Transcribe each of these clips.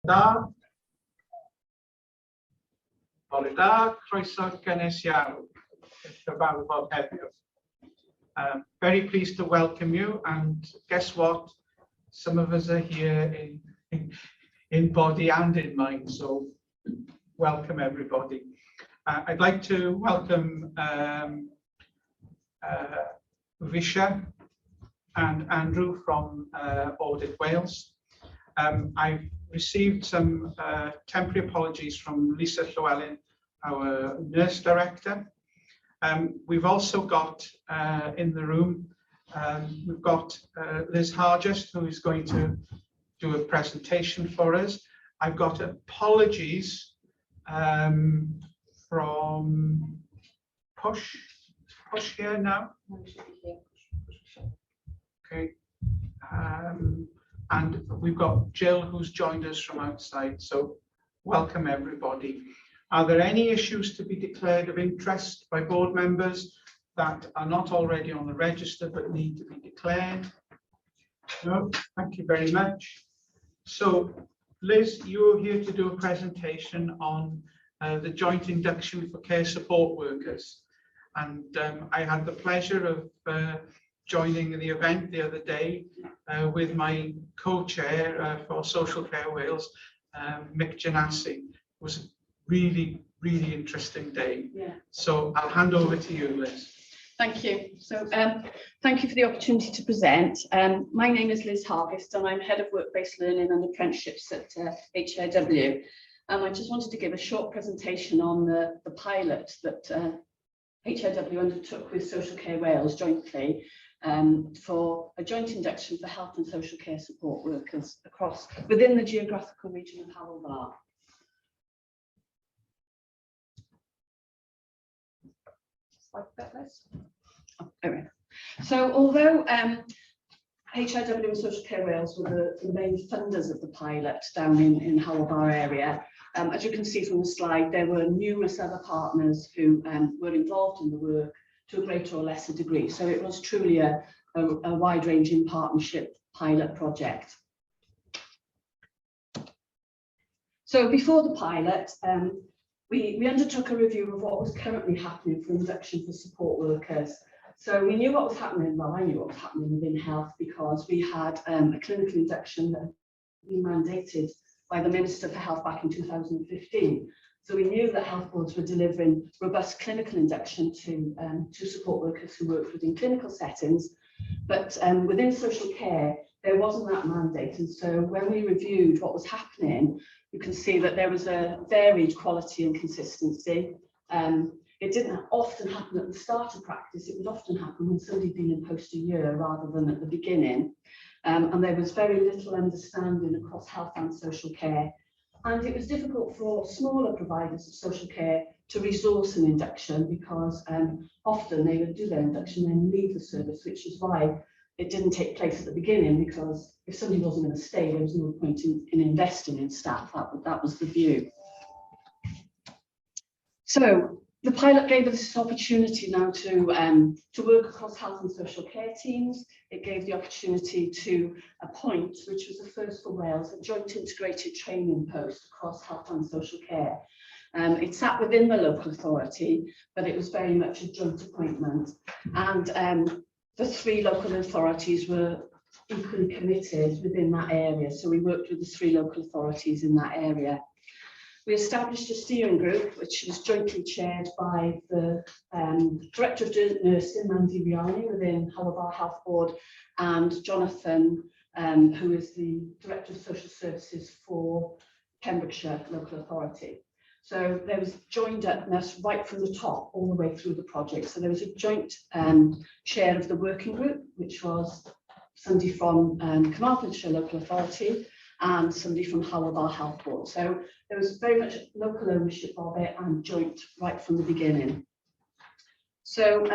Da. Bore da, croeso gynnes iawn i'r cyfarfod heddiw. Very pleased to welcome you, and guess what? Some of us are here in body and in mind, so welcome everybody. I'd like to welcome Visha and Andrew from Audit Wales. I've received some temporary apologies from Lisa Llewellyn, our nurse director. We've also got in the room, we've got Liz Hargest, who is going to do a presentation for us. I've got apologies from Push here now. Okay. And we've got Jill, who's joined us from outside, so welcome everybody. Are there any issues to be declared of interest by board members that are not already on the register but need to be declared? No, thank you very much. So Liz, you're here to do a presentation on the joint induction for care support workers. And I had the pleasure of joining the event the other day with my co-chair for Social Care Wales, Mick Janassi. It was a really, really interesting day. Yeah. So I'll hand over to you, Liz. Thank you. So thank you for the opportunity to present. My name is Liz Hargest and I'm Head of Work-Based Learning and Apprenticeships at HEIW. I just wanted to give a short presentation on the pilot that HEIW undertook with Social Care Wales jointly for a joint induction for health and social care support workers within the geographical region of Hywel Dda. So although HEIW and Social Care Wales were the main funders of the pilot down in Hywel Dda area, as you can see from the slide, there were numerous other partners who were involved in the work to a greater or lesser degree. So it was truly a wide-ranging partnership pilot project. So before the pilot, we undertook a review of what was currently happening for induction for support workers. So we knew what was happening, well, I knew what was happening within health because we had a clinical induction that had been mandated by the Minister for Health back in 2015. So we knew that health boards were delivering robust clinical induction to support workers who worked within clinical settings, but within social care, there wasn't that mandate. And so when we reviewed what was happening, you can see that there was a varied quality and consistency. It didn't often happen at the start of practice, it would often happen when somebody had been in post a year rather than at the beginning. And there was very little understanding across health and social care. And it was difficult for smaller providers of social care to resource an induction because often they would do their induction and then leave the service, which is why it didn't take place at the beginning, because if somebody wasn't going to stay, there was no point in investing in staff. That was the view. So the pilot gave us this opportunity now to work across health and social care teams. It gave the opportunity to appoint, which was the first for Wales, a joint integrated training post across health and social care. It sat within the local authority, but it was very much a joint appointment. And the three local authorities were equally committed within that area. So we worked with the three local authorities in that area. We established a steering group, which was jointly chaired by the Director of Nursing, Mandy Riani, within Hywel Dda Health Board, and Jonathan, who is the Director of Social Services for Pembrokeshire Local Authority. So there was joined upness right from the top all the way through the project. So there was a joint chair of the working group, which was somebody from Carmarthenshire Local Authority and somebody from Hywel Dda Health Board. So there was very much local ownership of it and joint right from the beginning. So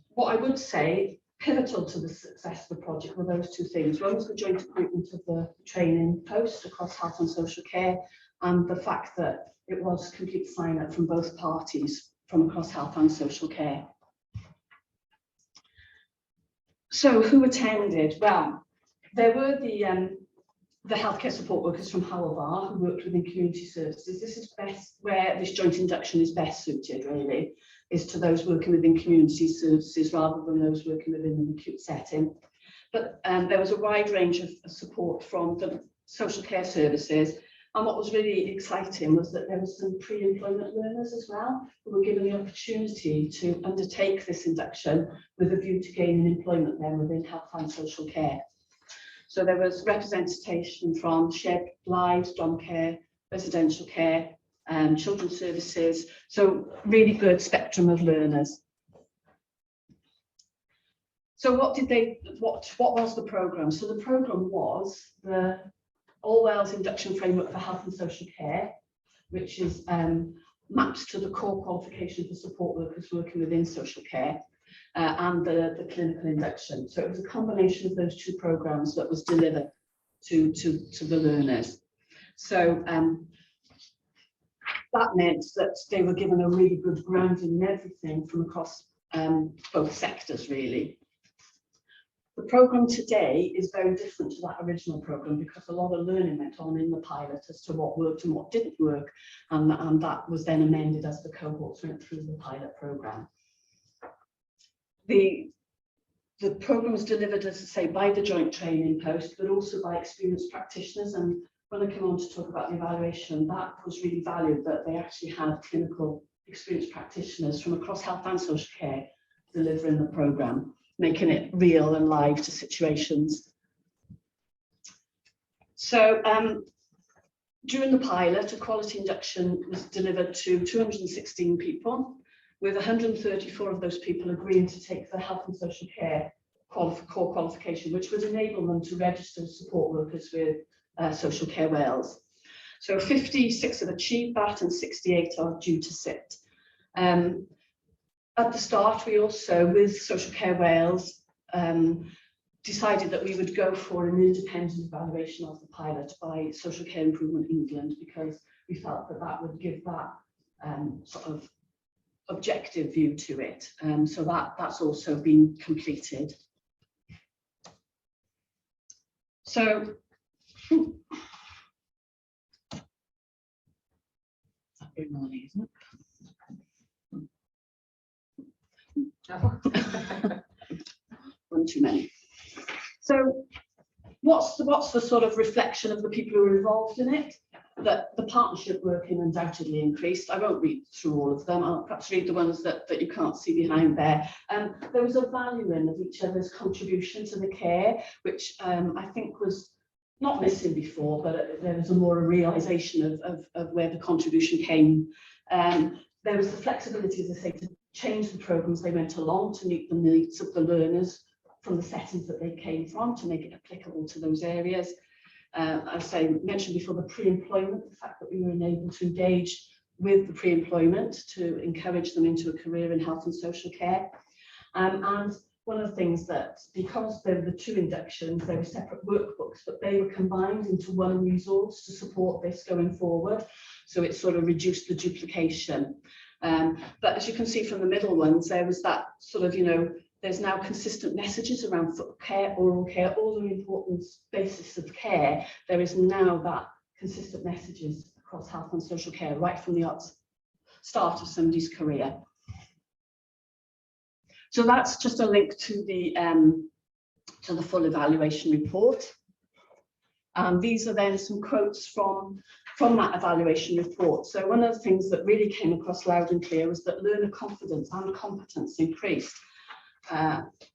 what I would say, pivotal to the success of the project were those two things. One was the joint appointment of the training post across health and social care, and the fact that it was complete sign-up from both parties from across health and social care. So who attended? Well, there were the the healthcare support workers from Hywel who worked within community services. This is best where this joint induction is best suited, really, is to those working within community services rather than those working within an acute setting. But there was a wide range of support from the social care services. And what was really exciting was that there was some pre-employment learners as well who were given the opportunity to undertake this induction with a view to gaining employment then within health and social care. So there was representation from shared lives, dom care, residential care, children's services. So really good spectrum of learners. So what was the programme? So the programme was the All Wales Induction Framework for Health and Social Care, which is maps to the core qualification for support workers working within social care, and the clinical induction. So it was a combination of those two programmes that was delivered to the learners. So that meant that they were given a really good grounding in everything from across both sectors, really. The programme today is very different to that original programme because a lot of learning went on in the pilot as to what worked and what didn't work, and that was then amended as the cohorts went through the pilot programme. The programme was delivered, as I say, by the joint training post, but also by experienced practitioners. And when I come on to talk about the evaluation, that was really valued, that they actually had clinical experienced practitioners from across health and social care delivering the programme, making it real and live to situations. So during the pilot, a quality induction was delivered to 216 people, with 134 of those people agreeing to take the health and social care core qualification, which would enable them to register as support workers with Social Care Wales. So 56 have achieved that and 68 are due to sit. At the start, we also, with Social Care Wales, decided that we would go for an independent evaluation of the pilot by Social Care Improvement England, because we felt that that would give that sort of objective view to it. So that's also been completed. So very noisy, isn't it? One too many. So what's the sort of reflection of the people who are involved in it? That the partnership working undoubtedly increased. I won't read through all of them. I'll perhaps read the ones that you can't see behind there. There was a valuing of each other's contribution to the care, which I think was not missing before, but there was a more realisation of where the contribution came. There was the flexibility, as I say, to change the programmes they went along to meet the needs of the learners from the settings that they came from, to make it applicable to those areas. As I mentioned before, the pre-employment, the fact that we were enabled to engage with the pre-employment to encourage them into a career in health and social care. And one of the things that, because there were the two inductions, there were separate workbooks, but they were combined into one resource to support this going forward. So it sort of reduced the duplication. But as you can see from the middle ones, there was that sort of, there's now consistent messages around foot care, oral care, all the important basis of care. There is now that consistent messages across health and social care, right from the start of somebody's career. So that's just a link to the full evaluation report. And these are then some quotes from that evaluation report. So one of the things that really came across loud and clear was that learner confidence and competence increased.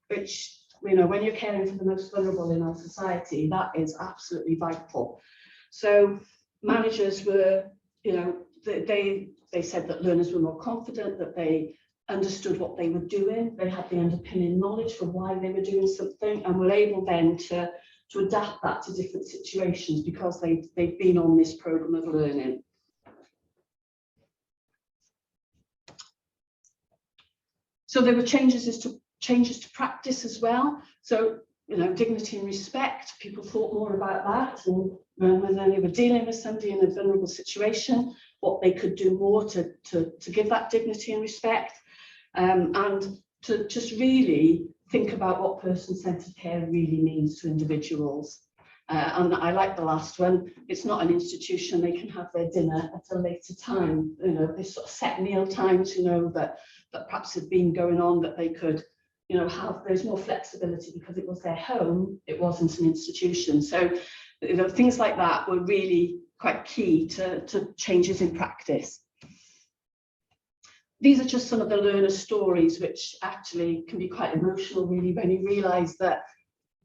Which, when you're caring for the most vulnerable in our society, that is absolutely vital. So managers were, they said that learners were more confident, that they understood what they were doing, they had the underpinning knowledge for why they were doing something, and were able then to adapt that to different situations because they've been on this programme of learning. So there were changes to practice as well. So, dignity and respect, people thought more about that. And when they were dealing with somebody in a vulnerable situation, what they could do more to give that dignity and respect. And to just really think about what person-centred care really means to individuals. And I like the last one. It's not an institution, they can have their dinner at a later time, you know, this sort of set meal times, you know, that perhaps had been going on, that they could, you know, have, there's more flexibility because it was their home, it wasn't an institution. So, you know, things like that were really quite key to changes in practice. These are just some of the learner stories, which actually can be quite emotional, really, when you realise that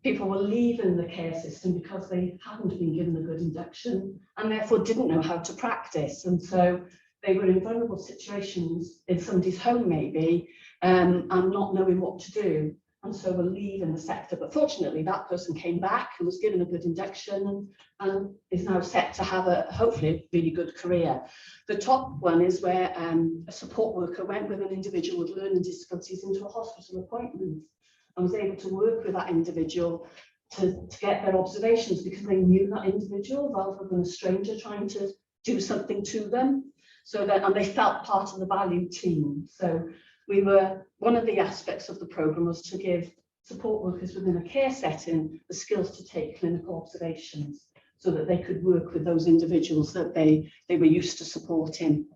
people were leaving the care system because they hadn't been given a good induction and therefore didn't know how to practice. And so they were in vulnerable situations in somebody's home, maybe, and not knowing what to do. And so were leaving the sector. But fortunately, that person came back and was given a good induction and is now set to have a, hopefully, a really good career. The top one is where a support worker went with an individual with learning disabilities into a hospital appointment and was able to work with that individual to get their observations because they knew that individual rather than a stranger trying to do something to them. So that, and they felt part of the value team. So we were, one of the aspects of the programme was to give support workers within a care setting the skills to take clinical observations so that they could work with those individuals that they were used to supporting.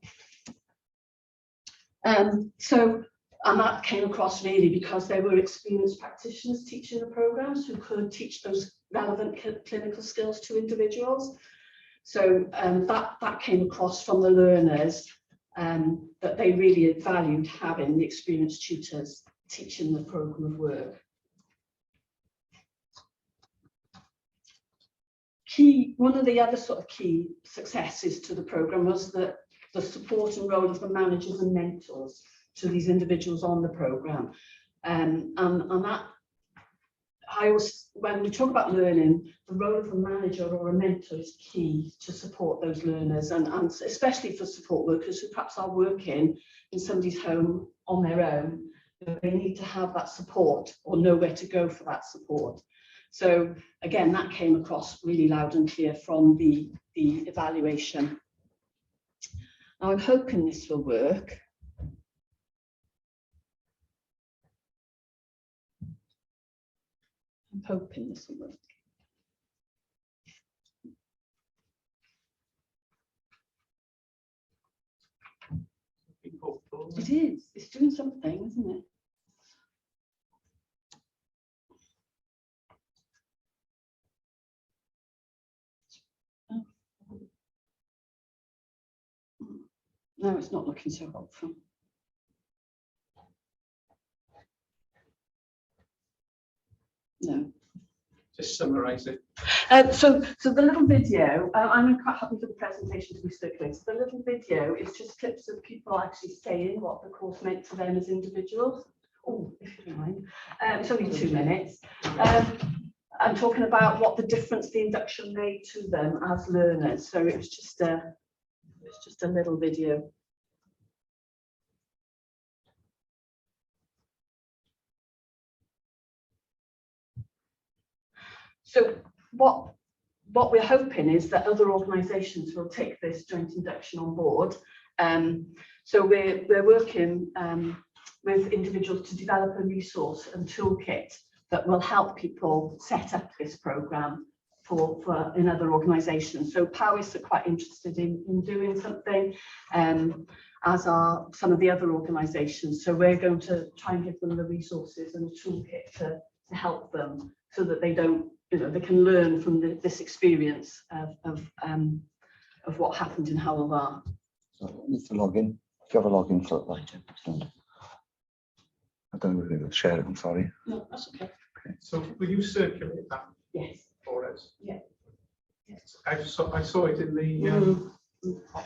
And that came across really because there were experienced practitioners teaching the programmes who could teach those relevant clinical skills to individuals. So that came across from the learners, that they really valued having the experienced tutors teaching the programme of work. One of the other sort of key successes to the programme was the support and role of the managers and mentors to these individuals on the programme. And that, when we talk about learning, the role of a manager or a mentor is key to support those learners, and especially for support workers who perhaps are working in somebody's home on their own. They need to have that support or know where to go for that support. So again, that came across really loud and clear from the evaluation. Now I'm hoping this will work. I'm hoping this will work. It is. It's doing something, isn't it? Oh. No, it's not looking so helpful. No. Just summarise it. So the little video, I'm quite happy for the presentation to be circulated. The little video is just clips of people actually saying what the course meant to them as individuals. Oh, if you don't mind. It's only 2 minutes. I'm talking about what the difference the induction made to them as learners. So it was just a little video. So what we're hoping is that other organisations will take this joint induction on board. So we're working with individuals to develop a resource and toolkit that will help people set up this programme for in other organisations. So POWIS are quite interested in doing something, as are some of the other organisations. So we're going to try and give them the resources and a toolkit to help them so that they don't, they can learn from this experience of what happened in Hywel. So I need to log in. Do you have a login for it? I don't really want to share it, I'm sorry. No, that's okay. So will you circulate that? Yes. For us? Yeah. Yes. I saw it in the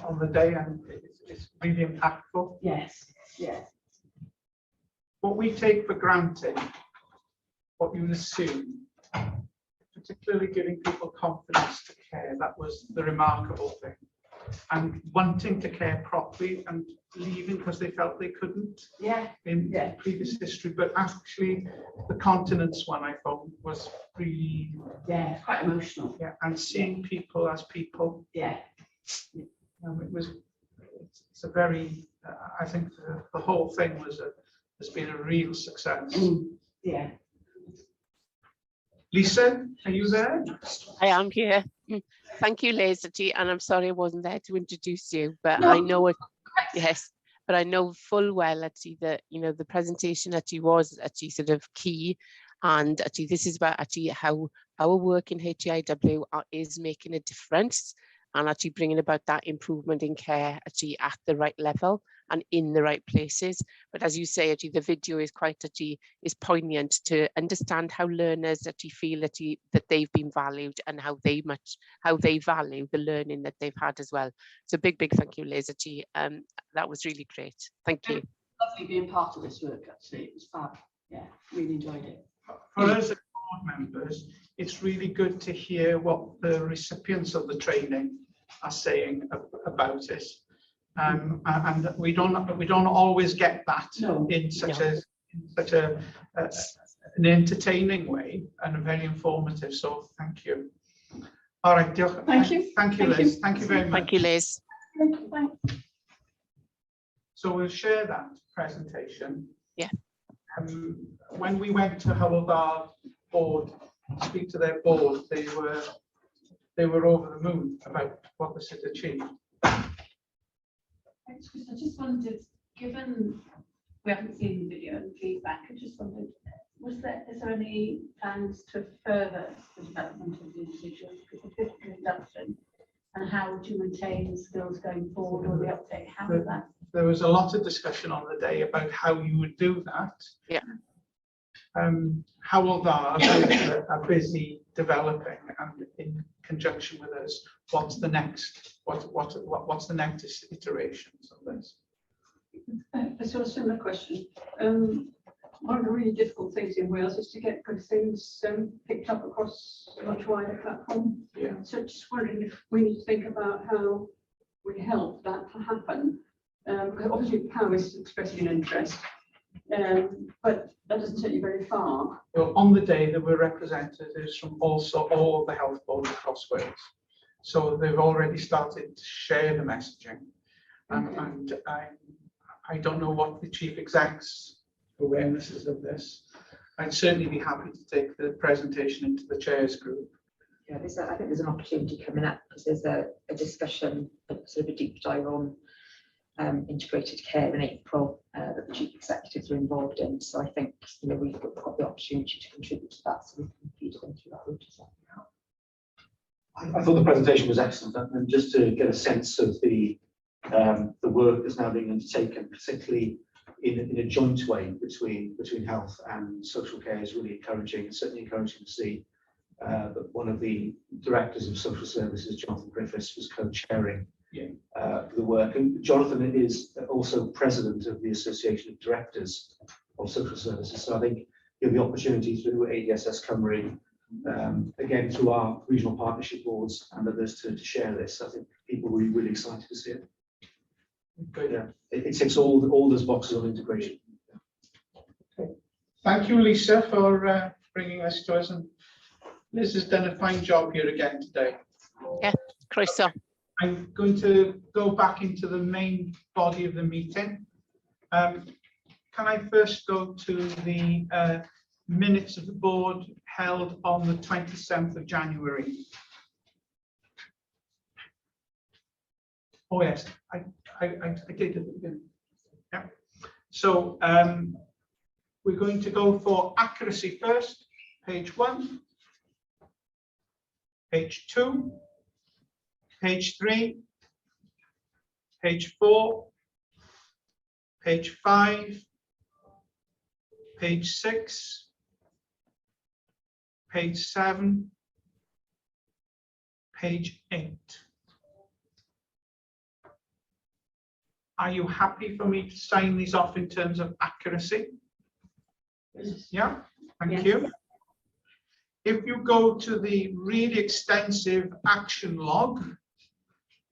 on the day, and it's really impactful. Yes. Yeah. What we take for granted, what you assume, particularly giving people confidence to care, that was the remarkable thing. And wanting to care properly and leaving because they felt they couldn't in previous history. But actually the continence one I thought was really quite emotional. Yeah, and seeing people as people. Yeah. It's a very I think the whole thing has been a real success. Yeah. Lisa, are you there? I am here. Thank you, Liz, and I'm sorry I wasn't there to introduce you, but No. I know it. Yes, but I know full well actually that the presentation actually was actually sort of key, and actually this is about actually how our work in HEIW is making a difference and actually bringing about that improvement in care actually at the right level and in the right places. But as you say, actually the video is quite is poignant to understand how learners actually feel that they've been valued and how they value the learning that they've had as well. So big thank you, Liz. Actually, that was really great. Thank you. Lovely being part of this work. Actually, it was fab. Yeah, really enjoyed it. For us as board members, it's really good to hear what the recipients of the training are saying about it. And we don't always get that in such an entertaining way and very informative. So thank you. All right, thank you. Thank you, Liz. Thank you very much. Thank you, Liz. Thanks. So we'll share that presentation. Yeah. When we went to our board, speak to their board, they were over the moon about what this had achieved. Thanks, Chris. I just wondered, given we haven't seen the video and feedback, I just wondered, is there any plans to further the development of the individuals? Because of physical induction, and how would you retain skills going forward, or the update? How is that? There was a lot of discussion on the day about how you would do that. Yeah. Howell are busy developing, and in conjunction with us, what's the next iterations of this? A sort of similar question. One of the really difficult things in Wales is to get good things picked up across a much wider platform. Yeah. So just wondering if we need to think about how we help that to happen. Because obviously power is expressing an interest, but that doesn't take you very far. Well, on the day there were representatives from also all of the health boards across Wales. So they've already started to share the messaging. Okay. And I don't know what the chief exec's awareness is of this. I'd certainly be happy to take the presentation into the chairs group. Yeah, I think there's an opportunity coming up because there's a discussion, sort of a deep dive on integrated care in April that the chief executives are involved in. So I think we've got the opportunity to contribute to that, so we can feed it into that route. I thought the presentation was excellent, and just to get a sense of the work that's now being undertaken, particularly in a joint way between health and social care, is really encouraging. It's certainly encouraging to see that one of the directors of social services, Jonathan Griffiths, was co-chairing the work. And Jonathan is also president of the Association of Directors of Social Services. So I think you have the opportunity through ADSS Cymru, again through our regional partnership boards and others to share this. I think people will be really excited to see it. But yeah, it ticks all those boxes of integration. Okay. Thank you, Lisa, for bringing this to us, and Liz has done a fine job here again today. Yeah, Croeso. I'm going to go back into the main body of the meeting. Can I first go to the minutes of the board held on the 27th of January? Oh yes, I did at the beginning. Yeah. So we're going to go for accuracy first. Page 1, page 2, page 3, page 4, page 5, page 6, page 7, page 8. Are you happy for me to sign these off in terms of accuracy? Yeah, thank you. If you go to the really extensive action log,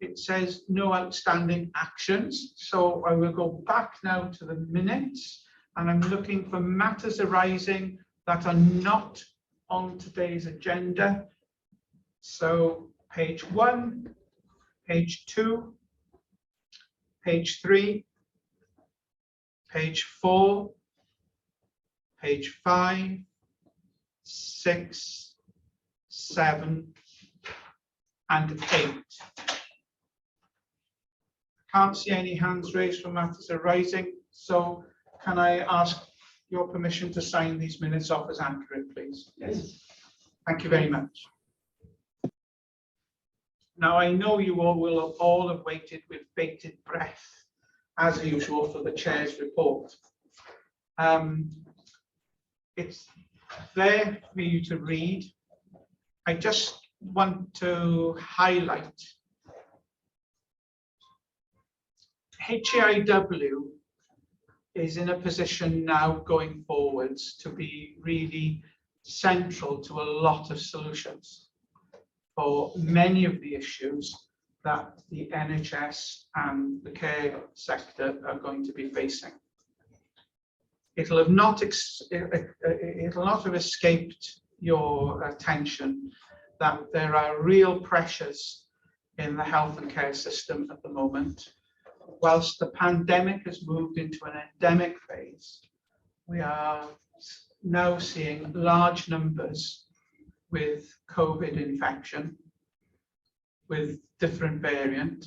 it says no outstanding actions. So I will go back now to the minutes, and I'm looking for matters arising that are not on today's agenda. So page 1, page 2, page 3, page 4, page 5, 6, 7, and 8. Can't see any hands raised from matters arising, so can I ask your permission to sign these minutes off as accurate, please? Yes. Thank you very much. Now, I know you all have waited with bated breath, as usual, for the chair's report. It's there for you to read. I just want to highlight HEIW is in a position now going forwards to be really central to a lot of solutions for many of the issues that the NHS and the care sector are going to be facing. It'll not have escaped your attention that there are real pressures in the health and care system at the moment. Whilst the pandemic has moved into an endemic phase, we are now seeing large numbers with COVID infection, with different variant,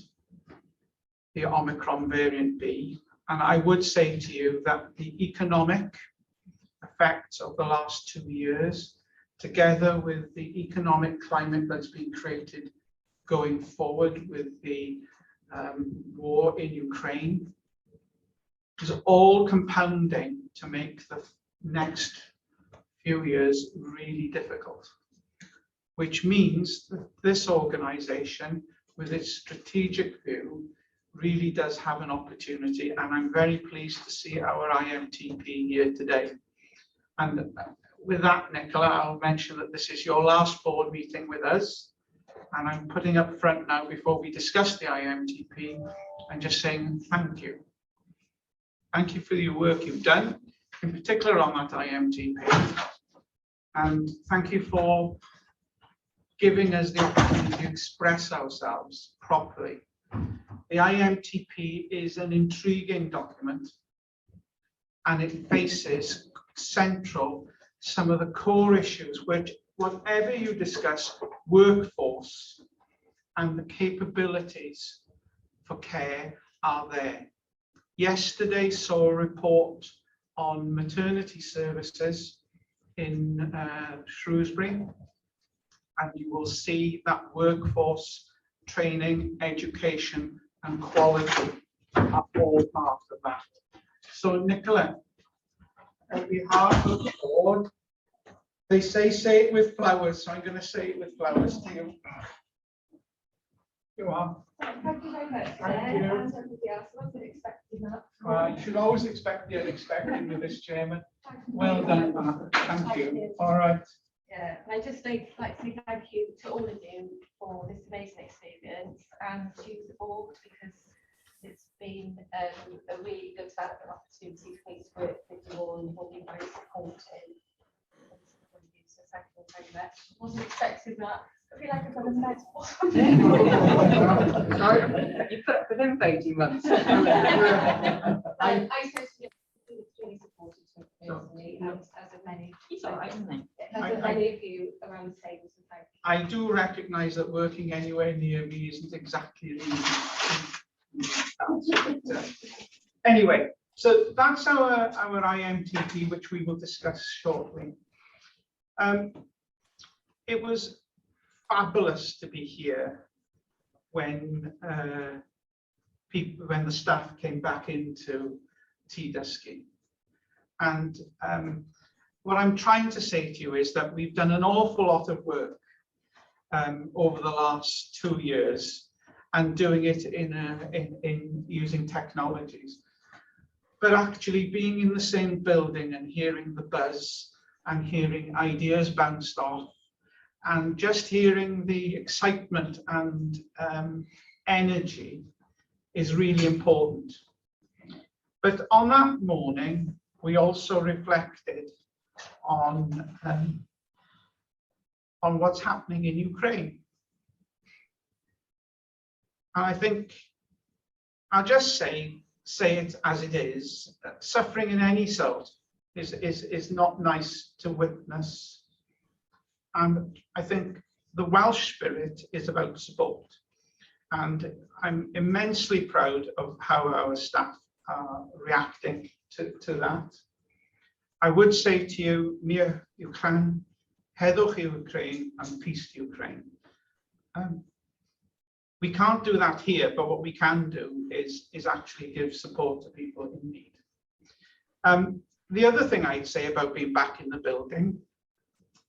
the Omicron variant B. And I would say to you that the economic effects of the last 2 years, together with the economic climate that's been created going forward with the war in Ukraine, is all compounding to make the next few years really difficult, which means that this organization, with its strategic view, really does have an opportunity, and I'm very pleased to see our IMTP here today. And with that, Nicola, I'll mention that this is your last board meeting with us, and I'm putting up front now, before we discuss the IMTP, and just saying thank you. Thank you for your work you've done, in particular on that IMTP, and thank you for giving us the opportunity to express ourselves properly. The IMTP is an intriguing document, and it faces central some of the core issues which, whatever you discuss, workforce and the capabilities for care are there. Yesterday saw a report on maternity services in Shrewsbury, and you will see that workforce, training, education and quality are all part of that. So Nicola, on behalf of the board, they say it with flowers, so I'm going to say it with flowers to you. You are. Thank you very much. Thank you. And everybody else, I wasn't expecting that. You should always expect the unexpected with this chairman. Well done, Martha. Thank you. All right. Yeah, and I just like to say thank you to all of you for this amazing experience, and to the board, because it's been a really good development opportunity for me to work with you all, and you've been very supportive. So thank you very much. Wasn't expecting that. I feel like I've got a med. You put up with him for 18 months. I certainly really supported him personally, as of many. He's all right, isn't he? As of many of you around the table, so thank you. I do recognise that working anywhere near me isn't exactly easy. Anyway, so that's our IMTP, which we will discuss shortly. It was fabulous to be here when the staff came back into Dusky. And what I'm trying to say to you is that we've done an awful lot of work over the last 2 years, and doing it in using technologies. But actually being in the same building and hearing the buzz and hearing ideas bounced off, and just hearing the excitement and energy is really important. But on that morning, we also reflected on what's happening in Ukraine. And I think I'll just say it as it is. Suffering in any sort is not nice to witness. And I think the Welsh spirit is about support. And I'm immensely proud of how our staff are reacting to that. I would say to you, Mir Ukraine, Heddwch i Ukraine, and peace to Ukraine. We can't do that here, but what we can do is actually give support to people in need. The other thing I'd say about being back in the building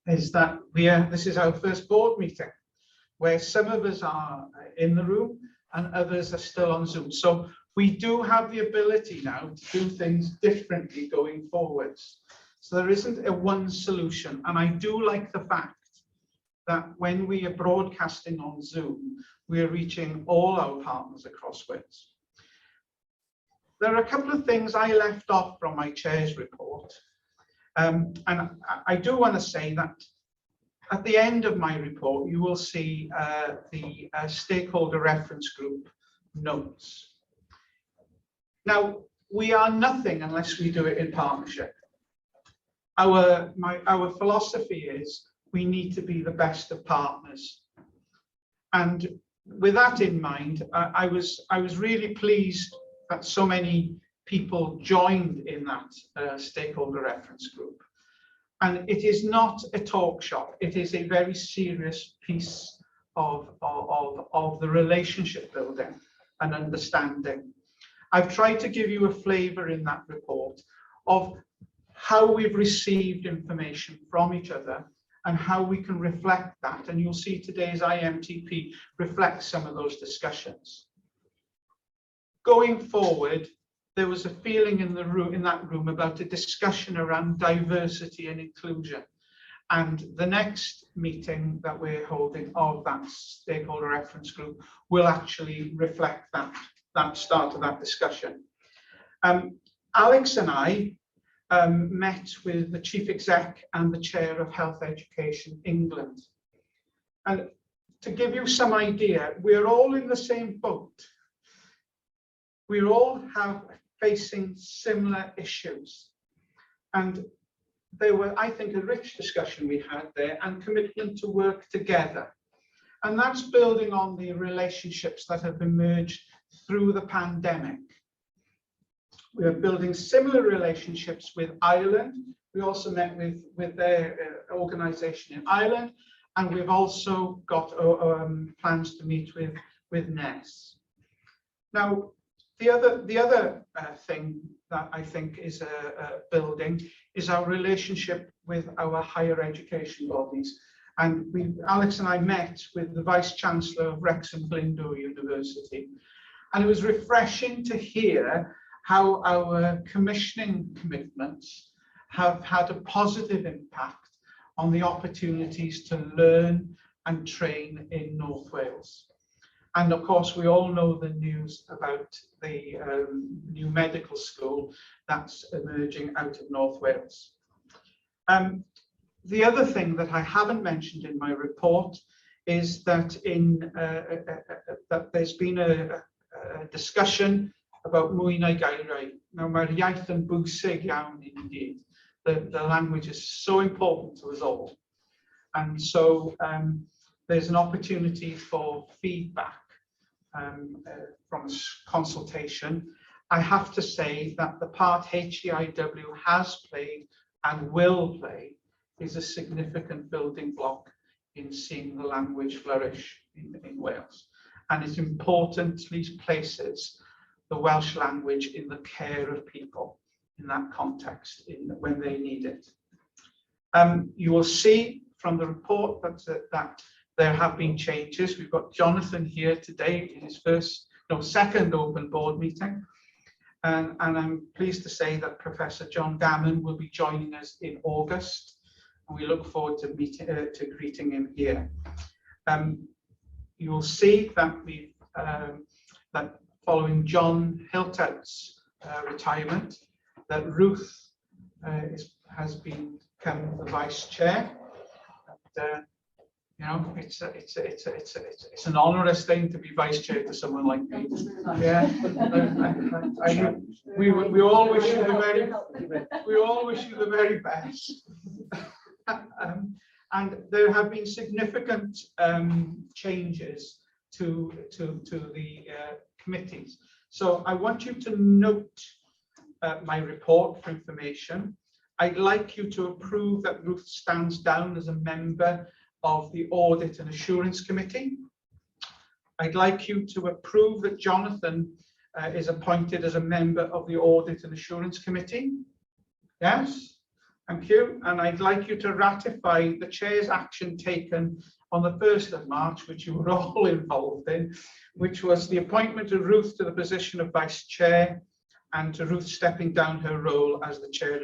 is that this is our first board meeting, where some of us are in the room and others are still on Zoom. So we do have the ability now to do things differently going forwards. So there isn't a one solution. And I do like the fact that when we are broadcasting on Zoom, we're reaching all our partners across Wales. There are a couple of things I left off from my chair's report. And I do want to say that at the end of my report, you will see the stakeholder reference group notes. Now, we are nothing unless we do it in partnership. Our philosophy is we need to be the best of partners. And with that in mind, I was really pleased that so many people joined in that stakeholder reference group. And it is not a talk shop. It is a very serious piece of the relationship building and understanding. I've tried to give you a flavour in that report of how we've received information from each other and how we can reflect that. And you'll see today's IMTP reflects some of those discussions. Going forward, there was a feeling in that room about a discussion around diversity and inclusion. And the next meeting that we're holding of that stakeholder reference group will actually reflect that start of that discussion. Alex and I met with the Chief Exec and the Chair of Health Education England. And to give you some idea, we're all in the same boat. We all have facing similar issues. And there were, I think, a rich discussion we had there and commitment to work together. And that's building on the relationships that have emerged through the pandemic. We are building similar relationships with Ireland. We also met with their organisation in Ireland, and we've also got plans to meet with NES. Now, the other thing that I think is building is our relationship with our higher education bodies. And Alex and I met with the Vice Chancellor of Wrexham Glyndŵr University. And it was refreshing to hear how our commissioning commitments have had a positive impact on the opportunities to learn and train in North Wales. And of course, we all know the news about the new medical school that's emerging out of North Wales. The other thing that I haven't mentioned in my report is that that there's been a discussion about mwy na geiriau. Now, mae'r iaith yn bwysig iawn indeed. The language is so important to us all. And so there's an opportunity for feedback from consultation. I have to say that the part HEIW has played and will play is a significant building block in seeing the language flourish in Wales. And it importantly places the Welsh language in the care of people in that context when they need it. You will see from the report that there have been changes. We've got Jonathan here today in his second open board meeting. And I'm pleased to say that Professor John Gammon will be joining us in August. And we look forward to greeting him here. You will see that that following John Hiltout's retirement, that Ruth has become the vice chair. And, you know, it's an onerous thing to be vice chair to someone like me. Yeah, we all wish you the very best. And there have been significant changes to the committees. So I want you to note my report for information. I'd like you to approve that Ruth stands down as a member of the Audit and Assurance Committee. I'd like you to approve that Jonathan is appointed as a member of the Audit and Assurance Committee. Yes, thank you. And I'd like you to ratify the Chair's action taken on the 1st of March, which you were all involved in, which was the appointment of Ruth to the position of Vice Chair and to Ruth stepping down her role as the Chair of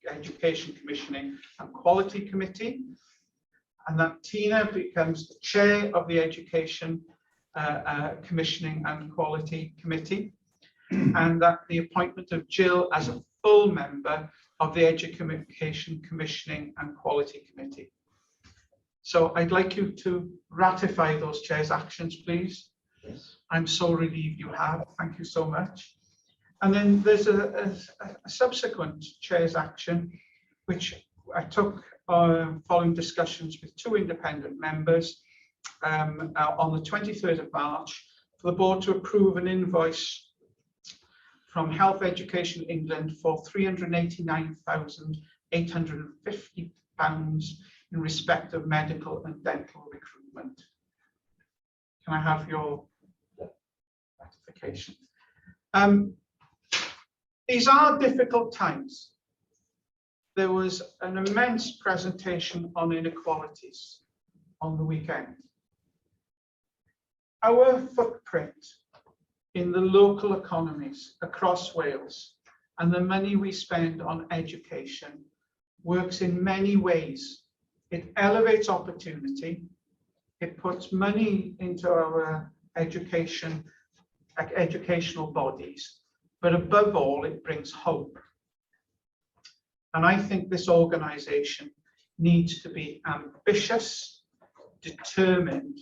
Education Commissioning and Quality Committee, and that Tina becomes the Chair of the Education Commissioning and Quality Committee, and that the appointment of Jill as a full member of the Education Commissioning and Quality Committee. So I'd like you to ratify those Chair's actions, please. Yes. I'm so relieved you have. Thank you so much. And then there's a subsequent Chair's action, which I took following discussions with 2 independent members on the 23rd of March for the board to approve an invoice from Health Education England for £389,850 in respect of medical and dental recruitment. Can I have your ratification? These are difficult times. There was an immense presentation on inequalities on the weekend. Our footprint in the local economies across Wales and the money we spend on education works in many ways. It elevates opportunity, it puts money into our educational bodies, but above all, it brings hope. And I think this organisation needs to be ambitious, determined,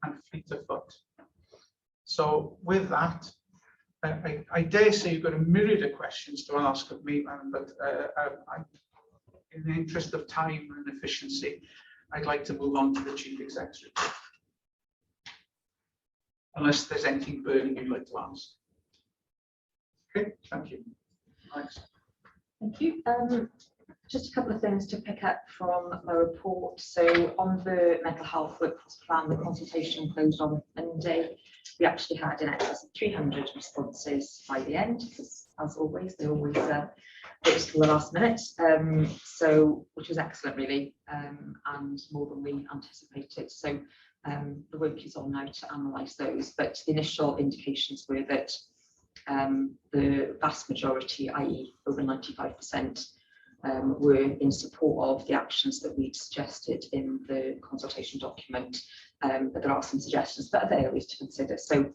and fleet of foot. So with that, I dare say you've got a myriad of questions to ask of me, but in the interest of time and efficiency, I'd like to move on to the Chief Executive. Unless there's anything burning you'd like to ask. Okay, thank you. Thanks. Thank you. Just a couple of things to pick up from my report. So on the mental health workforce plan, the consultation closed on Monday. We actually had in excess of 300 responses by the end, because as always, they always wait till the last minute. So which was excellent, really, and more than we anticipated. So the work is on now to analyse those, but the initial indications were that the vast majority, i.e. over 95%, were in support of the actions that we'd suggested in the consultation document, but there are some suggestions that are areas to consider. So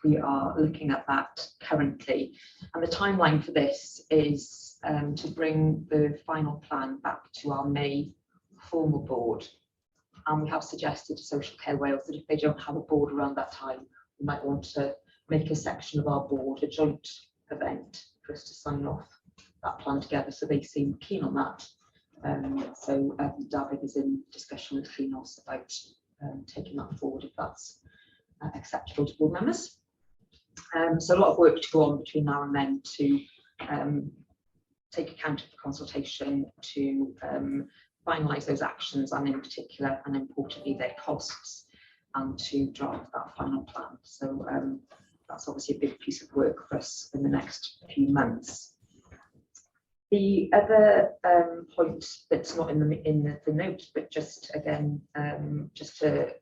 we are looking at that currently, and the timeline for this is to bring the final plan back to our May formal board, and we have suggested to Social Care Wales that if they don't have a board around that time, we might want to make a section of our board a joint event for us to sign off that plan together. So they seem keen on that. So David is in discussion with FINOS about taking that forward if that's acceptable to board members. So a lot of work to go on between now and then to take account of the consultation, to finalise those actions, and in particular and importantly their costs, and to draft that final plan. So that's obviously a big piece of work for us in the next few months. The other point that's not in the note, but just again, just to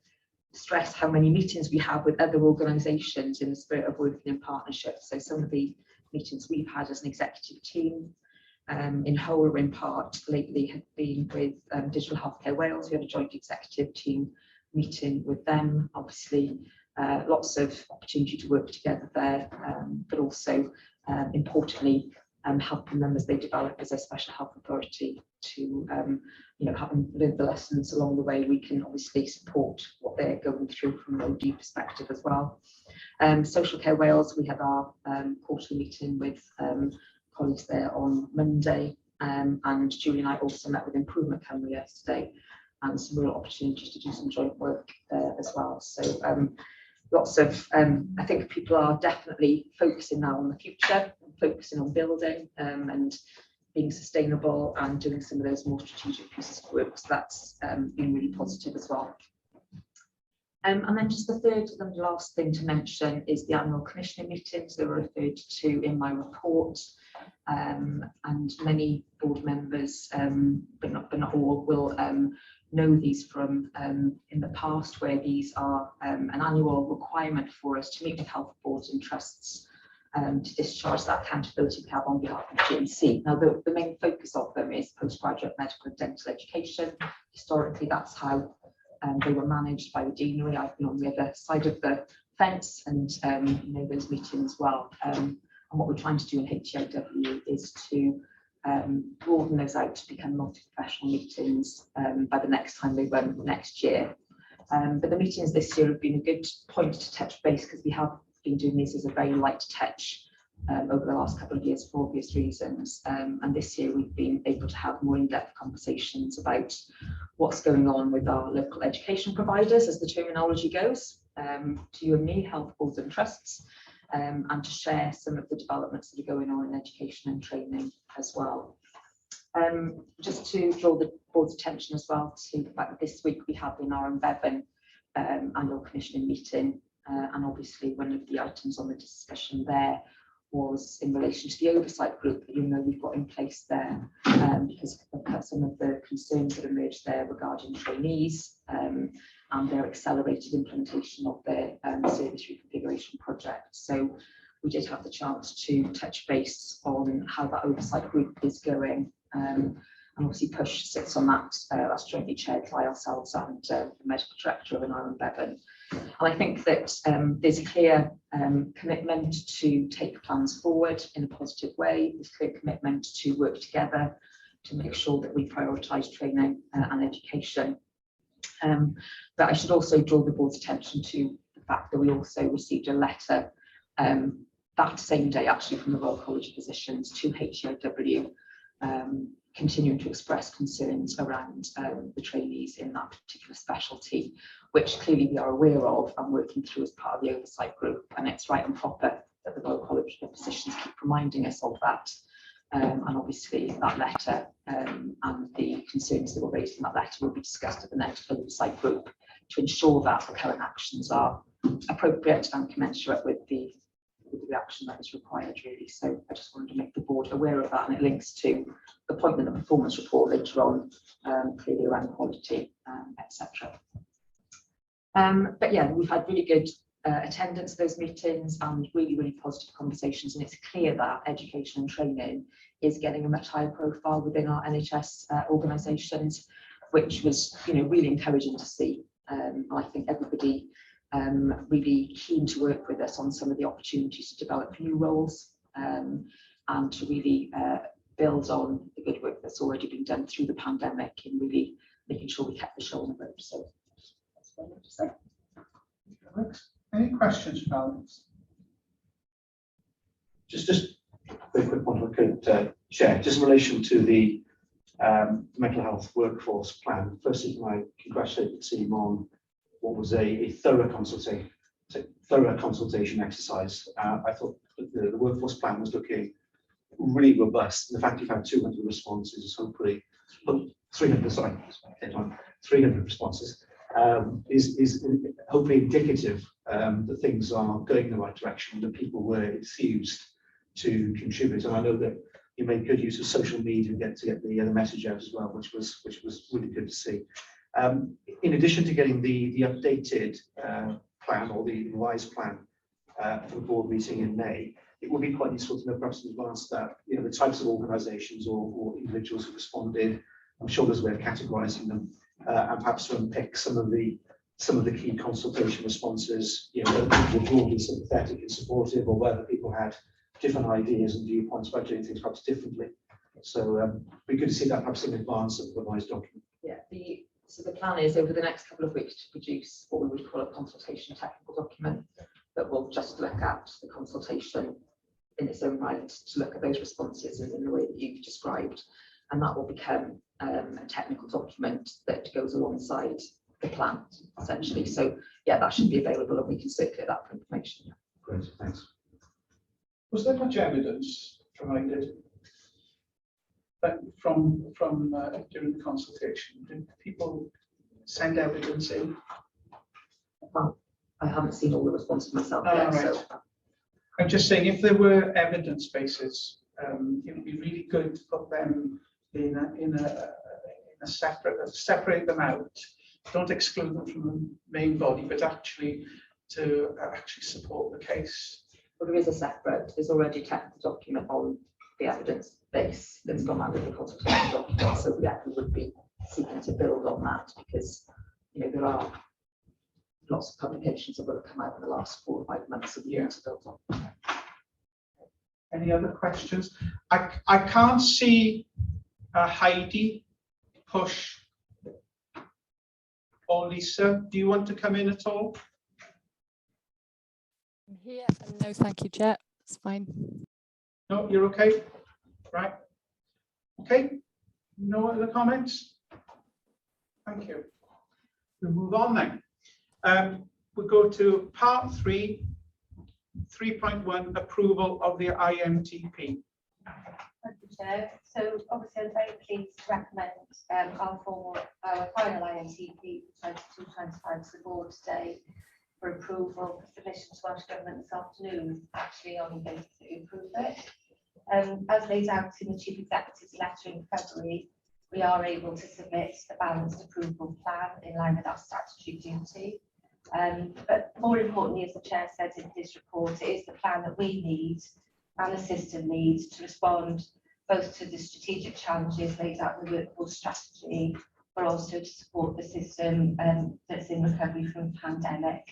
stress how many meetings we have with other organisations in the spirit of working in partnership. So some of the meetings we've had as an executive team, in whole or in part lately, have been with Digital Healthcare Wales. We had a joint executive team meeting with them. Obviously, lots of opportunity to work together there, but also importantly, helping them as they develop as a special health authority to, having learned the lessons along the way, we can obviously support what they're going through from an OD perspective as well. Social Care Wales, we had our quarterly meeting with colleagues there on Monday, and Julie and I also met with Improvement Cymru yesterday, and some real opportunities to do some joint work there as well. So lots of, I think people are definitely focusing now on the future, focusing on building and being sustainable and doing some of those more strategic pieces of work. So that's been really positive as well. And then just the third and last thing to mention is the annual commissioning meetings that were referred to in my report. And many board members, but not all, will know these from in the past, where these are an annual requirement for us to meet with health boards and trusts to discharge that accountability we have on behalf of GMC. Now, the main focus of them is postgraduate medical and dental education. Historically, that's how they were managed by the deanery. I've been on the other side of the fence and know those meetings well. And what we're trying to do in HEIW is to broaden those out to become multi-professional meetings by the next time they run next year. But the meetings this year have been a good point to touch base, because we have been doing these as a very light touch over the last couple of years for obvious reasons. And this year we've been able to have more in-depth conversations about what's going on with our local education providers, as the terminology goes, to you and me, health boards and trusts, and to share some of the developments that are going on in education and training as well. Just to draw the board's attention as well to the fact that this week we have in our Bevan annual commissioning meeting, and obviously one of the items on the discussion there was in relation to the oversight group that we've got in place there, because of some of the concerns that emerged there regarding trainees and their accelerated implementation of their service reconfiguration project. So we did have the chance to touch base on how that oversight group is going, and obviously Push sits on that. That's jointly chaired by ourselves and the medical director of Ireland Bevan. And I think that there's a clear commitment to take plans forward in a positive way. There's clear commitment to work together to make sure that we prioritise training and education. But I should also draw the board's attention to the fact that we also received a letter that same day, actually, from the Royal College of Physicians to HEIW, continuing to express concerns around the trainees in that particular specialty, which clearly we are aware of and working through as part of the oversight group. And it's right and proper that the Royal College of Physicians keep reminding us of that. And obviously that letter and the concerns that were raised in that letter will be discussed at the next oversight group to ensure that the current actions are appropriate and commensurate with the action that is required, really. So I just wanted to make the board aware of that, and it links to the point in the performance report later on, clearly around quality, etc. But yeah, we've had really good attendance at those meetings and really positive conversations, and it's clear that education and training is getting a much higher profile within our NHS organisations, which was really encouraging to see. I think everybody really keen to work with us on some of the opportunities to develop new roles and to really build on the good work that's already been done through the pandemic in really making sure we kept the show on the road. So that's what I have to say. Alex, any questions for Alex? Just a very quick one, if I could share, just in relation to the mental health workforce plan. Firstly, can I congratulate the team on what was a thorough consultation exercise. I thought the workforce plan was looking really robust. The fact you've had 200 responses is hopefully 300 responses is hopefully indicative that things are going in the right direction, that people were enthused to contribute. And I know that you made good use of social media to get the message out as well, which was really good to see. In addition to getting the updated plan or the revised plan for the board meeting in May, it would be quite useful to know perhaps in advance that the types of organisations or individuals who responded. I'm sure there's a way of categorising them, and perhaps to unpick some of the key consultation responses. Whether people were broadly sympathetic and supportive, or whether people had different ideas and viewpoints about doing things perhaps differently. So we could see that perhaps in advance of the revised document. Yeah, so the plan is over the next couple of weeks to produce what we would call a consultation technical document that will just look at the consultation in its own right, to look at those responses in the way that you've described, and that will become a technical document that goes alongside the plan, essentially. So yeah, that should be available and we can circulate that for information. Great, thanks. Was there much evidence provided from during the consultation? Did people send evidence in? Well, I haven't seen all the responses myself Oh, yet, right. so I'm just saying, if there were evidence bases, it would be really good to put them in a separate them out. Don't exclude them from the main body, but actually to support the case. well, there's already a technical document on the evidence base that's gone out with the consultation document. So yeah, we would be seeking to build on that because, you know, there are lots of publications that will have come out in the last 4 or 5 months of the year to build on. Any other questions? I can't see Heidi, Push, or Lisa. Do you want to come in at all? I'm here. No, thank you, Chair. It's fine. No, you're okay? Right. Okay. No other comments? Thank you. We'll move on then. We go to part 3, 3.1, approval of the IMTP. Thank you, Chair. So obviously I'm very pleased to recommend our final IMTP 22-25 to the board today for approval for submission to Welsh Government this afternoon, actually on the basis that you approve it. As laid out in the Chief Executive's letter in February, we are able to submit a balanced approval plan in line with our statutory duty. But more importantly, as the Chair said in his report, it is the plan that we need and the system needs to respond both to the strategic challenges laid out in the workforce strategy, but also to support the system that's in recovery from the pandemic.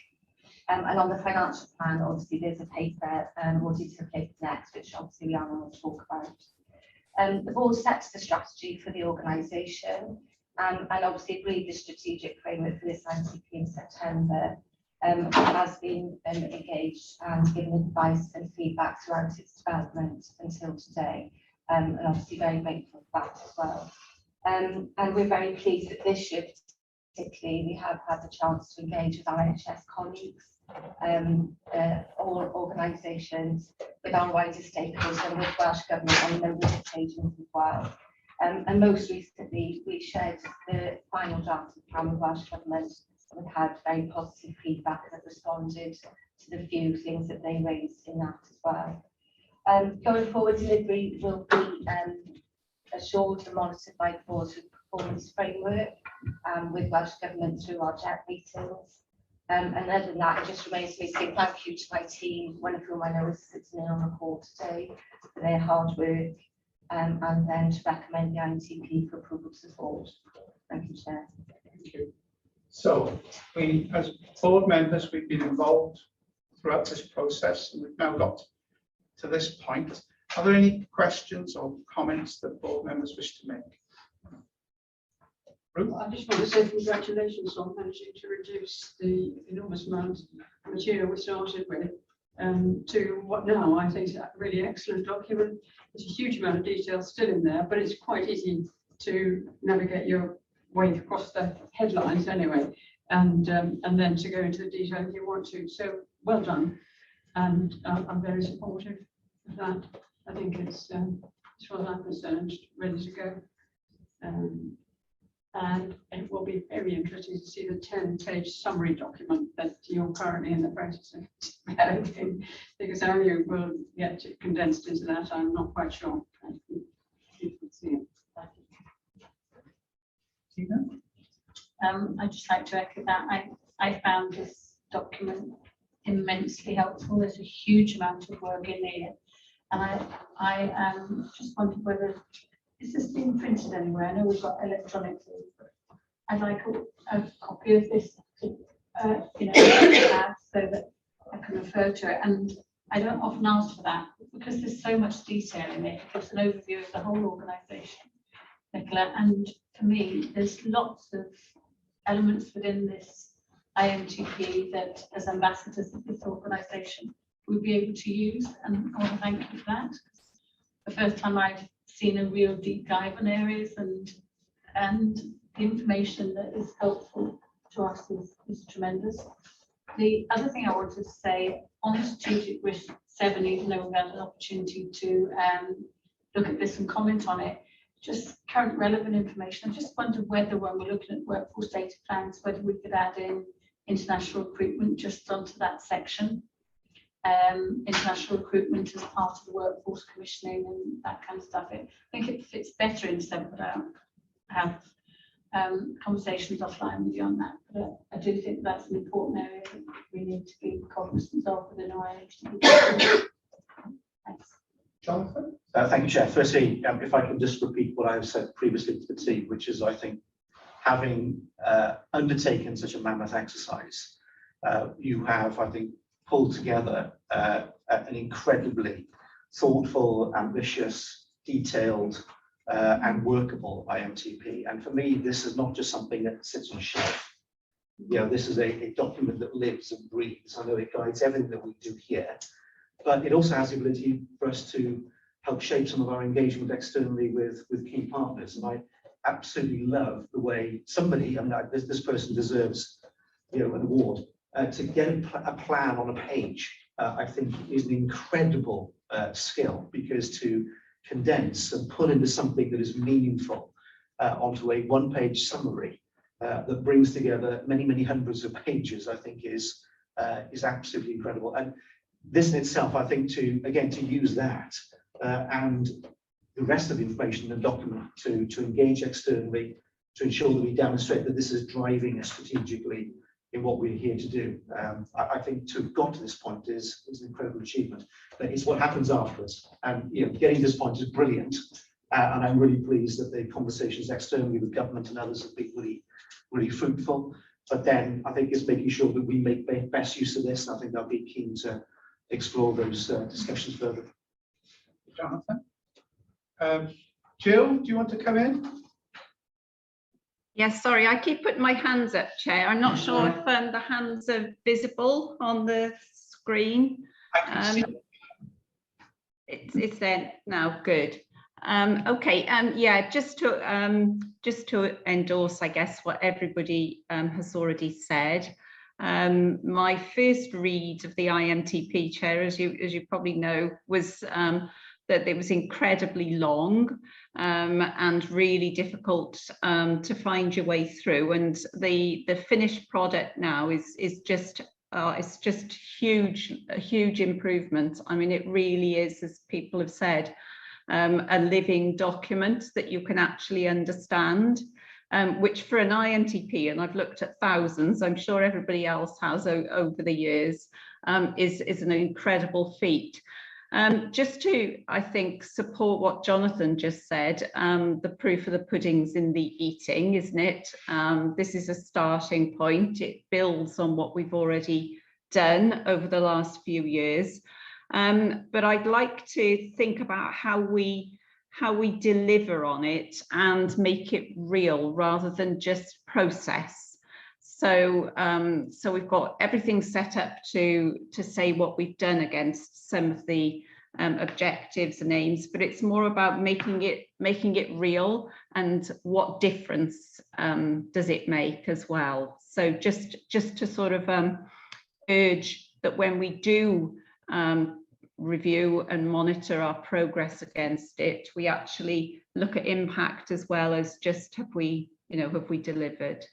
And on the financial plan, obviously there's a paper, more detailed paper next, which obviously we are going to talk about. The board sets the strategy for the organisation and obviously agreed the strategic framework for this IMTP in September. Has been engaged and given advice and feedback throughout its development until today, and obviously very grateful for that as well. And we're very pleased that this year particularly we have had the chance to engage with our NHS colleagues, all organisations, with our wider stakeholders and with Welsh Government on a number of occasions as well. And most recently we shared the final draft of the plan with Welsh Government. We've had very positive feedback that responded to the few things that they raised in that as well. Going forward, delivery will be assured and monitored by the board's performance framework with Welsh Government through our JET meetings. And other than that, it just remains me to say thank you to my team, one of whom I know is sitting in on the call today, for their hard work, and then to recommend the IMTP for approval to the board. Thank you, Chair. Thank you. So we, as board members, we've been involved throughout this process and we've now got to this point. Are there any questions or comments that board members wish to make? Ruth? I just want to say congratulations on managing to reduce the enormous amount of material we started with to what now I think is a really excellent document. There's a huge amount of detail still in there, but it's quite easy to navigate your way across the headlines anyway, and then to go into the detail if you want to. So well done, and I'm very supportive of that. I think it's as far as I'm concerned, ready to go. And it will be very interesting to see the 10-page summary document that you're currently in the process of developing, because how you will get it condensed into that, I'm not quite sure. You can see it. I'd just like to echo that. I found this document immensely helpful. There's a huge amount of work in here, and I just wondered whether is this being printed anywhere? I know we've got electronically, but I'd like a copy of this, so that I can refer to it. And I don't often ask for that because there's so much detail in it. It gives an overview of the whole organisation, Nicola. And for me, there's lots of elements within this IMTP that, as ambassadors of this organisation, we'll be able to use. And I want to thank you for that. The first time I've seen a real deep dive in areas, and and the information that is helpful to us is tremendous. The other thing I wanted to say on strategic risk 7, even though we've had an opportunity to look at this and comment on it, just current relevant information. I just wondered whether when we're looking at workforce data plans, whether we could add in international recruitment just onto that section. International recruitment as part of the workforce commissioning and that kind of stuff. I think it fits better in 7, but I have conversations offline with you on that. But I do think that's an important area that we need to be cognizant of within our IHTP. Thanks. Jonathan? Thank you, Chair. Firstly, if I can just repeat what I've said previously to the team, which is I think having undertaken such a mammoth exercise, you have, I think, pulled together an incredibly thoughtful, ambitious, detailed and workable IMTP. And for me, this is not just something that sits on a shelf. You know, this is a document that lives and breathes. I know it guides everything that we do here, but it also has the ability for us to help shape some of our engagement externally with key partners. And I absolutely love the way somebody, I mean, this person deserves, you know, an award. To get a plan on a page, I think is an incredible skill, because to condense and put into something that is meaningful onto a one-page summary that brings together many, many hundreds of pages, I think is absolutely incredible. And this in itself, I think, to use that and the rest of the information in the document to engage externally, to ensure that we demonstrate that this is driving us strategically in what we're here to do. I think to have got to this point is an incredible achievement. But it's what happens afterwards. And you know, getting to this point is brilliant. And I'm really pleased that the conversations externally with government and others have been really, really fruitful. But then I think it's making sure that we make best use of this. And I think I'll be keen to explore those discussions further. Jonathan. Jill, do you want to come in? Yes, sorry, I keep putting my hands up, Chair. I'm not sure if the hands are visible on the screen. It's there now. Good. Okay. Yeah. Just to endorse, I guess, what everybody has already said. My first read of the IMTP, Chair, as you probably know, was that it was incredibly long and really difficult to find your way through. And the finished product now is just it's just a huge improvement. I mean, it really is, as people have said, a living document that you can actually understand, which for an IMTP, and I've looked at thousands, I'm sure everybody else has over the years, is an incredible feat. Just to, I think, support what Jonathan just said, the proof of the pudding's in the eating, isn't it? This is a starting point. It builds on what we've already done over the last few years. But I'd like to think about how we deliver on it and make it real rather than just process. So we've got everything set up to say what we've done against some of the objectives and aims, but it's more about making it real and what difference does it make as well. So just to sort of urge that when we do review and monitor our progress against it, we actually look at impact as well as just have we delivered.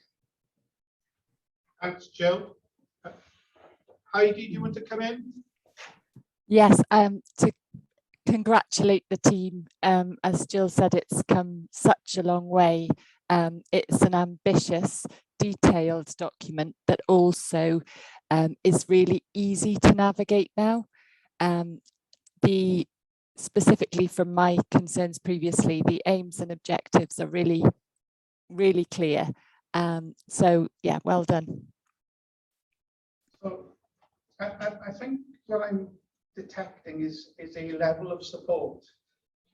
Thanks, Jill. Heidi, do you want to come in? Yes, to congratulate the team. As Jill said, it's come such a long way. It's an ambitious, detailed document that also is really easy to navigate now. Specifically from my concerns previously, the aims and objectives are really, really clear. So yeah, well done. So I think what I'm detecting is a level of support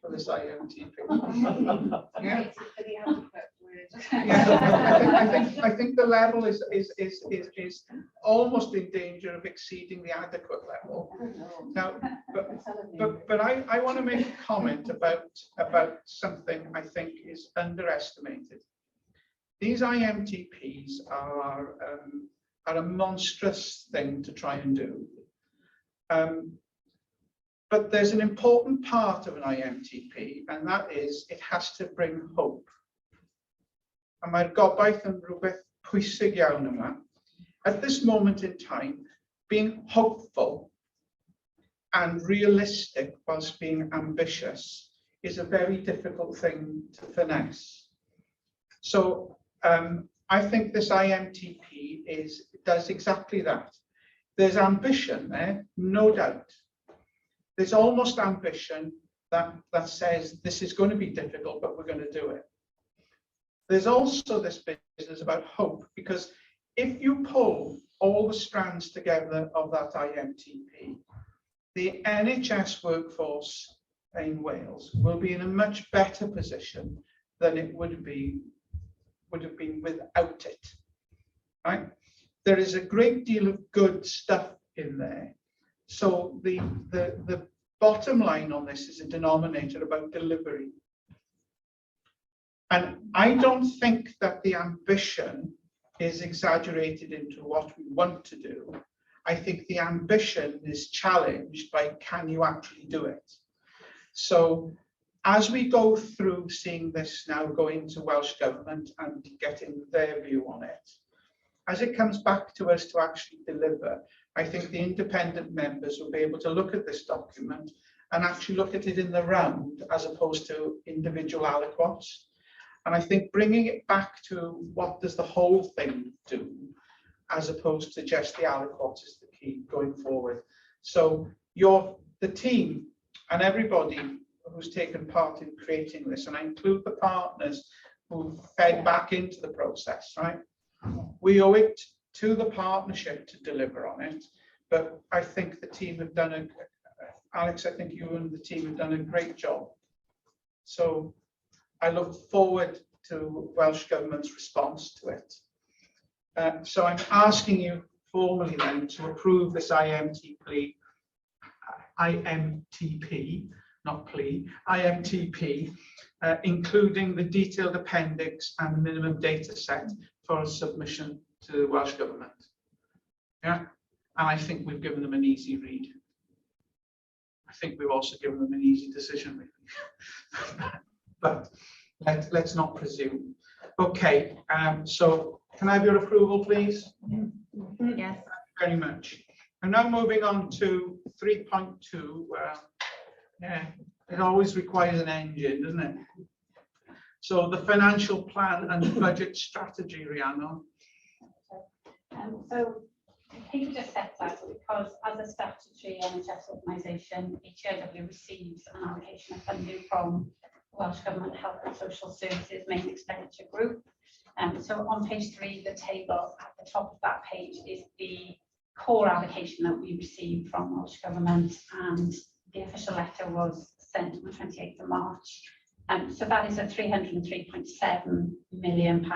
for this IMTP. Yeah. Yeah, I think the level is almost in danger of exceeding the adequate level. Now, but I want to make a comment about something I think is underestimated these IMTPs are a monstrous thing to try and do. But there's an important part of an IMTP, and that is it has to bring hope. A mae'r gobaith yn rhywbeth pwysig iawn yma. At this moment in time, being hopeful and realistic whilst being ambitious is a very difficult thing to finesse. So I think this IMTP does exactly that. There's ambition there, no doubt. There's almost ambition that says this is going to be difficult, but we're going to do it. There's also this business about hope, because if you pull all the strands together of that IMTP, the NHS workforce in Wales will be in a much better position than it would have been without it. Right? There is a great deal of good stuff in there. So the bottom line on this is a denominator about delivery. And I don't think that the ambition is exaggerated into what we want to do. I think the ambition is challenged by, can you actually do it? So as we go through seeing this now go into Welsh Government and getting their view on it, as it comes back to us to actually deliver, I think the independent members will be able to look at this document and actually look at it in the round as opposed to individual aliquots. And I think bringing it back to what does the whole thing do, as opposed to just the aliquots, is the key going forward. So the team and everybody who's taken part in creating this, and I include the partners who fed back into the process, right? We owe it to the partnership to deliver on it, but I think the team have done Alex, I think you and the team have done a great job. So I look forward to Welsh Government's response to it. So I'm asking you formally then to approve this IMTP, not plea, IMTP, including the detailed appendix and the minimum data set for submission to the Welsh Government. Yeah, and I think we've given them an easy read. I think we've also given them an easy decision making. But let's not presume. Okay, so can I have your approval, please? Yes. Thank you very much. I'm now moving on to 3.2, where it always requires an engine, doesn't it? So the financial plan and budget strategy, Rhiannon. So people just set out, because as a statutory NHS organisation, HEIW receives an allocation of funding from Welsh Government Health and Social Services Main Expenditure Group. So on page 3, the table at the top of that page is the core allocation that we received from Welsh Government, and the official letter was sent on the 28th of March. So that is a £303.7 million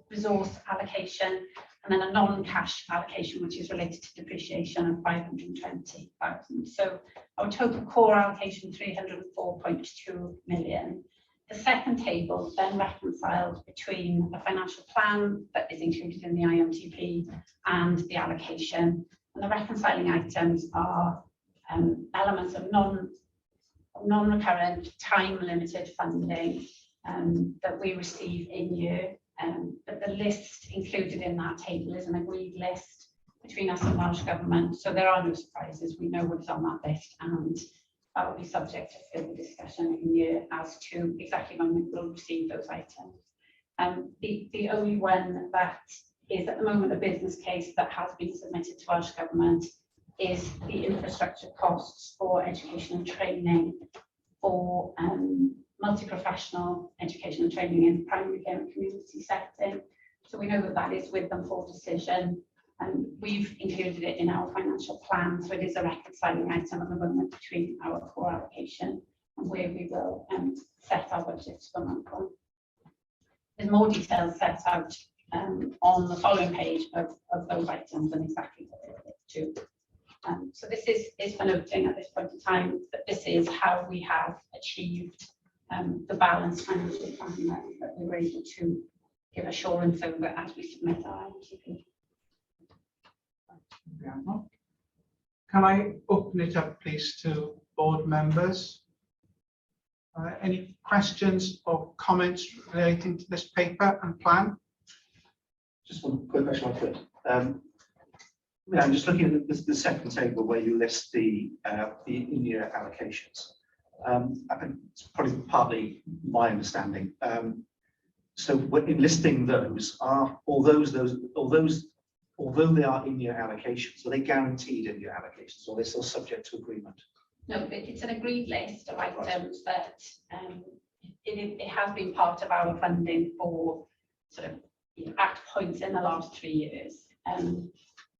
resource allocation, and then a non-cash allocation which is related to depreciation of 520,000. So our total core allocation 304.2 million. The second table then reconciled between the financial plan that is included in the IMTP and the allocation. And the reconciling items are elements of non-recurrent, time-limited funding that we receive in year. But the list included in that table is an agreed list between us and Welsh Government. So there are no surprises. We know what's on that list, and that will be subject to further discussion in year as to exactly when we will receive those items. The only one that is at the moment a business case that has been submitted to Welsh Government is the infrastructure costs for education and training for multi-professional education and training in primary care and community setting. So we know that that is with them for decision, and we've included it in our financial plan. So it is a reconciling item at the moment between our core allocation and where we will set our budgets for month on. There's more details set out on the following page of those items and exactly what they relate to. So this is for noting at this point in time that this is how we have achieved the balanced financial plan that we were able to give assurance over as we submit our ITP. Can I open it up, please, to board members? Any questions or comments relating to this paper and plan? Just one quick question, if I could. Yeah, I'm just looking at the second table where you list the in-year allocations. I think it's probably partly my understanding. So in listing those, although they are in-year allocations, are they guaranteed in-year allocations, or are they still subject to agreement? No, it's an agreed list of items that it has been part of our funding for sort of at points in the last 3 years.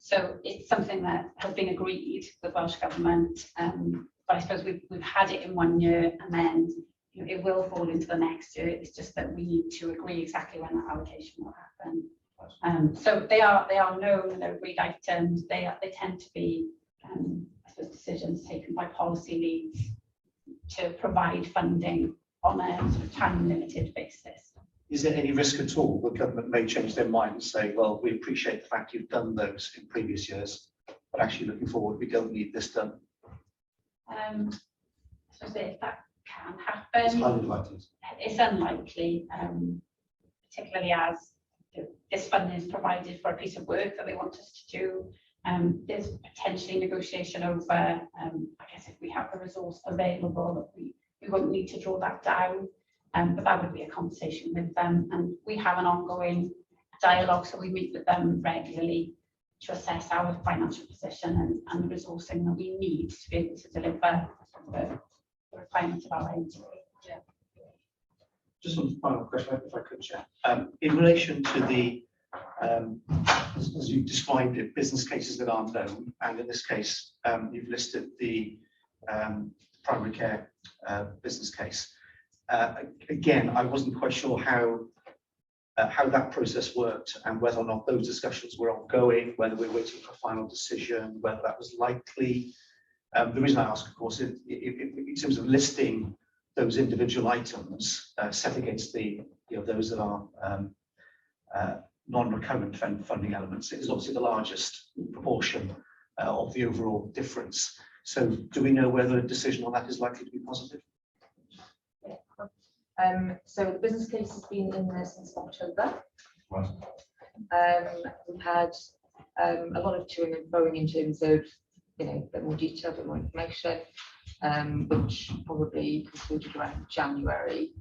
So it's something that has been agreed with Welsh Government, but I suppose we've had it in 1 year, and then it will fall into the next year. It's just that we need to agree exactly when that allocation will happen. So they are known, they're agreed items. They tend to be I suppose decisions taken by policy leads to provide funding on a sort of time limited basis. Is there any risk at all the government may change their mind and say, well, we appreciate the fact you've done those in previous years, but actually looking forward, we don't need this done? So that can It's happen. highly likely. It's unlikely, particularly as this funding is provided for a piece of work that they want us to do. There's potentially negotiation over, I guess, if we have the resource available, that we won't need to draw that down, but that would be a conversation with them. And we have an ongoing dialogue, so we meet with them regularly to assess our financial position and the resourcing that we need to be able to deliver the requirements of our agency. Yeah. Just one final question, if I could, Chair. In relation to the, as you described it, business cases that aren't known, and in this case, you've listed the primary care business case. Again, I wasn't quite sure how that process worked and whether or not those discussions were ongoing, whether we're waiting for a final decision, whether that was likely. The reason I ask, of course, in terms of listing those individual items set against the those that are non-recurrent funding elements, it is obviously the largest proportion of the overall difference. So do we know whether a decision on that is likely to be positive? So the business case has been in there since October. Right. We've had a lot of toing and froing in terms of a bit more detail, a bit more information, which probably concluded around January.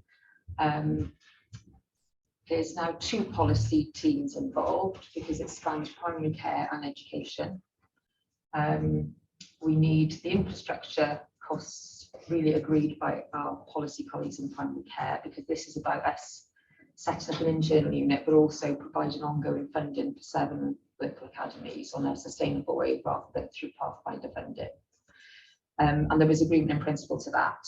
There's now 2 policy teams involved because it spans primary care and education. We need the infrastructure costs really agreed by our policy colleagues in primary care, because this is about us setting up an internal unit, but also providing ongoing funding for 7 local academies on a sustainable way rather than through Pathfinder funding. And there was agreement in principle to that.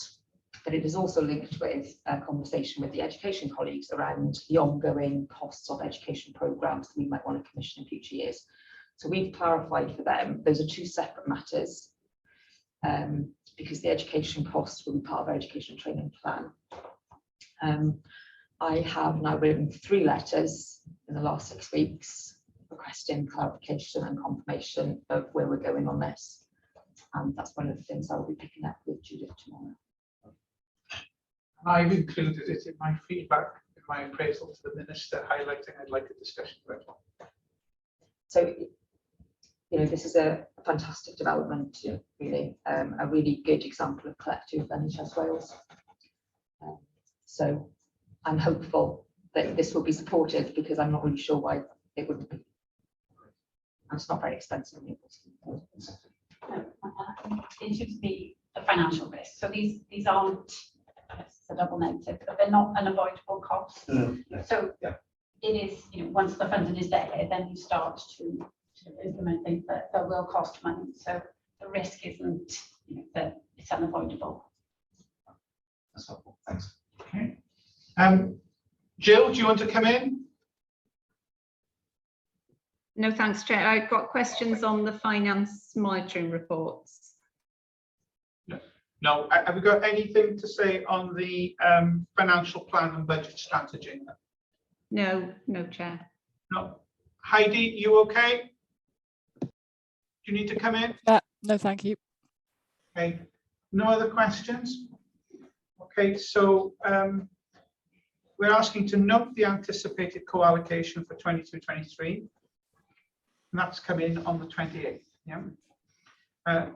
But it is also linked with a conversation with the education colleagues around the ongoing costs of education programmes that we might want to commission in future years. So we've clarified for them, those are 2 separate matters, because the education costs will be part of our education training plan. I have now written 3 letters in the last 6 weeks requesting clarification and confirmation of where we're going on this. And that's one of the things I will be picking up with Judith tomorrow. I've included it in my feedback, in my appraisal to the Minister, highlighting I'd like a discussion about it. So, this is a fantastic development, really, a really good example of collective NHS Wales. So I'm hopeful that this will be supported, because I'm not really sure why it wouldn't be. And it's not very expensive. In terms of the financial risk, so these aren't, it's a double negative, but they're not unavoidable costs. So yeah. It is, once the funding is there, then you start to implement things that will cost money. So the risk isn't that it's unavoidable. That's helpful. Thanks. Okay. Jill, do you want to come in? No, thanks, Chair. I've got questions on the finance monitoring reports. No. Have we got anything to say on the financial plan and budget strategy? No, Chair. No. Heidi, you okay? Do you need to come in? No, thank you. Okay. No other questions? Okay, so we're asking to note the anticipated co-allocation for 22-23. And that's come in on the 28th. Yeah.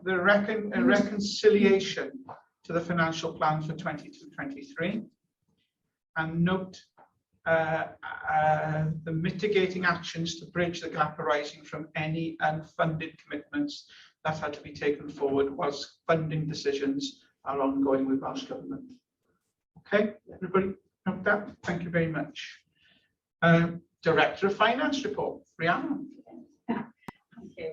The reconciliation to the financial plan for 22-23, and note the mitigating actions to bridge the gap arising from any unfunded commitments that had to be taken forward whilst funding decisions are ongoing with Welsh Government. Okay, everybody note that. Thank you very much. Director of Finance report, Rhiannon. Thank you.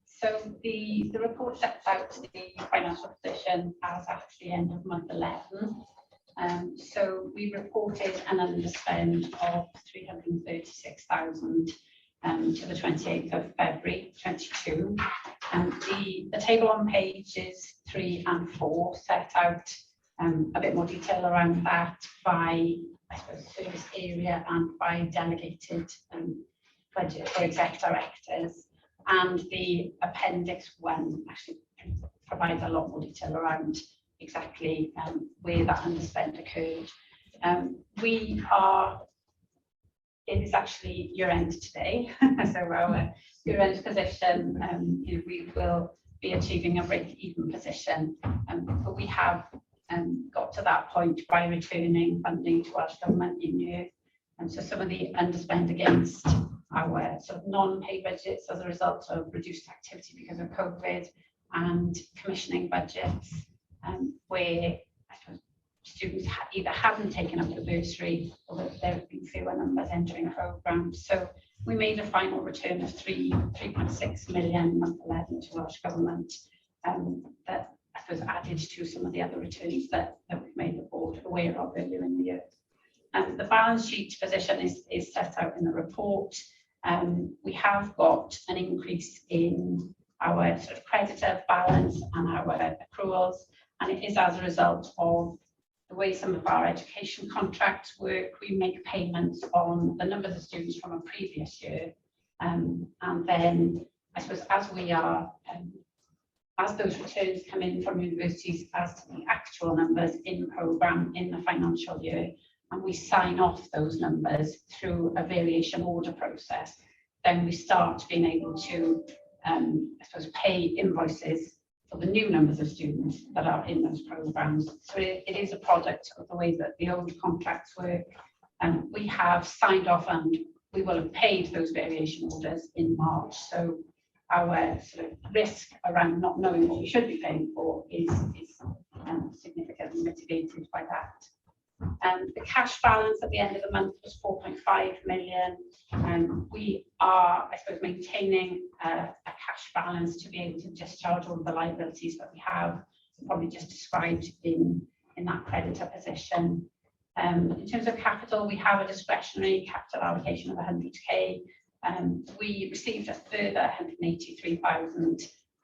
So the report sets out the financial position as at the end of month 11. So we reported an underspend of 336,000 to the 28th of February 22. And the table on pages 3 and 4 set out a bit more detail around that by, I suppose, service area and by delegated budget for exec directors. And the appendix 1 actually provides a lot more detail around exactly where that underspend occurred. It is actually year end today, so our year end position, we will be achieving a break-even position, but we have got to that point by returning funding to Welsh Government in year, and so some of the underspend against our sort of non-pay budgets as a result of reduced activity because of COVID and commissioning budgets, where I suppose students either haven't taken up the bursary or that there have been fewer numbers entering programs. So we made a final return of 3.6 million month 11 to Welsh Government, that I suppose added to some of the other returns that we've made the board aware of earlier in the year. The balance sheet position is set out in the report. We have got an increase in our sort of creditor balance and our accruals, and it is as a result of the way some of our education contracts work. We make payments on the numbers of students from a previous year, and then I suppose as we are as those returns come in from universities as to the actual numbers in programme in the financial year, and we sign off those numbers through a variation order process, then we start being able to I suppose pay invoices for the new numbers of students that are in those programs. So it is a product of the way that the old contracts work. We have signed off and we will have paid those variation orders in March. So our sort of risk around not knowing what we should be paying for is significantly mitigated by that. The cash balance at the end of the month was 4.5 million. We are, I suppose, maintaining a cash balance to be able to discharge all of the liabilities that we have, probably just described in that creditor position. In terms of capital, we have a discretionary capital allocation of 100k. We received a further 183,000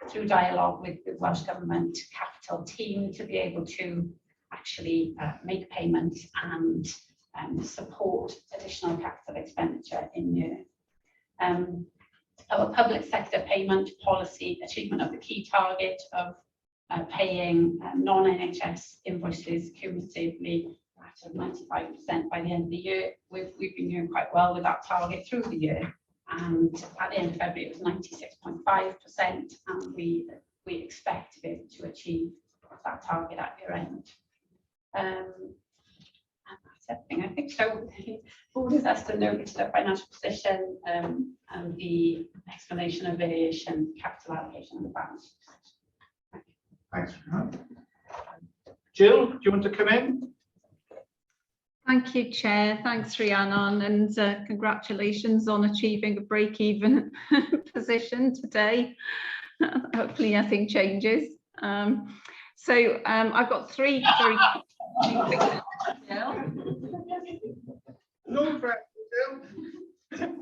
through dialogue with the Welsh Government capital team to be able to actually make payments and support additional capital expenditure in year. Our public sector payment policy achievement of the key target of paying non-NHS invoices cumulatively at 95% by the end of the year. We've been doing quite well with that target through the year, and at the end of February it was 96.5%, and we expect to be able to achieve that target at year end. And that's everything, I think. So the board has asked to note the financial position and the explanation of variation, capital allocation and the balance. Thanks. Jill, do you want to come in? Thank you, Chair. Thanks, Rhiannon, and congratulations on achieving a break-even position today. Hopefully nothing changes. So I've got three very quick No pressure, Jill.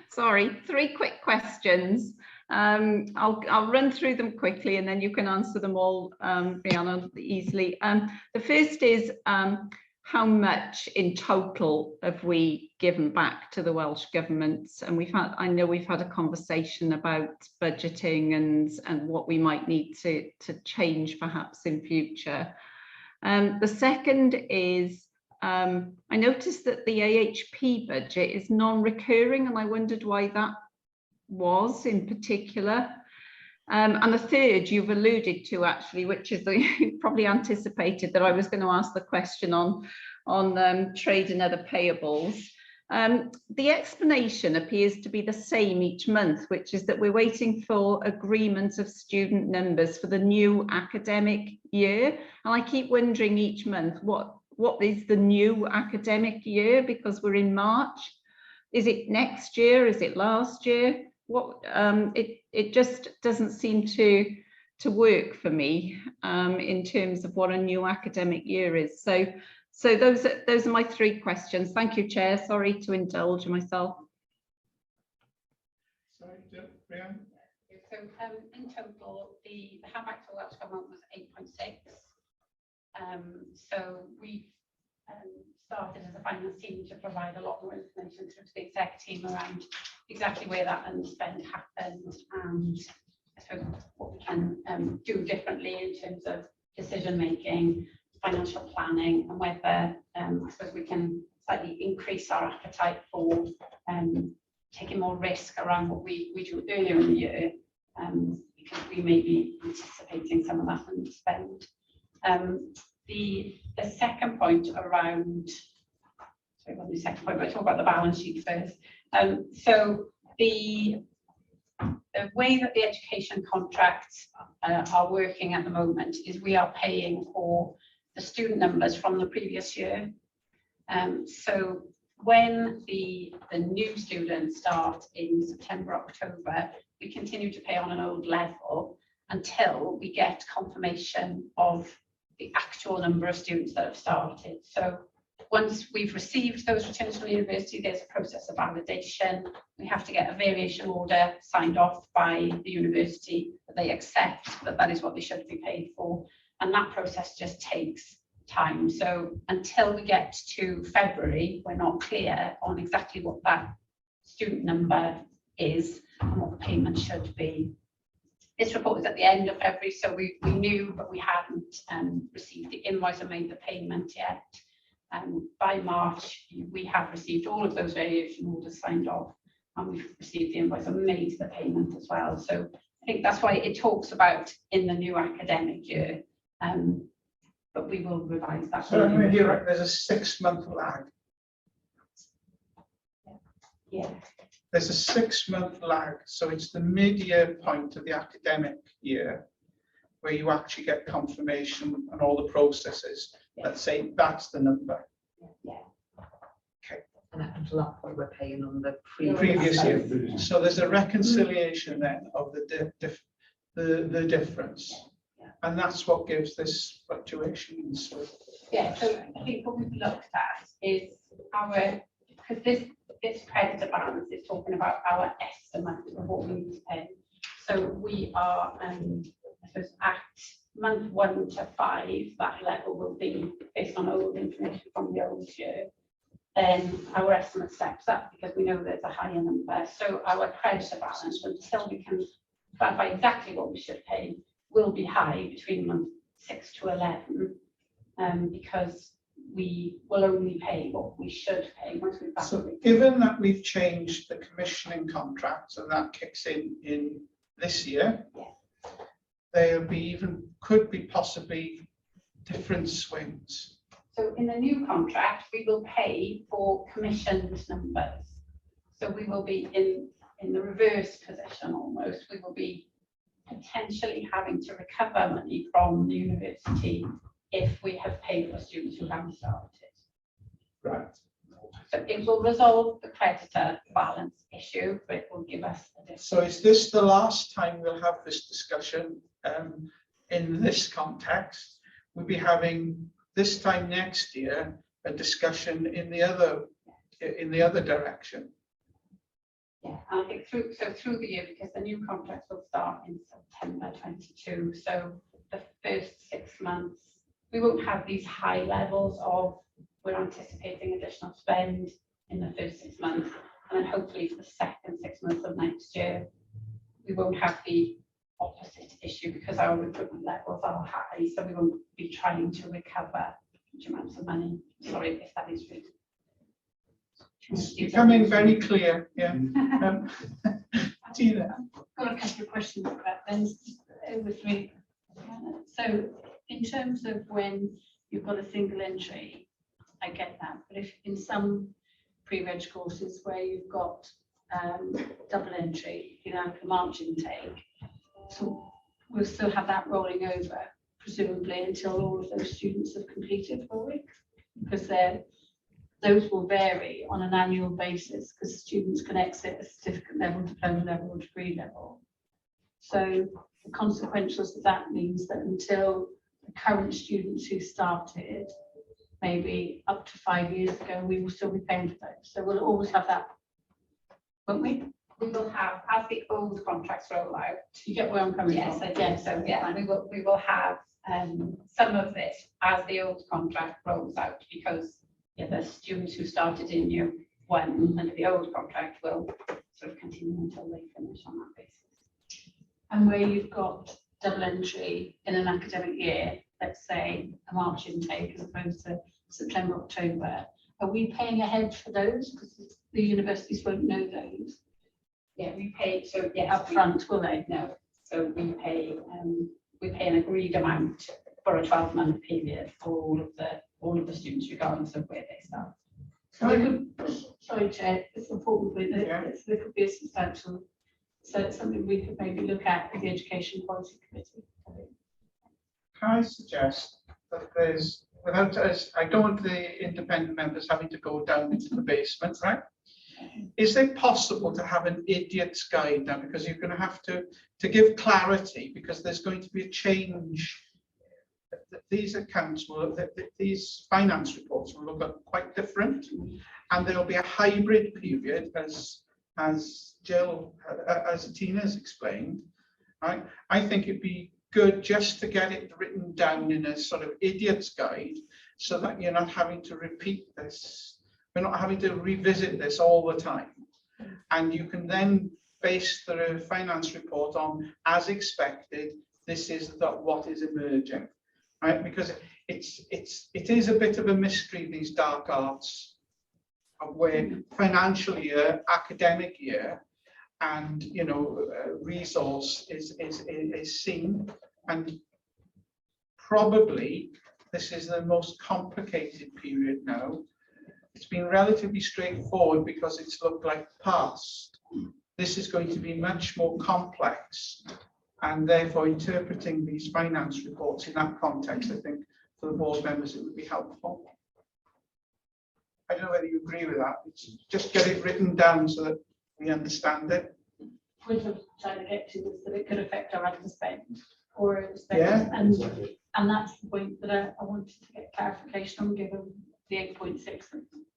Sorry, three quick questions. I'll run through them quickly and then you can answer them all, Rhiannon, easily. The first is, how much in total have we given back to the Welsh Government? And I know we've had a conversation about budgeting and what we might need to change perhaps in future. The second is, I noticed that the AHP budget is non-recurring, and I wondered why that was in particular. And the third you've alluded to actually, which is you probably anticipated that I was going to ask the question on trade and other payables. The explanation appears to be the same each month, which is that we're waiting for agreement of student numbers for the new academic year. And I keep wondering each month, what is the new academic year? Because we're in March. Is it next year? Is it last year? It just doesn't seem to work for me in terms of what a new academic year is. So those are my three questions. Thank you, Chair. Sorry to indulge myself. Sorry, Brian. So in total, the handback to Welsh Government was 8.6. So we've started as a finance team to provide a lot more information through to the exec team around exactly where that underspend happened and I suppose what we can do differently in terms of decision making, financial planning, and whether I suppose we can slightly increase our appetite for taking more risk around what we do earlier in the year, because we may be anticipating some of that underspend. The second point around, sorry, what was the second point, but I'll talk about the balance sheet first. So the way that the education contracts are working at the moment is we are paying for the student numbers from the previous year. So when the new students start in September, October, we continue to pay on an old level until we get confirmation of the actual number of students that have started. So once we've received those returns from the university, there's a process of validation. We have to get a variation order signed off by the university that they accept that that is what they should be paid for. And that process just takes time. So until we get to February, we're not clear on exactly what that student number is and what the payment should be. This report is at the end of February, so we knew, but we hadn't received the invoice and made the payment yet. By March, we have received all of those variation orders signed off, and we've received the invoice and made the payment as well. So I think that's why it talks about in the new academic year, but we will revise that. So I mean, here, there's a 6-month lag. Yeah. There's a 6-month lag, so it's the mid-year point of the academic year where you actually get confirmation and all the processes that say that's the number. Yeah. Okay. And until that point, we're paying on the Previous year. So there's a reconciliation then of the difference, and that's what gives this fluctuation. So yeah. So I think what we've looked at is our, because this creditor balance is talking about our estimate of what we need to pay. So we are, I suppose, at month 1 to 5, that level will be based on old information from the old year. Then our estimate steps up because we know there's a higher number. So our creditor balance, until we can clarify exactly what we should pay, will be high between month 6 to 11, because we will only pay what we should pay once we've back. So given that we've changed the commissioning contracts and that kicks in this year, yeah, there'll be could be possibly different swings. So in the new contract, we will pay for commissioned numbers. So we will be in the reverse position almost. We will be potentially having to recover money from the university if we have paid for students who haven't started. Right. So it will resolve the creditor balance issue, but it will give us a different. So is this the last time we'll have this discussion in this context? We'll be having this time next year a discussion in the other direction. Yeah, and I think through the year, because the new contracts will start in September 22. So the first 6 months, we won't have these high levels of we're anticipating additional spend in the first 6 months, and then hopefully for the second 6 months of next year, we won't have the opposite issue because our recruitment levels are high, so we won't be trying to recover huge amounts of money. Sorry if that is rude. It's becoming very clear, yeah. Tina. Got a couple of questions about then with me. So in terms of when you've got a single entry, I get that, but if in some pre-reg courses where you've got double entry, you know, the March intake, so we'll still have that rolling over, presumably until all of those students have completed, will we? Because those will vary on an annual basis because students can exit at certificate level, diploma level, or degree level. So the consequentials of that means that until the current students who started, maybe up to 5 years ago, we will still be paying for those. So we'll always have that, won't we? We will have, as the old contracts roll out. You get where I'm coming Yes, from? I do. So yeah, we will have some of this as the old contract rolls out, because the students who started in year 1 under the old contract will sort of continue until they finish on that basis. And where you've got double entry in an academic year, let's say a March intake as opposed to September, October, are we paying ahead for those? Because the universities won't know those. Yeah, we pay, so yeah, Up front, will they? No, so we pay an agreed amount for a 12-month period for all of the students, regardless of where they start. So there could, sorry, Chair, it's important point that there could be a substantial, so it's something we could maybe look at with the Education Policy Committee. Can I suggest that there's, without us, I don't want the independent members having to go down into the basement, right? Is it possible to have an idiot's guide now? Because you're going to have to give clarity, because there's going to be a change. These accounts will, these finance reports will look quite different, and there will be a hybrid period, as Jill, as Tina's explained. Right? I think it'd be good just to get it written down in a sort of idiot's guide, so that you're not having to repeat this. We're not having to revisit this all the time, and you can then base the finance report on, as expected, this is what is emerging, right? Because it is a bit of a mystery, these dark arts of where financial year, academic year, and resource is seen, and probably this is the most complicated period now. It's been relatively straightforward because it's looked like the past. This is going to be much more complex, and therefore interpreting these finance reports in that context, I think for the board members it would be helpful. I don't know whether you agree with that. It's just get it written down so that we understand it. What I'm trying to get to is that it could affect our underspend or spend, Yeah. and that's the point that I wanted to get clarification on, given the 8.6,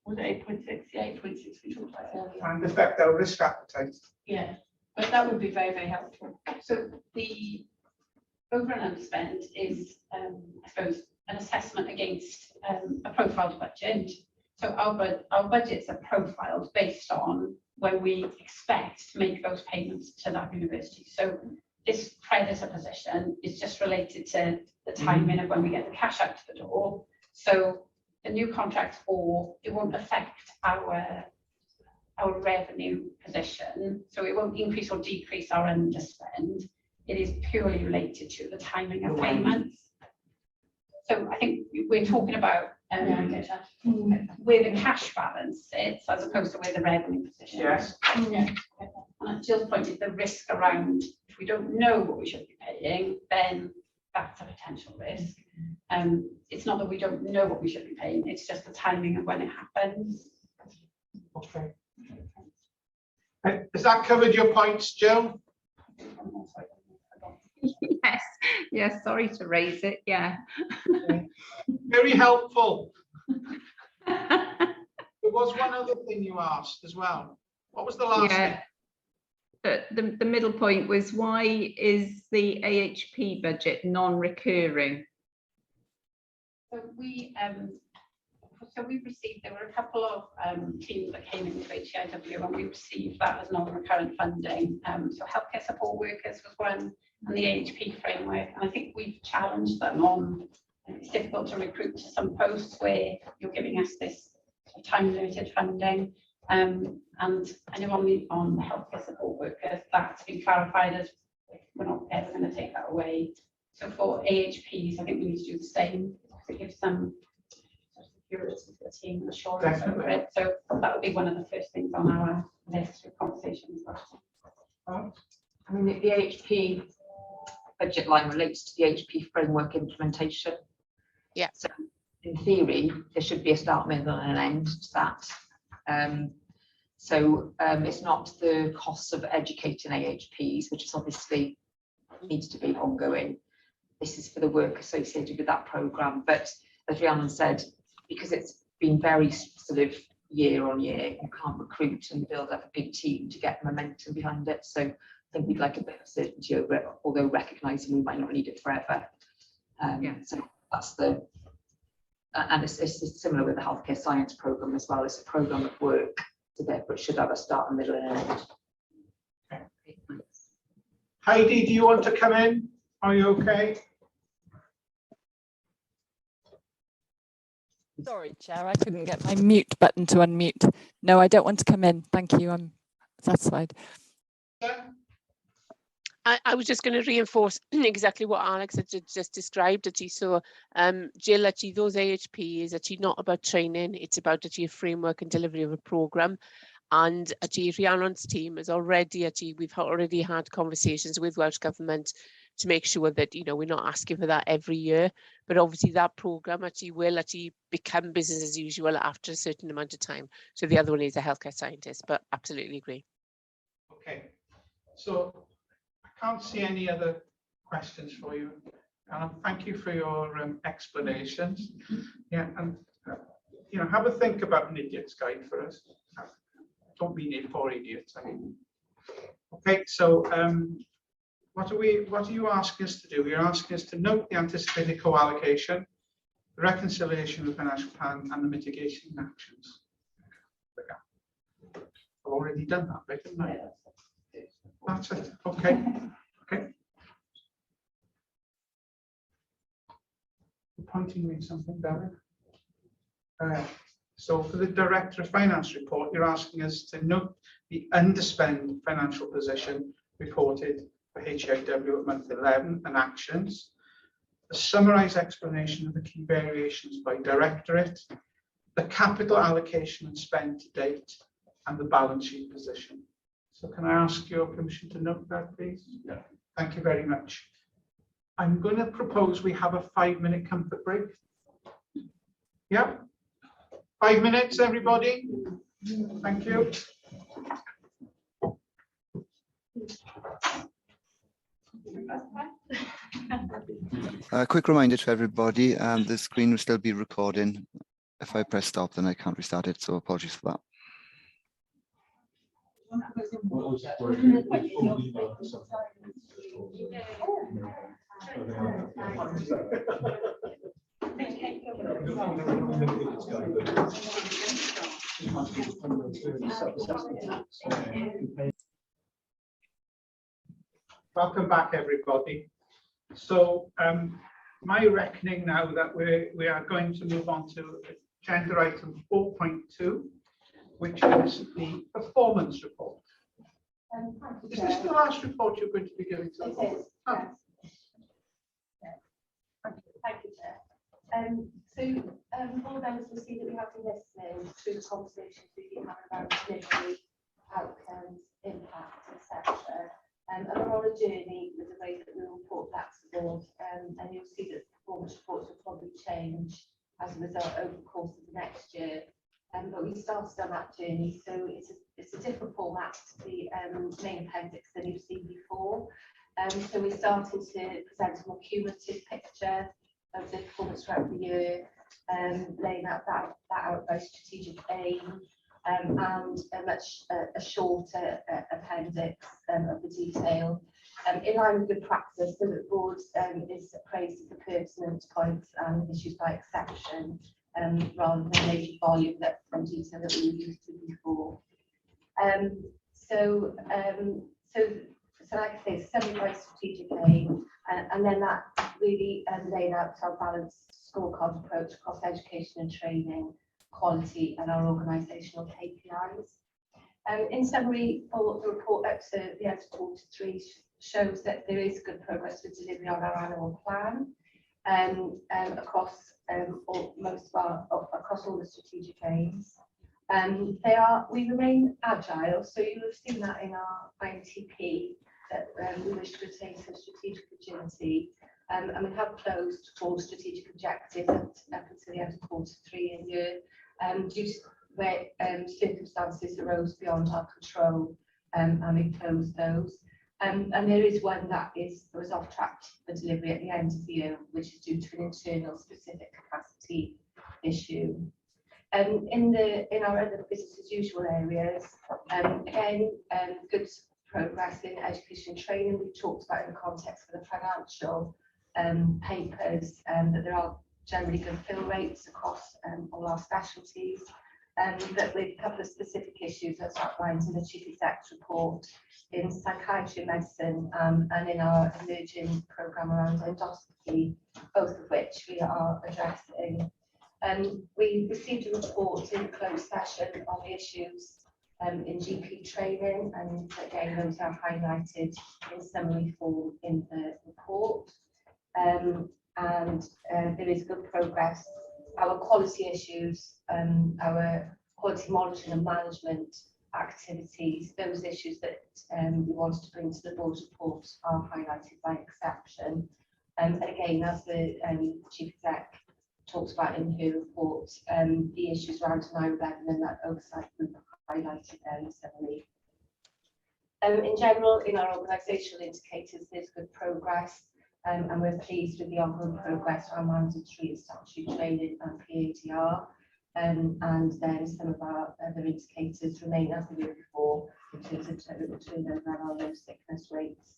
was it 8.6? Yeah, 8.6 we talked about earlier. And affect our risk appetite. Yeah, but that would be very, very helpful. So the over and underspend is, I suppose, an assessment against a profiled budget. So our budgets are profiled based on when we expect to make those payments to that university. So this creditor position is just related to the timing of when we get the cash out to the door. So the new contract, or it won't affect our revenue position, so it won't increase or decrease our underspend. It is purely related to the timing of payments. So I think we're talking about where the cash balance sits as opposed to where the revenue position is. Yes. Yeah. And Jill's point is the risk around, if we don't know what we should be paying, then that's a potential risk. It's not that we don't know what we should be paying, it's just the timing of when it happens. Okay. Has that covered your points, Jill? Yes, sorry to raise it, yeah. Very helpful. There was one other thing you asked as well. What was the last thing? The middle point was, why is the AHP budget non-recurring? So we so we received, there were a couple of teams that came into HEIW and we received that as non-recurrent funding. So healthcare support workers was one, and the AHP framework. And I think we've challenged them on, it's difficult to recruit to some posts where you're giving us this time-limited funding. And I know on the healthcare support workers, that's been clarified as we're not ever going to take that away. So for AHPs, I think we need to do the same to give some security to the team, assurance over it. So that would be one of the first things on our list of conversations. I mean, the AHP budget line relates to the AHP framework implementation. Yeah. So in theory, there should be a start, middle, and an end to that. It's not the cost of educating AHPs, which is obviously needs to be ongoing. This is for the work associated with that programme. But as Rhiannon said, because it's been very sort of year on year, you can't recruit and build up a big team to get momentum behind it. So I think we'd like a bit of certainty over it, although recognising we might not need it forever. So that's the, and it's similar with the healthcare science programme as well. It's a programme of work, so therefore it should have a start, a middle, and an end. Okay, thanks. Heidi, do you want to come in? Are you okay? Sorry, Chair, I couldn't get my mute button to unmute. No, I don't want to come in. Thank you. I'm satisfied. I was just going to reinforce exactly what Alex had just described. So, Jill, actually, those AHP is actually not about training. It's about actually a framework and delivery of a programme. And actually, Rhiannon's team is already we've already had conversations with Welsh Government to make sure that, you know, we're not asking for that every year. But obviously, that programme will become business as usual after a certain amount of time. So the other one is a healthcare scientist, but absolutely agree. Okay, so I can't see any other questions for you. Thank you for your explanations. Yeah, and you know, have a think about an idiot's guide for us. I don't mean it for idiots. I mean, okay. So, what are you asking us to do? You're asking us to note the anticipated co-allocation, the reconciliation of the financial plan, and the mitigation actions. I've already done that, right, didn't I? That's it. Okay. Okay. You're pointing me at something, Darren. So for the Director of Finance report, you're asking us to note the underspend financial position reported for HEIW at month 11 and actions, a summarised explanation of the key variations by directorate, the capital allocation and spend to date, and the balance sheet position. So can I ask your permission to note that, please? Yeah. Thank you very much. I'm going to propose we have a 5-minute comfort break. Yeah. 5 minutes, everybody. Thank you. A quick reminder to everybody, the screen will still be recording. If I press stop, then I can't restart it, so apologies for that. Welcome back, everybody. So my reckoning now that we are going to move on to agenda item 4.2, which is the performance report. Is this the last report you're going to be giving to us? It is, yes. Thank you, Chair. So board members will see that we have been listening to the conversations we've been having about delivery, outcomes, impact, etc. And we're on a journey with the way that we report back to the board, and you'll see that performance reports will probably change as a result over the course of the next year. But we started on that journey, so it's a different format to the main appendix than you've seen before. So we started to present a more cumulative picture of the performance throughout the year, laying out that out by strategic aim, and a shorter appendix of the detail. In line with good practice, so that the board is appraised of the pertinent points and issues by exception. rather than a major volume that from detail that we were used to before. So like I say, it's a semi-wide strategic aim, and then that really laid out our balanced scorecard approach across education and training, quality, and our organisational KPIs. In summary, the report up to the end of Q3 shows that there is good progress with delivery on our annual plan across across all the strategic aims. We remain agile, so you have seen that in our ISTP that we wish to retain some strategic agility, and we have closed 4 strategic objectives up until the end of Q3 in year, due to where circumstances arose beyond our control, and we closed those. And there is one that was off track for delivery at the end of the year, which is due to an internal specific capacity issue. In our other business as usual areas, again, good progress in education and training. We talked about in the context of the financial papers, that there are generally good fill rates across all our specialties, but with a couple of specific issues as outlined in the Chief Exec's report in psychiatry and medicine, and in our emerging programme around endoscopy, both of which we are addressing. We received a report in closed session on the issues in GP training, and again those are highlighted in summary form in the report. And there is good progress. Our quality issues, our quality monitoring and management activities, those issues that we wanted to bring to the board report are highlighted by exception. And again, as the Chief Exec talked about in her report, the issues around 9/11 and that oversight group highlighted there in summary. In general, in our organisational indicators, there's good progress, and we're pleased with the ongoing progress around mandatory and statutory training and PADR. And then some of our other indicators remain as they were before in terms of turnover and our low sickness rates.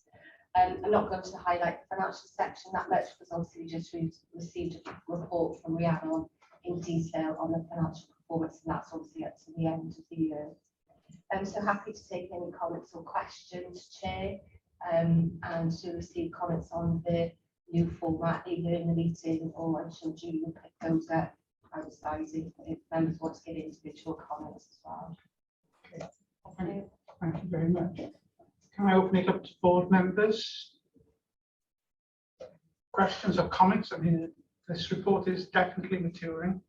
I'm not going to highlight the financial section that much because obviously we just received a report from Rhiannon in detail on the financial performance, and that's obviously up to the end of the year. I'm so happy to take any comments or questions, Chair, and to receive comments on the new format either in the meeting or I'm sure Julie will pick those up outside if members want to get individual comments as well. Okay. Thank you very much. Can I open it up to board members? Questions or comments? I mean, this report is definitely maturing.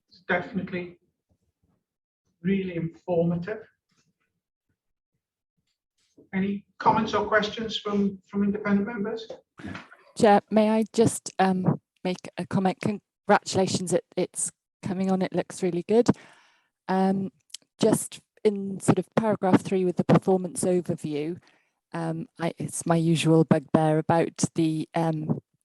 It's definitely really informative. Any comments or questions from independent members? Chair, may I just make a comment? Congratulations, it's coming on, it looks really good. Just in sort of paragraph 3 with the performance overview, it's my usual bugbear about the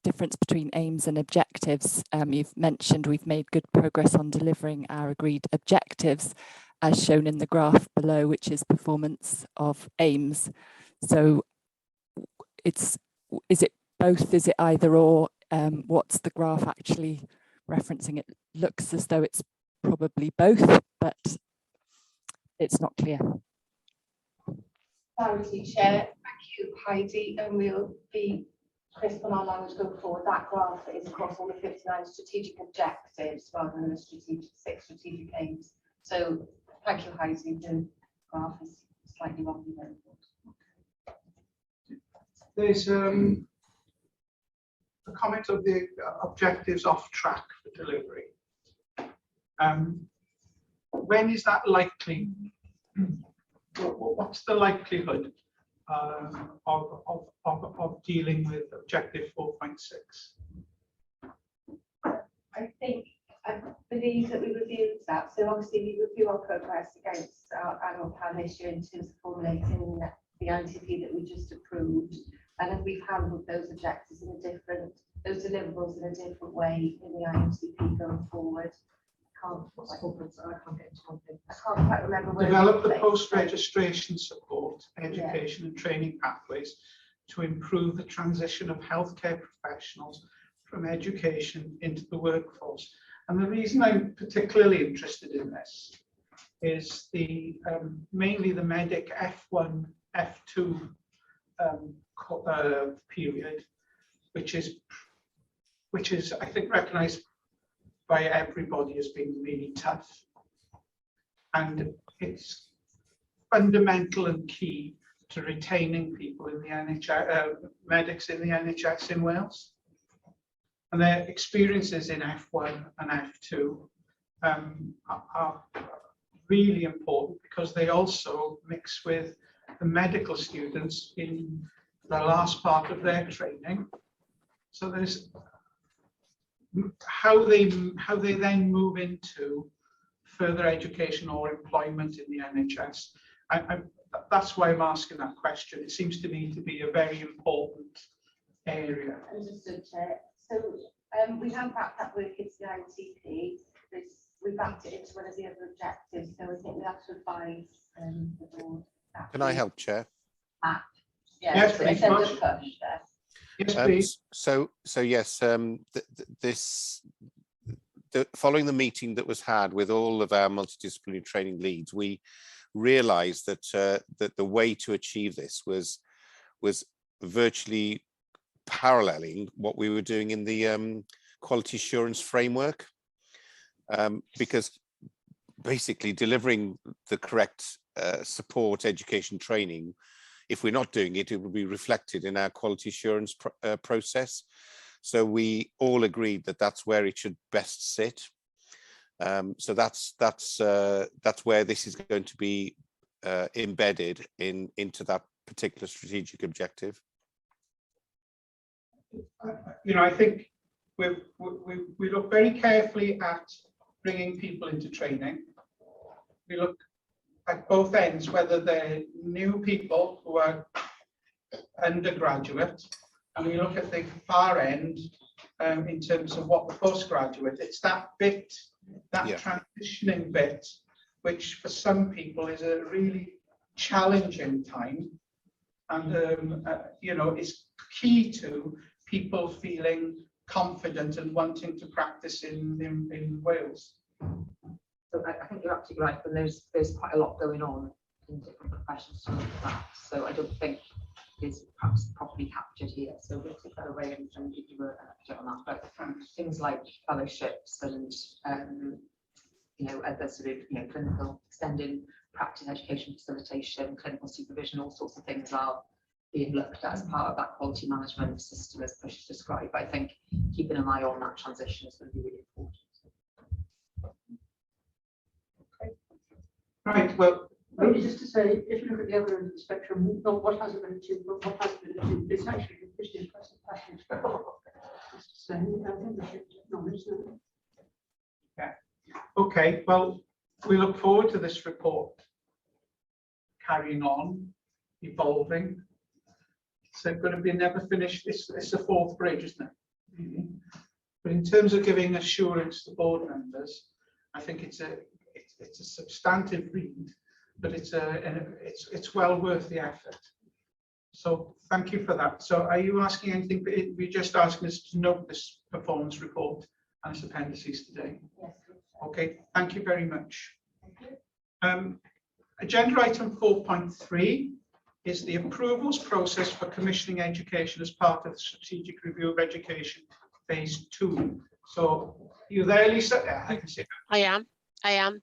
difference between aims and objectives. You've mentioned we've made good progress on delivering our agreed objectives as shown in the graph below, which is performance of aims. So is it both? Is it either or? What's the graph actually referencing? It looks as though it's probably both, but it's not clear. Thank you, Chair. Thank you, Heidi. And we'll be crisp on our language going forward. That graph is across all the 59 strategic objectives rather than the 6 strategic aims. So thank you, Heidi. The graph is slightly wrong. There's a comment of the objectives off track for delivery. When is that likely? What's the likelihood of dealing with objective 4.6? I believe that we reviewed that. So obviously we review our progress against our annual plan this year in terms of formulating the ISTP that we just approved. And then we've handled those objectives in those deliverables in a different way in the ISTP going forward. I can't quite remember where. Develop the post-registration support, education and training pathways to improve the transition of healthcare professionals from education into the workforce. And the reason I'm particularly interested in this is the mainly the medic F1, F2 period, which is I think recognised by everybody as being really tough, and it's fundamental and key to retaining people in the NHS, medics in the NHS in Wales. And their experiences in F1 and F2 are really important because they also mix with the medical students in the last part of their training. So there's how they then move into further education or employment in the NHS. That's why I'm asking that question. It seems to me to be a very important area. Understood, Chair. So we have backed that work into the ISTP. We backed it into one of the other objectives. So I think we have to advise the board. Can I help, Chair? Yeah, Yes, please, send a Marsh. push there. Yes, please. So yes, following the meeting that was had with all of our multidisciplinary training leads, we realised that that the way to achieve this was virtually paralleling what we were doing in the quality assurance framework, because basically delivering the correct support, education, training, if we're not doing it, it will be reflected in our quality assurance process. So we all agreed that that's where it should best sit. So that's where this is going to be embedded into that particular strategic objective. You know, I think we look very carefully at bringing people into training. We look at both ends, whether they're new people who are undergraduate, and we look at the far end in terms of what the postgraduate. It's that bit, that transitioning bit, which for some people is a really challenging time, and you know, is key to people feeling confident and wanting to practice in Wales. So I think you're absolutely right, and there's quite a lot going on in different professions to look at that. So I don't think it's perhaps properly captured here. So we'll take that away and give you an update on that. But things like fellowships and you know, other sort of, you know, clinical extending practice education facilitation, clinical supervision, all sorts of things are being looked at as part of that quality management system as Push described. But I think keeping an eye on that transition is going to be really important. Right, well, Maybe just to say, if you look at the other end of the spectrum, not what hasn't been achieved, but what has been achieved, it's actually a pretty impressive package. Just to say, I think we should acknowledge that. yeah. Okay, well, we look forward to this report carrying on, evolving. It's going to be never finished. It's the fourth bridge, isn't it? But in terms of giving assurance to board members, I think it's a substantive read, but it's well worth the effort. So thank you for that. So are you asking anything? We're just asking us to note this performance report and its appendices today. Yes. Okay, thank you very much. Agenda item 4.3 is the approvals process for commissioning education as part of the strategic review of education phase 2. So you there, Lisa? Yeah, I can see that. I am.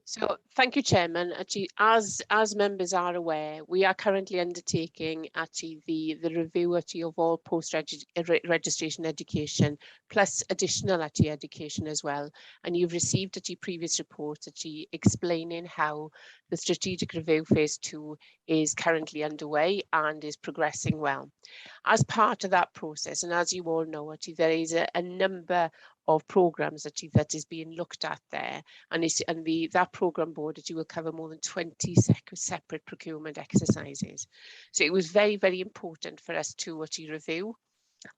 So thank you, Chairman. Actually, as members are aware, we are currently undertaking actually the review actually of all post-registration education plus additional actually education as well. And you've received actually previous reports actually explaining how the strategic review phase 2 is currently underway and is progressing well. As part of that process, and as you all know, actually there is a number of programs actually that is being looked at there, and that program board actually will cover more than 20 separate procurement exercises. So it was very, very important for us to actually review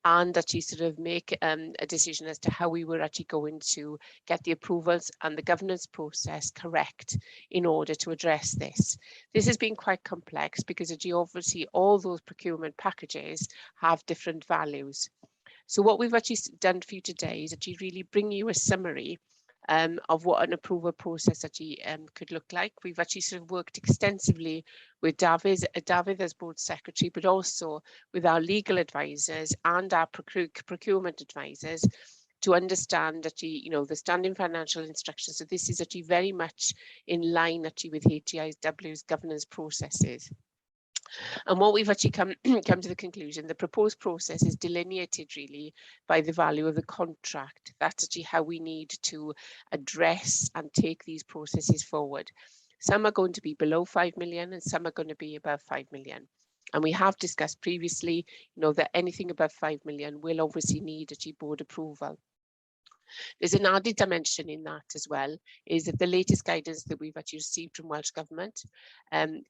and actually sort of make a decision as to how we were actually going to get the approvals and the governance process correct in order to address this. This has been quite complex because actually obviously all those procurement packages have different values. So what we've actually done for you today is actually really bring you a summary of what an approval process actually could look like. We've actually sort of worked extensively with David as board secretary, but also with our legal advisors and our procurement advisors to understand actually, you know, the standing financial instructions. So this is actually very much in line actually with HEIW's governance processes. And what we've actually come to the conclusion, the proposed process is delineated really by the value of the contract. That's actually how we need to address and take these processes forward. Some are going to be below 5 million and some are going to be above 5 million. And we have discussed previously, you know, that anything above 5 million will obviously need actually board approval. There's an added dimension in that as well, is that the latest guidance that we've actually received from Welsh Government,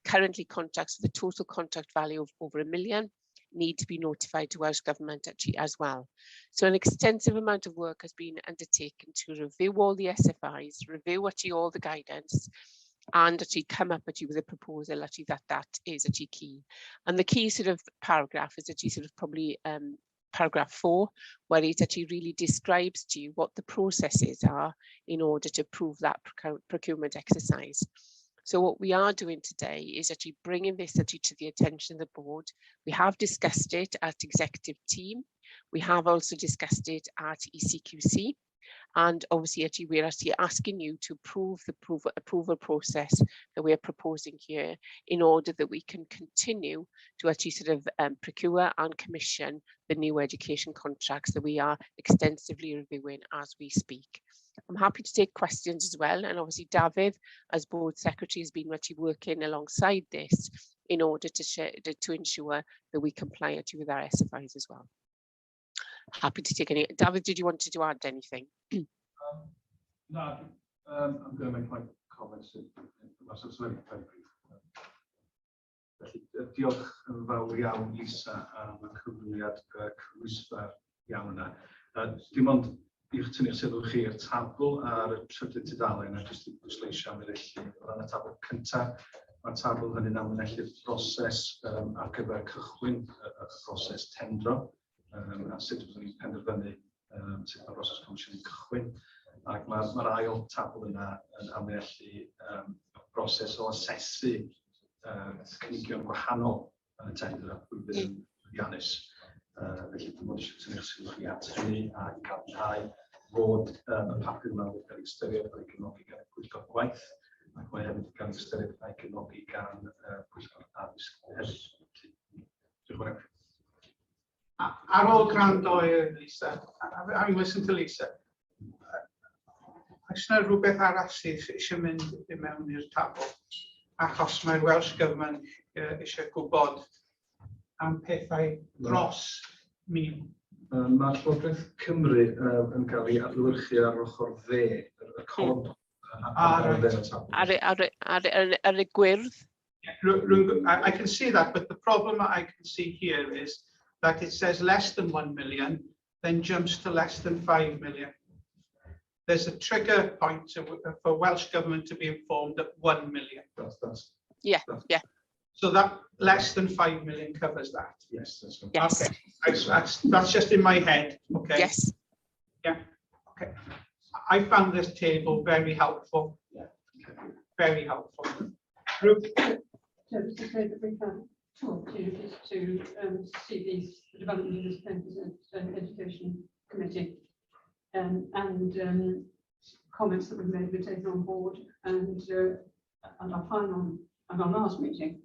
currently contracts with a total contract value of over £1 million need to be notified to Welsh Government actually as well. So an extensive amount of work has been undertaken to review all the SFIs, review actually all the guidance, and actually come up actually with a proposal actually that is actually key. And the key sort of paragraph is actually sort of probably paragraph 4, where it actually really describes to you what the processes are in order to approve that procurement exercise. So what we are doing today is actually bringing this actually to the attention of the board. We have discussed it at executive team. We have also discussed it at ECQC. And obviously, actually, we're actually asking you to approve the approval process that we're proposing here in order that we can continue to actually sort of procure and commission the new education contracts that we are extensively reviewing as we speak. I'm happy to take questions as well. And obviously, David, as board secretary, has been actually working alongside this in order to ensure that we comply actually with our SFIs as well. Happy to take any. David, did you want to add anything? No, I'm going to make my comments in very brief. Felly, diolch yn fawr iawn Lisa am y cyflwyniad cymwysfer iawn yna. Dim ond i'ch tynnu'ch sylw chi i'r tabl ar y trydydd tudalen a jyst i bwysleisio am felly o ran y tabl cyntaf. Mae'r tabl hynny'n amlynellu'r broses ar gyfer cychwyn y broses tendro. A sut byddwn ni'n penderfynu sut mae'r broses comisiynu cychwyn. Ac mae'r ail tabl yna yn amlynellu broses o asesu cynigion gwahanol yn y tendro pwy bydd yn llwyddiannus. Felly dwi'n bod eisiau tynnu'ch sylw chi at hynny a cadarnhau fod y papur yma wedi cael ei ystyried a'i gefnogi gan y pwyllgor gwaith, ac mae hefyd wedi cael ei ystyried a'i gefnogi gan pwyllgor addysg hefyd. Diolch yn fawr. Ar ôl gwrando Lisa, having listened to Lisa, oes yna rhywbeth arall sydd eisiau mynd i mewn i'r tabl, achos mae'r Welsh Government eisiau gwybod am pethau dros mi. Mae'r Llywodraeth Cymru yn cael ei adlewyrchu ar ochr dde, y colwm ar y gwyrdd. I can see that, but the problem I can see here is that it says less than 1 million, then jumps to less than 5 million. There's a trigger point for Welsh Government to be informed at 1 million. Yeah. So that less than 5 million covers that. Yes, that's right. Yes. Okay, that's just in my head. Okay. Yes. Yeah. Okay. I found this table very helpful. Yeah. Very helpful. So to say that we have two opportunities to see the development of this 10% education committee and comments that we've made be taken on board, and our last meeting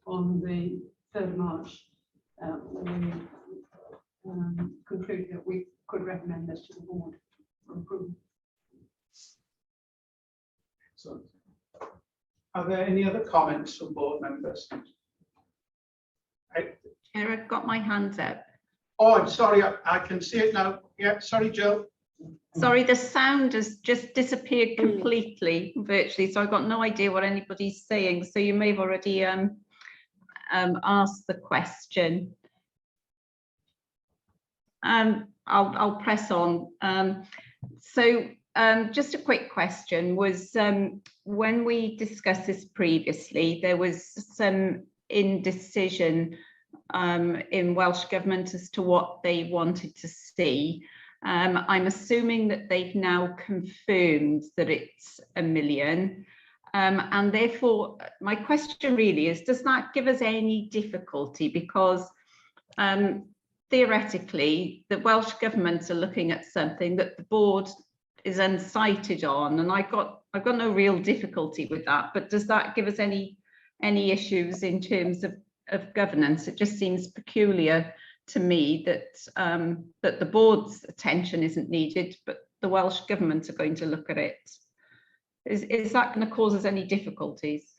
on the 3rd of March, we concluded that we could recommend this to the board for approval. So, are there any other comments from board members? Chair, I've got my hands up. Oh, I'm sorry, I can see it now. Yeah, sorry, Joe. Sorry, the sound has just disappeared completely, virtually, so I've got no idea what anybody's saying. So you may have already asked the question. I'll press on. Just a quick question was, when we discussed this previously, there was some indecision in Welsh Government as to what they wanted to see. I'm assuming that they've now confirmed that it's £1 million. And therefore, my question really is, does that give us any difficulty? Because theoretically, the Welsh Government are looking at something that the board is unsighted on, and I've got no real difficulty with that. But does that give us any issues in terms of governance? It just seems peculiar to me that that the board's attention isn't needed, but the Welsh Government are going to look at it. Is that going to cause us any difficulties?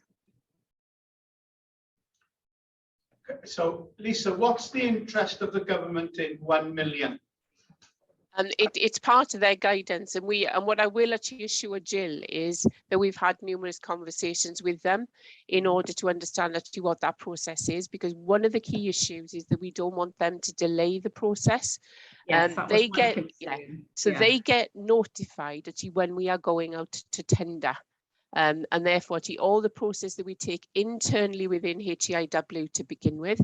So, Lisa, what's the interest of the government in 1 million? And it's part of their guidance, and what I will actually assure Jill is that we've had numerous conversations with them in order to understand actually what that process is, because one of the key issues is that we don't want them to delay the process. Yes, they get notified actually when we are going out to tender. And therefore, actually, all the process that we take internally within HEIW to begin with,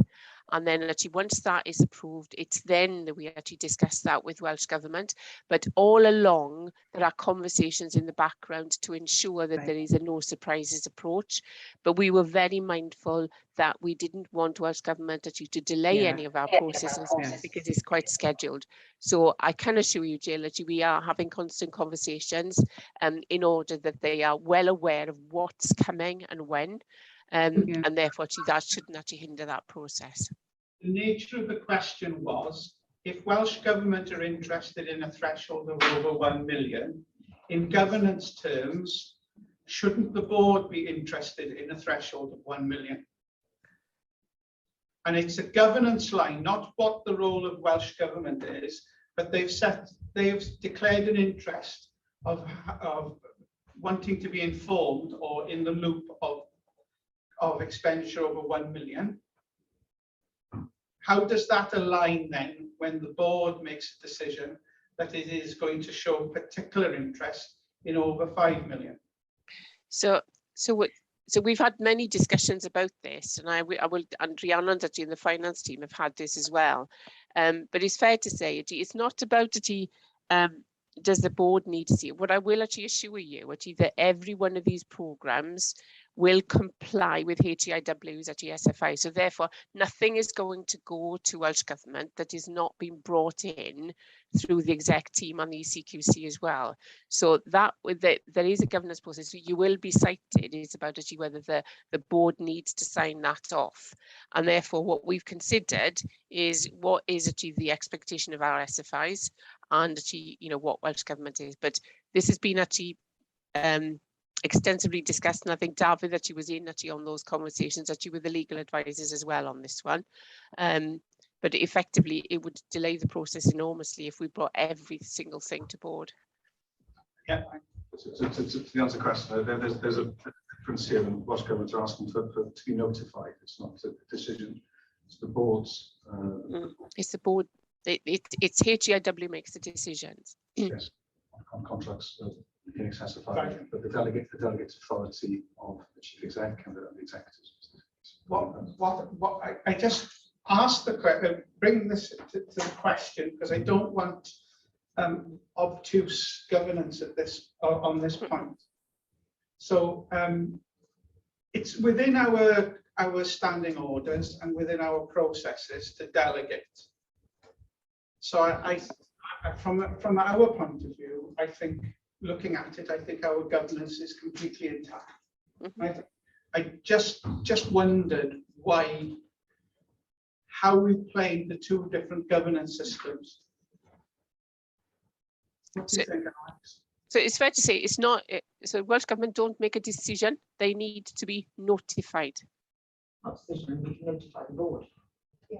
and then actually once that is approved, it's then that we actually discuss that with Welsh Government. But all along, there are conversations in the background to ensure that there is a no surprises approach. But we were very mindful that we didn't want Welsh Government actually to delay any of our processes because it's quite scheduled. So I can assure you, Jill, actually we are having constant conversations in order that they are well aware of what's coming and when. And therefore that shouldn't actually hinder that process. The nature of the question was, if Welsh Government are interested in a threshold of over 1 million, in governance terms, shouldn't the board be interested in a threshold of 1 million? And it's a governance line, not what the role of Welsh Government is, but they've declared an interest of wanting to be informed or in the loop of expenditure over 1 million. How does that align then when the board makes a decision that it is going to show particular interest in over 5 million? So we've had many discussions about this, and and Rhiannon actually in the finance team have had this as well. But it's fair to say it's not about does the board need to see it. What I will actually assure you that every one of these programs will comply with HEIW's at SFI. So therefore, nothing is going to go to Welsh Government that is not being brought in through the exec team and the ECQC as well. So that there is a governance process. So you will be cited. It's about actually whether the board needs to sign that off. And therefore, what we've considered is what is actually the expectation of our SFIs and actually, what Welsh Government is. But this has been actually extensively discussed, and I think David actually was in on those conversations actually with the legal advisors as well on this one. But effectively, it would delay the process enormously if we brought every single thing to board. Yeah. To answer the question, there's a difference here, and Welsh Government are asking to be notified. It's not a decision. It's the board's. It's the board. It's HEIW makes the decisions. Yes, on contracts in excess of 5 million, but the delegate authority of the chief exec and the executives. I just asked the question, bring this to the question because I don't want obtuse governance at on this point. So it's within our standing orders and within our processes to delegate. So from our point of view, I think looking at it, I think our governance is completely intact. I just wondered how we played the two different governance systems. What do you think, Alex? So it's fair to say it's not. So Welsh Government don't make a decision; they need to be notified. Not decision, we can notify the board. Yeah.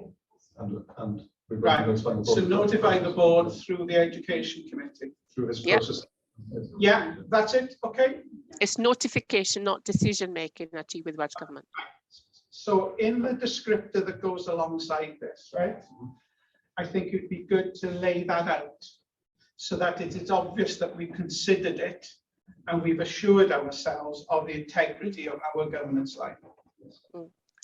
And right. So notify the board through the education committee through this process. Yeah, that's it. Okay. It's notification, not decision making, actually, with Welsh Government. So in the descriptor that goes alongside this, right? I think it'd be good to lay that out so that it is obvious that we considered it and we've assured ourselves of the integrity of our governance line.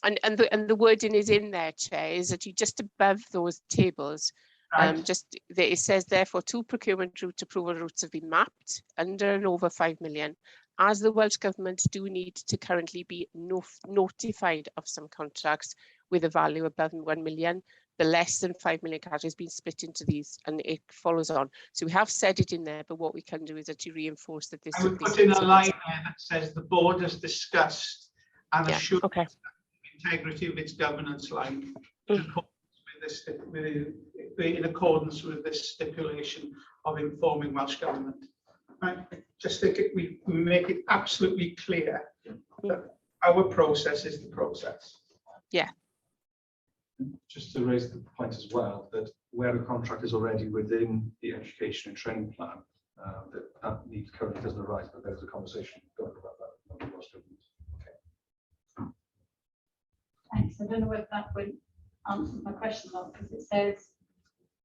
And the wording is in there, Chair, is that you just above those tables, it says therefore 2 procurement route approval routes have been mapped under and over 5 million, as the Welsh Government do need to currently be notified of some contracts with a value above 1 million. The less than 5 million category has been split into these, and it follows on. So we have said it in there, but what we can do is actually reinforce that this. I would put in a line there that says the board has discussed and assured the integrity of its governance line in accordance with this stipulation of informing Welsh Government. I just think we make it absolutely clear that our process is the process. Yeah. Just to raise the point as well, that where a contract is already within the education and training plan, that need currently doesn't arise, but there's a conversation going about that. Okay. Thanks. I don't know whether that would answer my question though, because it says,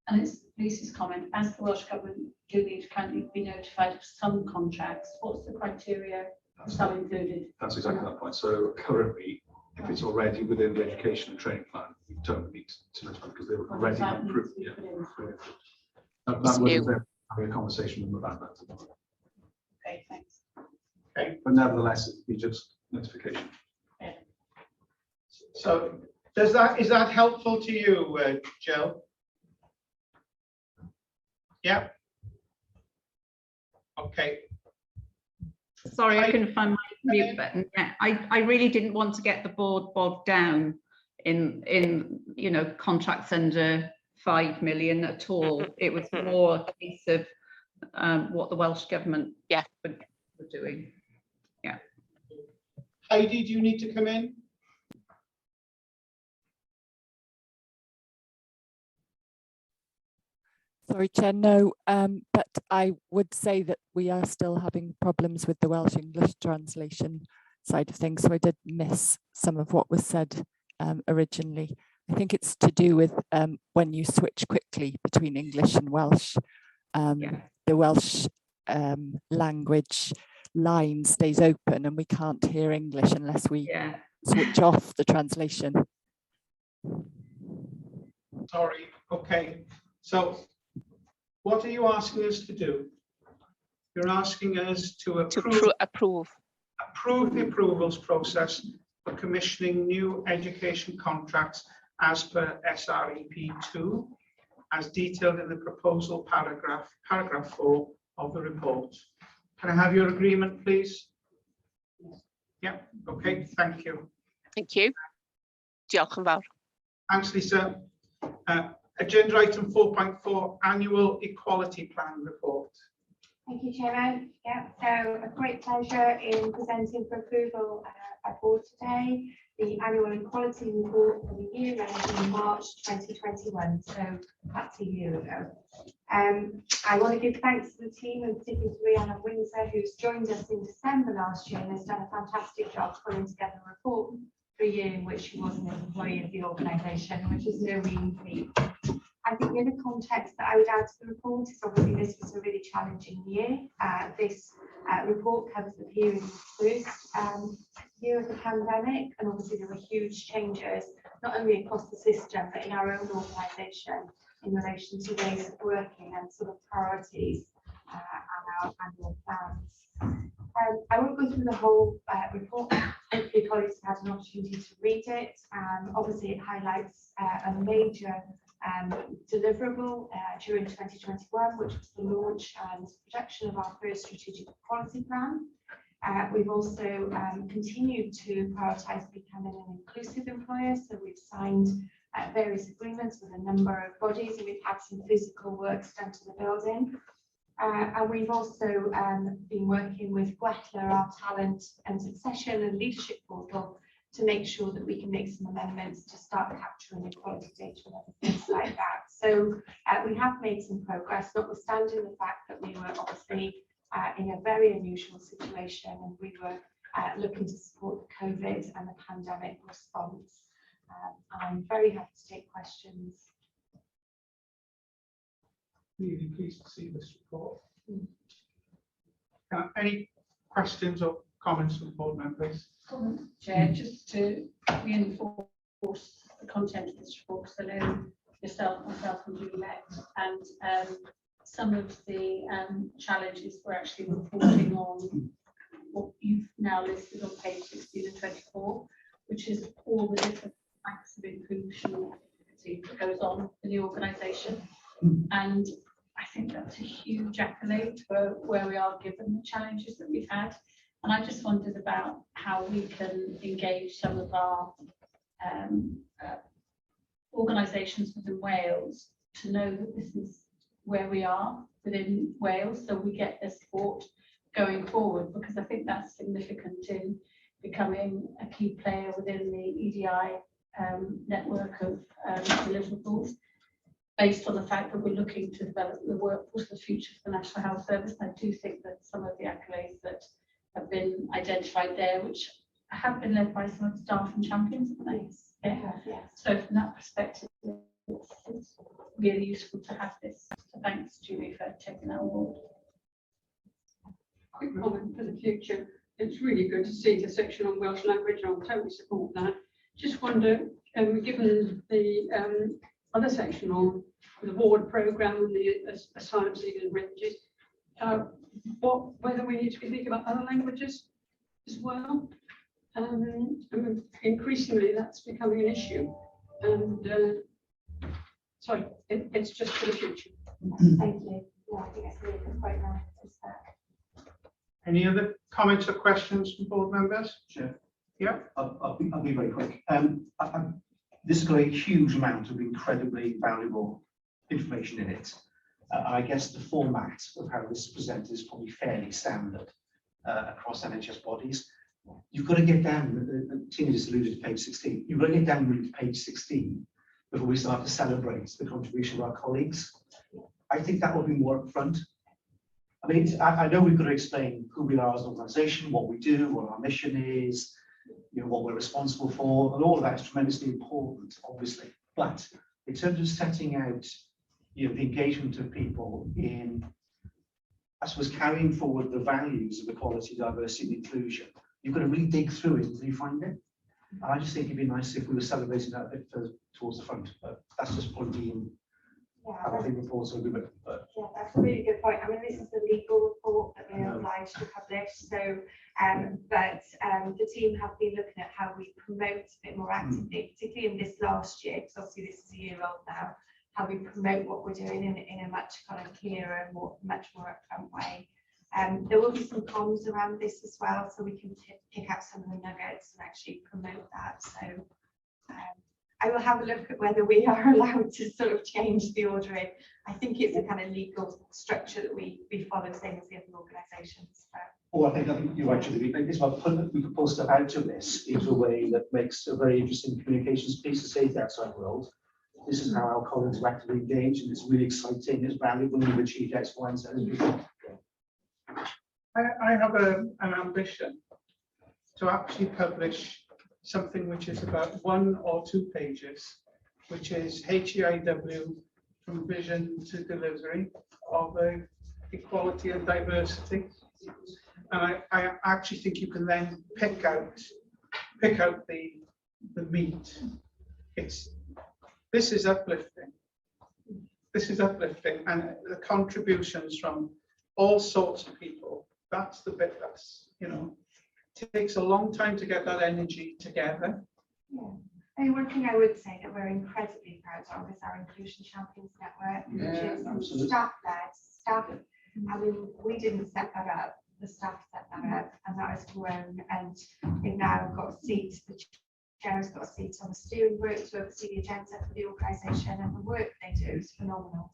and it's Lisa's comment, as the Welsh Government do need to currently be notified of some contracts, what's the criteria for some included? That's exactly that point. So currently, if it's already within the education and training plan, we don't need to notify because they're already approved. Yeah. That was having a conversation with them about that. Okay, thanks. Okay. But nevertheless, it'd be just notification. Yeah. So is that helpful to you, Jill? Yeah. Okay. Sorry, I couldn't find my mute button. Yeah, I really didn't want to get the board bogged down in contracts under 5 million at all. It was more a case of what the Welsh Government were doing. Yeah. Heidi, do you need to come in? Sorry, Chair, no, but I would say that we are still having problems with the Welsh English translation side of things. So I did miss some of what was said originally. I think it's to do with when you switch quickly between English and Welsh, the Welsh language line stays open and we can't hear English unless we switch off the translation. Sorry, okay. So what are you asking us to do? You're asking us to approve the approvals process for commissioning new education contracts as per SREP 2, as detailed in the proposal paragraph 4 of the report. Can I have your agreement, please? Yeah, okay, thank you. Thank you. Diolch yn fawr. Thanks, Lisa. Agenda item 4.4, annual equality plan report. Thank you, Chairman. Yeah, so a great pleasure in presenting for approval by board today the annual equality report for the year ending in March 2021. So that's a year ago. I want to give thanks to the team, and particularly to Rihanna Windsor, who's joined us in December last year and has done a fantastic job putting together a report for a year in which she was an employee of the organisation, which is no mean feat. I think the other context that I would add to the report is obviously this was a really challenging year. This report covers the period of the first year of the pandemic, and obviously there were huge changes, not only across the system, but in our own organisation in relation to ways of working and sort of priorities and our annual plans. I won't go through the whole report. Hopefully colleagues have had an opportunity to read it. Obviously it highlights a major deliverable during 2021, which was the launch and production of our first strategic equality plan. We've also continued to prioritise becoming an inclusive employer, so we've signed various agreements with a number of bodies, and we've had some physical works done to the building. And we've also been working with Gwetler, our talent and succession and leadership portal, to make sure that we can make some amendments to start capturing equality data and things like that. So we have made some progress, notwithstanding the fact that we were obviously in a very unusual situation, and we were looking to support the COVID and the pandemic response. I'm very happy to take questions. Really pleased to see this report. Any questions or comments from board members? comment, Chair, just to reinforce the content of this report, because I know yourself, myself, and you met, and some of the challenges we're actually reporting on what you've now listed on page 16 and 24, which is all the different types of inclusion activity that goes on in the organisation. And I think that's a huge accolade for where we are given the challenges that we've had. And I just wondered about how we can engage some of our organisations within Wales to know that this is where we are within Wales, so we get the support going forward, because I think that's significant in becoming a key player within the EDI network of deliverables, based on the fact that we're looking to develop the workforce of the future for the National Health Service. And I do think that some of the accolades that have been identified there, which have been led by some of the staff and champions, haven't they? Yeah. So from that perspective, it's really useful to have this. So thanks, Julie, for taking that award. Quick comment for the future. It's really good to see the section on Welsh language, and I'll totally support that. Just wonder, given the other section on the award programme and the asylum seekers ranges, whether we need to be thinking about other languages as well. Increasingly, that's becoming an issue, and so it's just for the future. Thank you. Yeah, I think that's really good point now. Any other comments or questions from board members? Sure. Yeah. I'll be very quick. This has got a huge amount of incredibly valuable information in it. I guess the format of how this is presented is probably fairly standard across NHS bodies. You've got to get down, Tina just alluded to page 16, you've got to get down really to page 16 before we start to celebrate the contribution of our colleagues. I think that will be more upfront. I mean, I know we've got to explain who we are as an organisation, what we do, what our mission is, you know, what we're responsible for, and all of that is tremendously important, obviously. But in terms of setting out, you know, the engagement of people in, I suppose, carrying forward the values of equality, diversity, and inclusion, you've got to really dig through it until you find it. And I just think it'd be nice if we were celebrating that a bit further towards the front. But that's just pointing how I think reports will be written. But yeah, that's a really good point. I mean, this is the legal report that we're obliged to publish. So, the team have been looking at how we promote a bit more actively, particularly in this last year, because obviously this is a year old now, how we promote what we're doing in a much kind of clearer and much more upfront way. There will be some comms around this as well, so we can pick up some of the nuggets and actually promote that. So I will have a look at whether we are allowed to sort of change the ordering. I think it's a kind of legal structure that we follow, same as the other organisations. I think you're right, Julie. It's about we could pull stuff out of this into a way that makes a very interesting communications piece to say to the outside world. This is how our colleagues are actively engaged, and it's really exciting, it's valuable, and we've achieved X, Y, and Z. I have an ambition to actually publish something which is about 1 or 2 pages, which is HEIW from vision to delivery of equality and diversity. And I actually think you can then pick out the meat. This is uplifting. This is uplifting, and the contributions from all sorts of people. That's the bit that's, you know, takes a long time to get that energy together. Yeah. I mean, one thing I would say that we're incredibly proud of is our Inclusion Champions Network, which is staff-led. Staff, I mean, we didn't set that up, the staff set that up, and that has grown, and we've now got a seat, the chair has got a seat on the steering group to oversee the agenda for the organisation, and the work they do is phenomenal.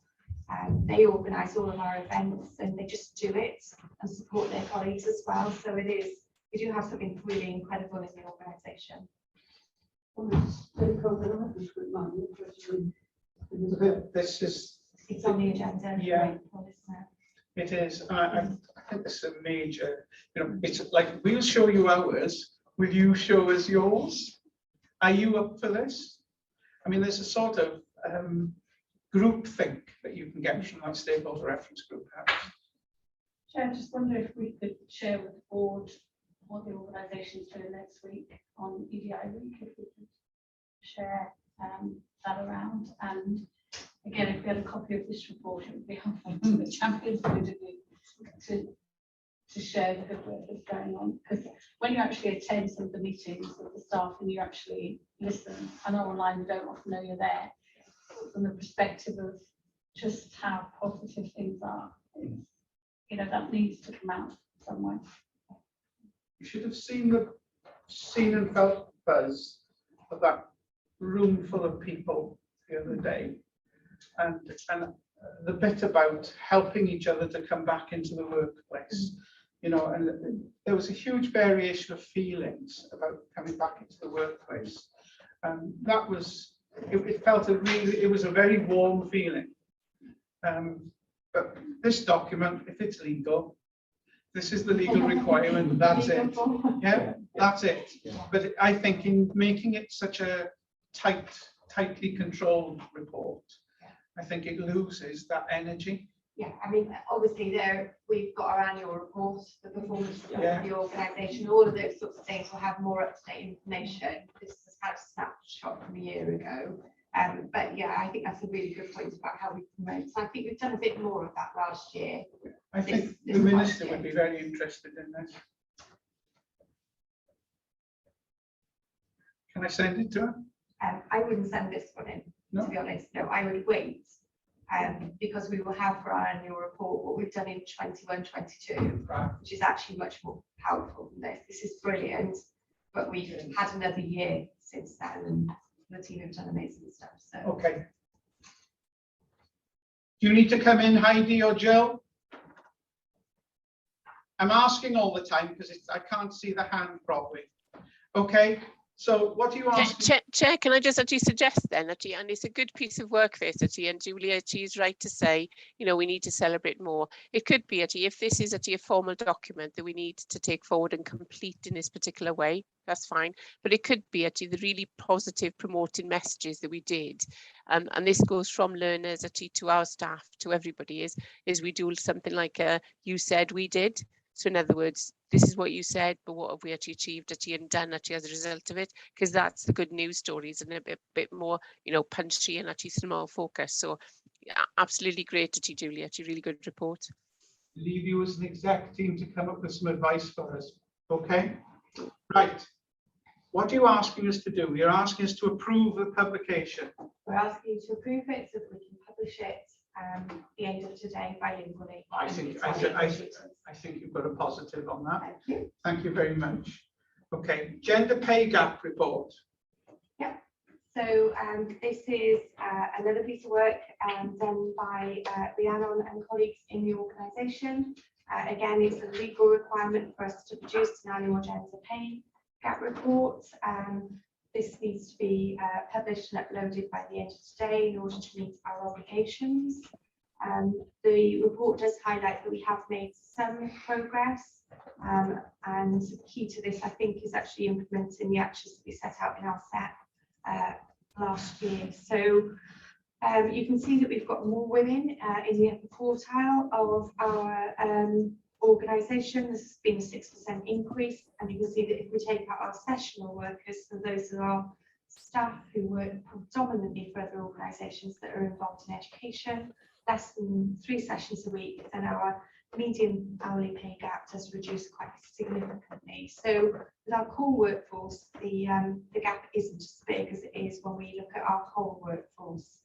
They organise all of our events, and they just do it and support their colleagues as well. So it is, we do have something really incredible in the organisation. This is, it's on the agenda. Yeah, it is. I think this is a major, you know, it's like, we'll show you ours, will you show us yours? Are you up for this? I mean, there's a sort of group think that you can get from that stakeholder reference group. Chair, I just wonder if we could share with the board what the organisation's doing next week on EDI week, if we could share that around. And again, if we had a copy of this report, it would be helpful from the champions point of view to share the good work that's going on. Because when you actually attend some of the meetings with the staff and you actually listen, I know online you don't often know you're there, from the perspective of just how positive things are, you know, that needs to come out somewhere. You should have seen and felt the buzz of that room full of people the other day, and the bit about helping each other to come back into the workplace, you know, and there was a huge variation of feelings about coming back into the workplace, and that was, it felt it was a very warm feeling. But this document, if it's legal, this is the legal requirement, that's it. Yeah, that's it. But I think in making it such a tightly controlled report, I think it loses that energy. Yeah, I mean, obviously we've got our annual report, the performance report of the organisation, all of those sorts of things will have more up-to-date information. This is had a snapshot from a year ago. But yeah, I think that's a really good point about how we promote. So I think we've done a bit more of that last year. I think the Minister would be very interested in this. Can I send it to her? I wouldn't send this one in, to be honest. No, I would wait. Because we will have for our annual report what we've done in 21-22, which is actually much more powerful than this. This is brilliant, but we've had another year since then, and the team have done amazing stuff. So okay. Do you need to come in, Heidi or Jill? I'm asking all the time because I can't see the hand properly. Okay. So what do you ask? Chair, can I just actually suggest then, actually, and it's a good piece of work this, actually, and Julia, she's right to say, you know, we need to celebrate more. It could be, actually, if this is actually a formal document that we need to take forward and complete in this particular way, that's fine. But it could be actually the really positive promoting messages that we did. And this goes from learners actually to our staff, to everybody, is we do something like you said we did. So in other words, this is what you said, but what have we actually achieved actually and done actually as a result of it? Because that's the good news stories and a bit more, you know, punchy and actually small focus. So yeah, absolutely great actually, Julie, actually really good report. Leave you as an exec team to come up with some advice for us. Okay, right. What are you asking us to do? You're asking us to approve the publication. We're asking you to approve it so that we can publish it the end of today bilingually. I think you've got a positive on that. Thank you. Thank you very much. Okay, gender pay gap report. Yeah. So this is another piece of work done by Rhiannon and colleagues in the organisation. Again, it's a legal requirement for us to produce an annual gender pay gap report. This needs to be published and uploaded by the end of today in order to meet our obligations. The report does highlight that we have made some progress, and key to this, I think, is actually implementing the actions that we set out in our set last year. So you can see that we've got more women in the upper quartile of our organisation. This has been a 6% increase, and you can see that if we take out our sessional workers, so those are our staff who work predominantly for other organisations that are involved in education, less than 3 sessions a week, then our median hourly pay gap does reduce quite significantly. So with our core workforce, the gap isn't as big as it is when we look at our whole workforce.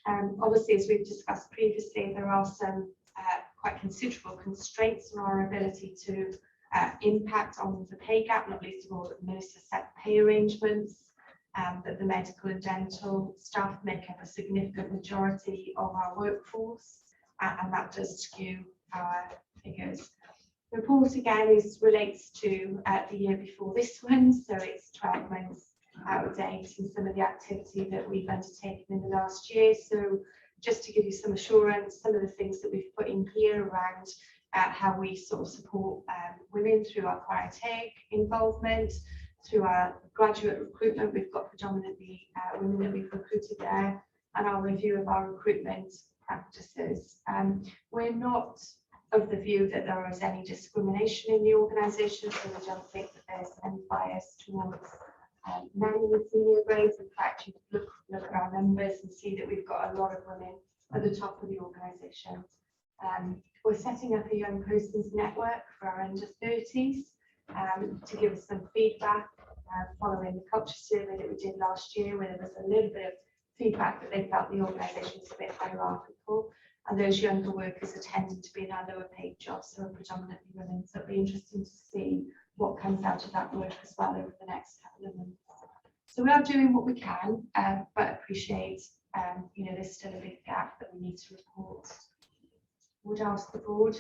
Obviously, as we've discussed previously, there are some quite considerable constraints on our ability to impact on the pay gap, not least of all that the Minister set pay arrangements, that the medical and dental staff make up a significant majority of our workforce, and that does skew our figures. The report again relates to the year before this one, so it's 12 months out of date in some of the activity that we've undertaken in the last year. So just to give you some assurance, some of the things that we've put in here around how we sort of support women through our HEIW involvement, through our graduate recruitment, we've got predominantly women that we've recruited there, and our review of our recruitment practices. We're not of the view that there is any discrimination in the organisation, so we don't think that there's any bias towards men in the senior grades. In fact, you look at our numbers and see that we've got a lot of women at the top of the organisation. We're setting up a young persons network for our under 30s to give us some feedback following the culture survey that we did last year, where there was a little bit of feedback that they felt the organisation was a bit hierarchical, and those younger workers are tending to be in our lower paid jobs, so are predominantly women. So it'll be interesting to see what comes out of that work as well over the next couple of months. So we are doing what we can, but appreciate, there's still a big gap that we need to report. Would ask the board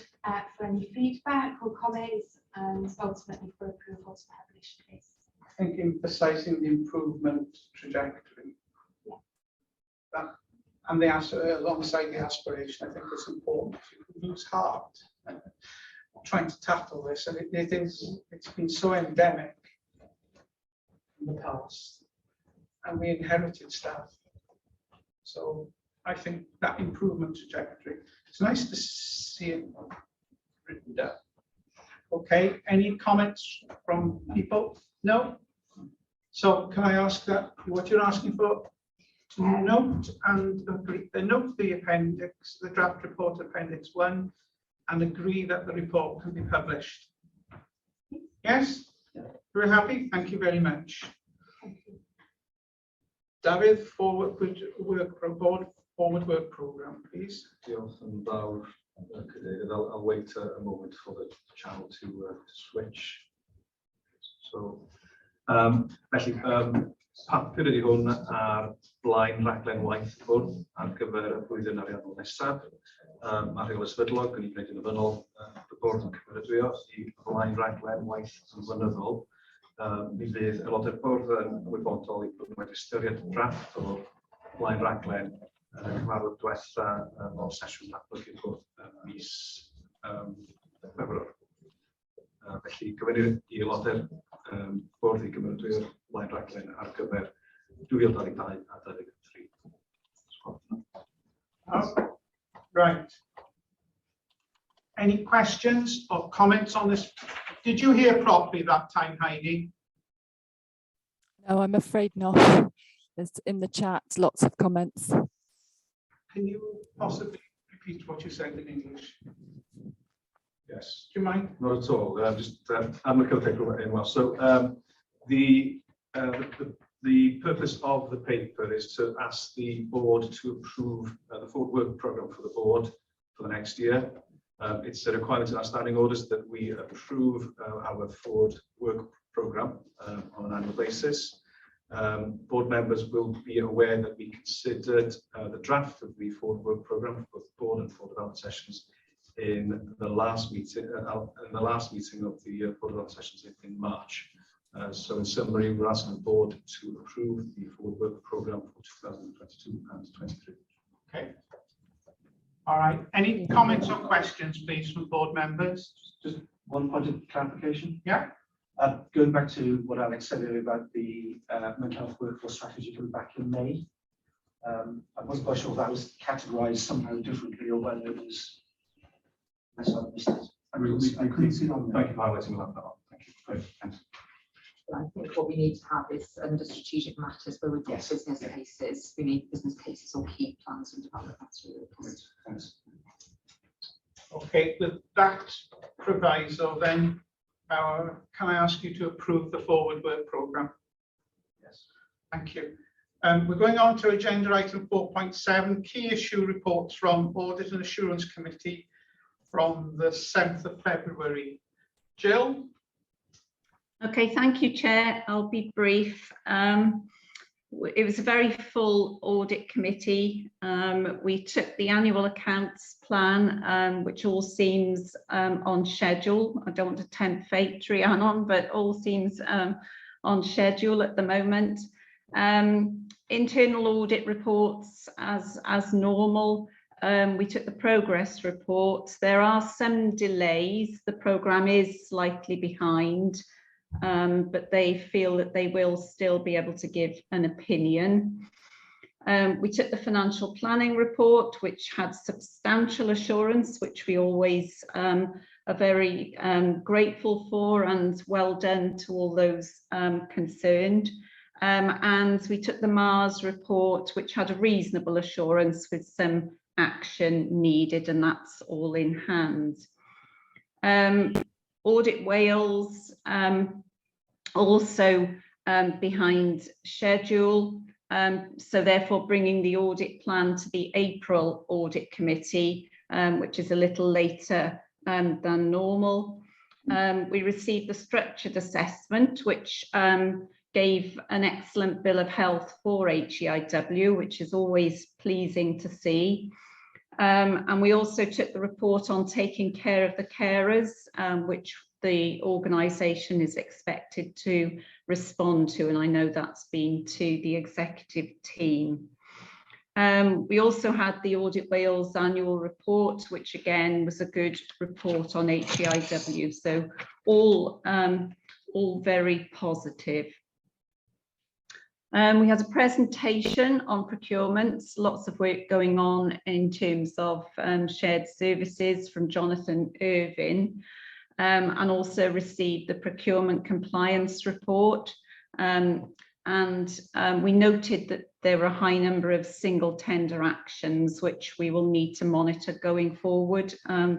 for any feedback or comments, and ultimately for approval to publish this. I think emphasising the improvement trajectory. Yeah. That, and alongside the aspiration, I think it's important to lose heart trying to tackle this, and it's been so endemic in the past, and we inherited staff. So I think that improvement trajectory, it's nice to see it written down. Okay, any comments from people? No? So can I ask that what you're asking for? To note and agree, note the appendix, the draft report appendix 1, and agree that the report can be published. Yes? Very happy. Thank you very much. David, forward work programme, please. Diolch yn fawr, Cadeirydd. I'll wait a moment for the channel to switch. So, felly, papur ydy hwn ar blaen raglen waith bwrdd ar gyfer y blwyddyn ariannol nesaf. Mae'r rheol ysfydlog yn ei gwneud yn ymynol y bwrdd yn cymeradwyo i blaen raglen waith yn flynyddol. Mi fydd aelodau'r bwrdd yn ymwybodol i bod wedi ystyried drafft o blaen raglen cyfarfod diwetha o'r sesiwn datblygu bwrdd mis Chwefror. Felly gyfeirir i aelodau'r bwrdd i gymeradwyo'r blaen raglen ar gyfer 2022 a 2023. Right. Any questions or comments on this? Did you hear properly that time, Heidi? No, I'm afraid not. There's in the chat lots of comments. Can you possibly repeat what you said in English? Yes. Do you mind? Not at all. I'm looking at it well. So the purpose of the paper is to ask the board to approve the forward work programme for the board for the next year. It's a requirement in our standing orders that we approve our forward work programme on an annual basis. Board members will be aware that we considered the draft of the forward work programme for both board and forward development sessions in the last meeting of the board development sessions in March. So in summary, we're asking the board to approve the forward work programme for 2022 and 2023. Okay. All right. Any comments or questions, please, from board members? Just one point of clarification. Yeah. Going back to what Alex said earlier about the mental health workforce strategy coming back in May. I wasn't quite sure if that was categorised somehow differently or whether it was. I missed it. I couldn't see it on there. Thank you for highlighting that. Thank you. Great. Thanks. I think what we need to have is under strategic matters where we've got business cases. We need business cases or key plans and developments. Thanks. Okay, with that proviso, then can I ask you to approve the forward work programme? Yes. Thank you. We're going on to agenda item 4.7, key issue reports from Audit and Assurance Committee from the 7th of February. Jill? Okay, thank you, Chair. I'll be brief. It was a very full audit committee. We took the annual accounts plan, which all seems on schedule. I don't want to tempt fate, Rhiannon, but all seems on schedule at the moment. Internal audit reports as normal. We took the progress reports. There are some delays. The programme is slightly behind. But they feel that they will still be able to give an opinion. We took the financial planning report, which had substantial assurance, which we always are very grateful for, and well done to all those concerned. And we took the Mars report, which had a reasonable assurance with some action needed, and that's all in hand. Audit Wales also behind schedule. So therefore bringing the audit plan to the April audit committee, which is a little later than normal. We received the structured assessment, which gave an excellent bill of health for HEIW, which is always pleasing to see. And we also took the report on taking care of the carers, which the organisation is expected to respond to, and I know that's been to the executive team. We also had the Audit Wales annual report, which again was a good report on HEIW, so all very positive. We had a presentation on procurements, lots of work going on in terms of shared services from Jonathan Irvin, and also received the procurement compliance report. We noted that there were a high number of single tender actions, which we will need to monitor going forward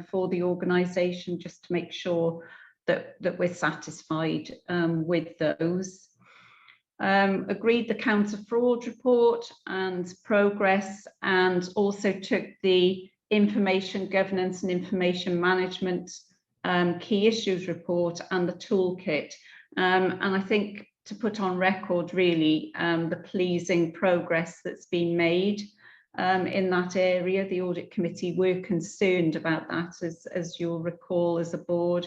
for the organisation, just to make sure that we're satisfied with those. Agreed the counter fraud report and progress, and also took the information governance and information management key issues report and the toolkit. And I think to put on record really the pleasing progress that's been made in that area. The audit committee were concerned about that, as you'll recall, as a board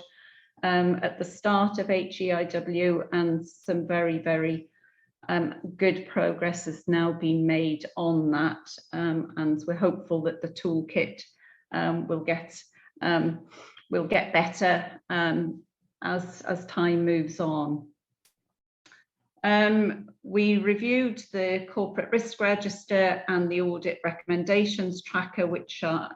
at the start of HEIW, and some very, very good progress has now been made on that, and we're hopeful that the toolkit will get better as time moves on. We reviewed the corporate risk register and the audit recommendations tracker, which are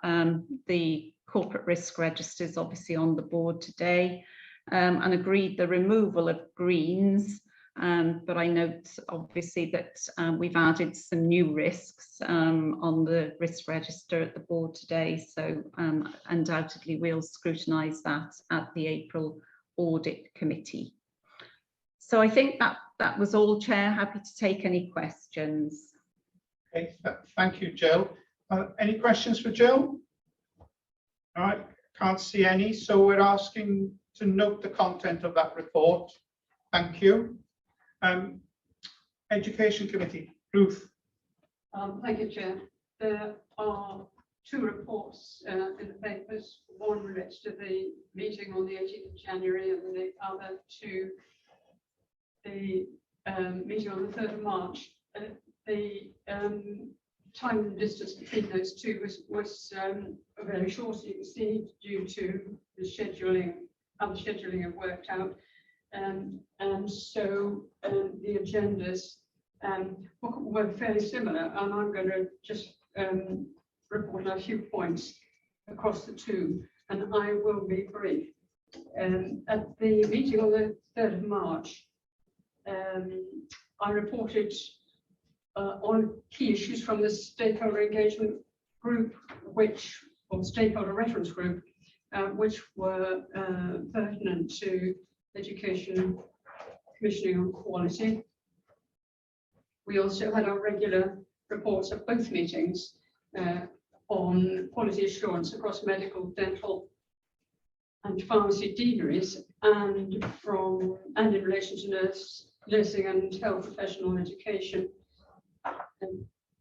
the corporate risk register is obviously on the board today, and agreed the removal of greens. But I note obviously that we've added some new risks on the risk register at the board today, so undoubtedly we'll scrutinise that at the April audit committee. So I think that was all, Chair. Happy to take any questions. Okay, thank you, Jill. Any questions for Jill? All right, can't see any, so we're asking to note the content of that report. Thank you. Education Committee, Ruth. Thank you, Chair. There are two reports in the papers. One relates to the meeting on the 18th of January and the other to the meeting on the 3rd of March. The time and distance between those two was very short, you can see, due to the scheduling, how the scheduling have worked out. And so the agendas were fairly similar, and I'm going to just report a few points across the two, and I will be brief. At the meeting on the 3rd of March, I reported on key issues from the stakeholder engagement group, or stakeholder reference group, which were pertinent to education commissioning on quality. We also had our regular reports at both meetings on quality assurance across medical, dental and pharmacy deaneries, and in relation to nursing and health professional education.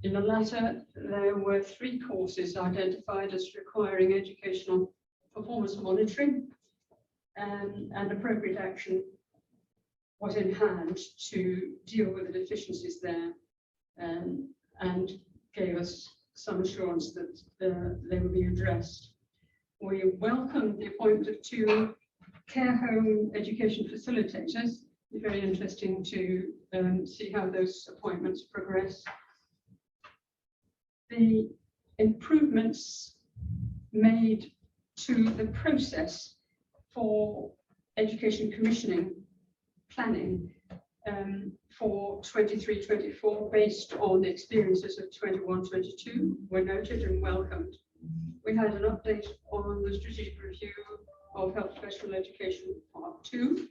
In the latter, there were 3 courses identified as requiring educational performance monitoring, and appropriate action was in hand to deal with the deficiencies there, and gave us some assurance that they would be addressed. We welcomed the appointment of 2 care home education facilitators. It's very interesting to see how those appointments progress. the improvements made to the process for education commissioning planning for 23-24 based on the experiences of 21-22 were noted and welcomed. We had an update on the strategic review of health professional education part 2,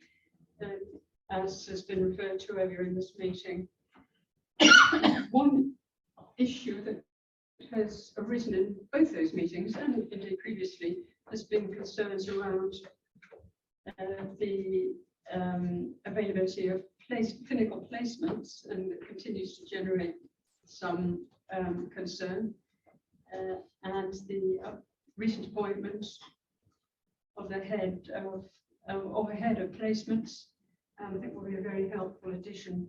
as has been referred to earlier in this meeting. One issue that has arisen in both those meetings and indeed previously has been concerns around the availability of clinical placements, and it continues to generate some concern. And the recent appointment of the head of a head of placements, I think will be a very helpful addition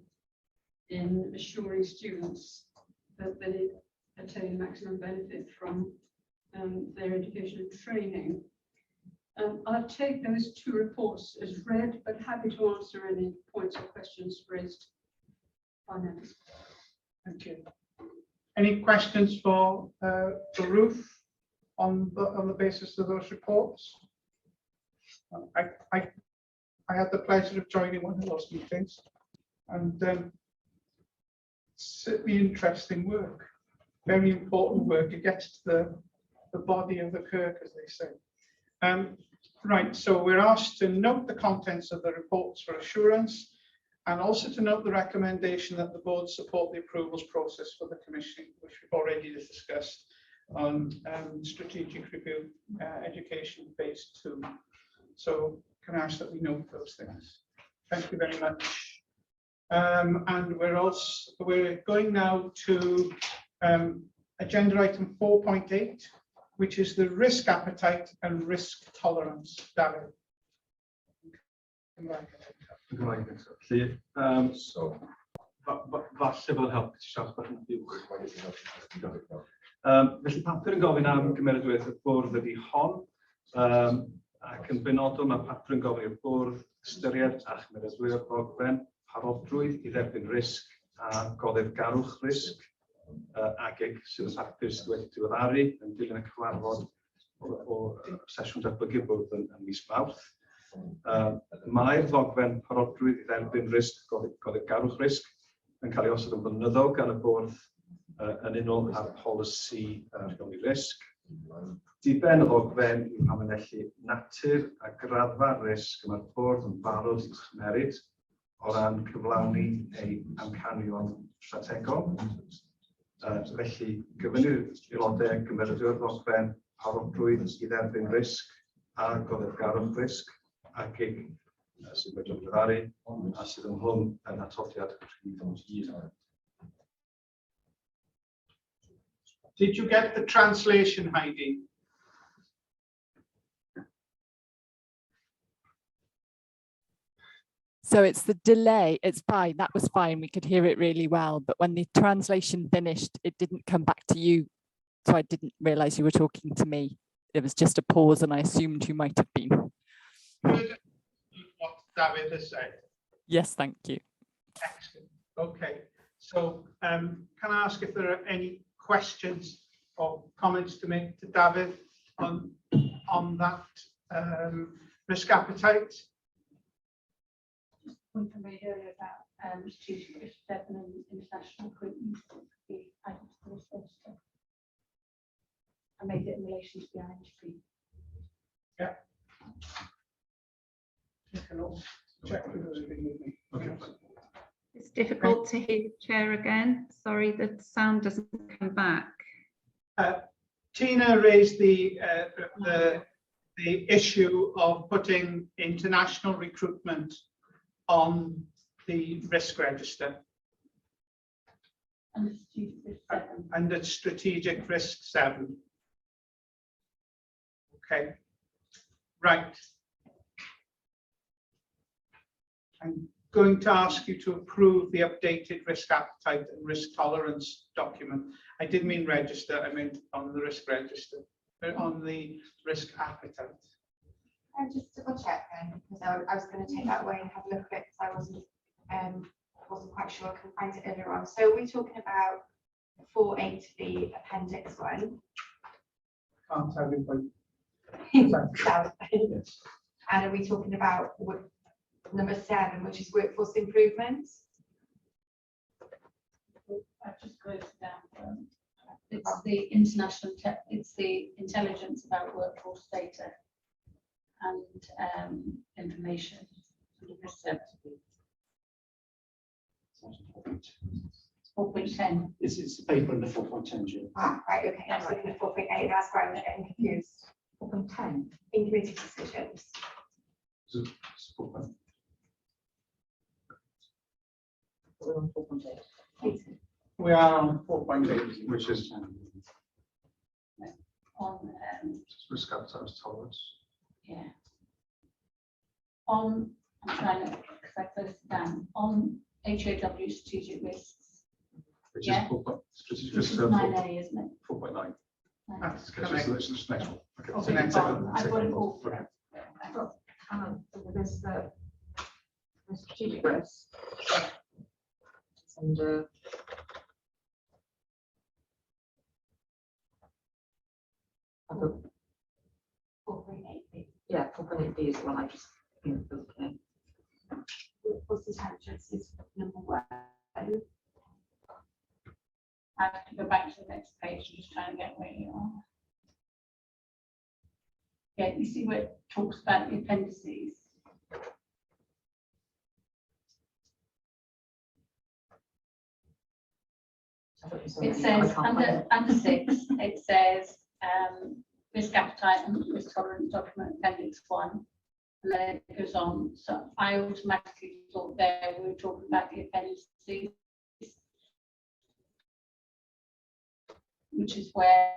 in assuring students that they attain maximum benefit from their education and training. I'll take those 2 reports as read, but happy to answer any points or questions raised by members. Thank you. Any questions for Ruth on the basis of those reports? I had the pleasure of joining one of those meetings, and certainly interesting work, very important work. It gets to the body of the Kirk, as they say. Right, so we're asked to note the contents of the reports for assurance, and also to note the recommendation that the board support the approvals process for the commissioning, which we've already discussed on strategic review education phase 2. So can I ask that we note those things? Thank you very much. And we're going now to agenda item 4.8, which is the risk appetite and risk tolerance. David. So, falle bod yn helpu ti siarad bach yn uwch. Felly papur yn gofyn am gymeradwyaeth y bwrdd ydy hon, ac yn benodol mae papur yn gofyn i'r bwrdd ystyried a chymeradwyo'r ddogfen parodrwydd i dderbyn risg a goddef garwch risg AaGIC sydd yn hapus wedi diweddaru yn dilyn y cyfarfod o sesiwn datblygu bwrdd yn mis Mawrth. Mae'r ddogfen parodrwydd i dderbyn risg goddef garwch risg yn cael ei osod yn blynyddol gan y bwrdd yn unol â'r polisi rheoli risg. Diben y ddogfen yw amlinellu natur a graddfa'r risg mae'r bwrdd yn barod i chymeryd o ran cyflawni ei amcanion strategol. Felly, gyfynnu'r aelodau gymeradwyo'r ddogfen parodrwydd i dderbyn risg a goddef garwch risg AaGIC sydd wedi diweddaru a sydd ynghlwm yn atodiad rhif 1. Did you get the translation, Heidi? So it's the delay. It's fine. That was fine. We could hear it really well. But when the translation finished, it didn't come back to you. So I didn't realize you were talking to me. It was just a pause and I assumed you might have been. What David has said. Yes, thank you. Excellent. Okay. So can I ask if there are any questions or comments to make to David on that risk appetite? One from me earlier about strategic risk and international recruitment. I made it in relation to the ISTP. Yeah. Check with those with me. Okay. It's difficult to hear the chair again. Sorry, the sound doesn't come back. Tina raised the issue of putting international recruitment on the risk register. And the strategic risk 7. Okay, right. I'm going to ask you to approve the updated risk appetite and risk tolerance document. I didn't mean register, I meant on the risk register, on the risk appetite. And just double check then, because I was going to take that away and have a look at it because I wasn't quite sure I couldn't find it earlier on. So are we talking about 4.8 the appendix 1. Can't tell you, but Yes. And are we talking about number 7, which is workforce improvements? I've just closed it down. It's the international, it's the intelligence about workforce data and information. It's 4.10. It's the paper under 4.10, Jill. Ah, right, okay, I'm looking at 4.8, that's why I'm getting confused. 4.10. In community decisions. It's 4.10. We're on 4.8. we are on 4.8. Which is On risk appetite tolerance. yeah. On, I'm trying to, because I closed it down, on HEIW strategic risks, Which Yeah. is 4. Strategic which risk is 9A, isn't it? 4.9. That's Okay, correct. so this is next one. Okay. It's the next one. I've got it all. Okay. There's the strategic risk. And 4.8. yeah, 4.8B is the one I just think of looking at. Workforce intelligence is number 1. I have to go back to the next page, I'm just trying to get where you are. Yeah, you see where it talks about the appendices. It says under 6, it says risk appetite and risk tolerance document appendix 1. And then it goes on. So I automatically thought there we were talking about the appendices, which is where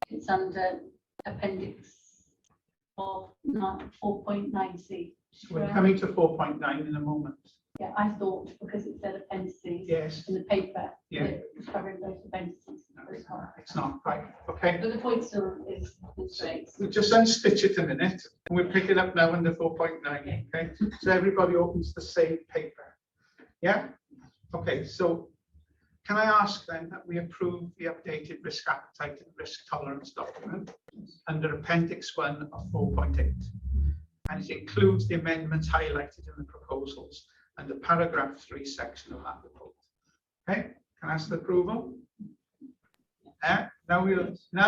it's under appendix of 4.9C. We're coming to 4.9 in a moment. Yeah, I thought because it said appendices Yes, in the paper, Yeah. it was covering both appendices. it's not right. Okay, But the point still is straight. we just unstitch it a minute. And we'll pick it up now under 4.9. Okay, so everybody opens the same paper. Yeah. Okay, so can I ask then that we approve the updated risk appetite and risk tolerance document under Appendix 1 of 4.8? And it includes the amendments highlighted in the proposals under paragraph 3 section of that report. Okay, can I ask the approval? Now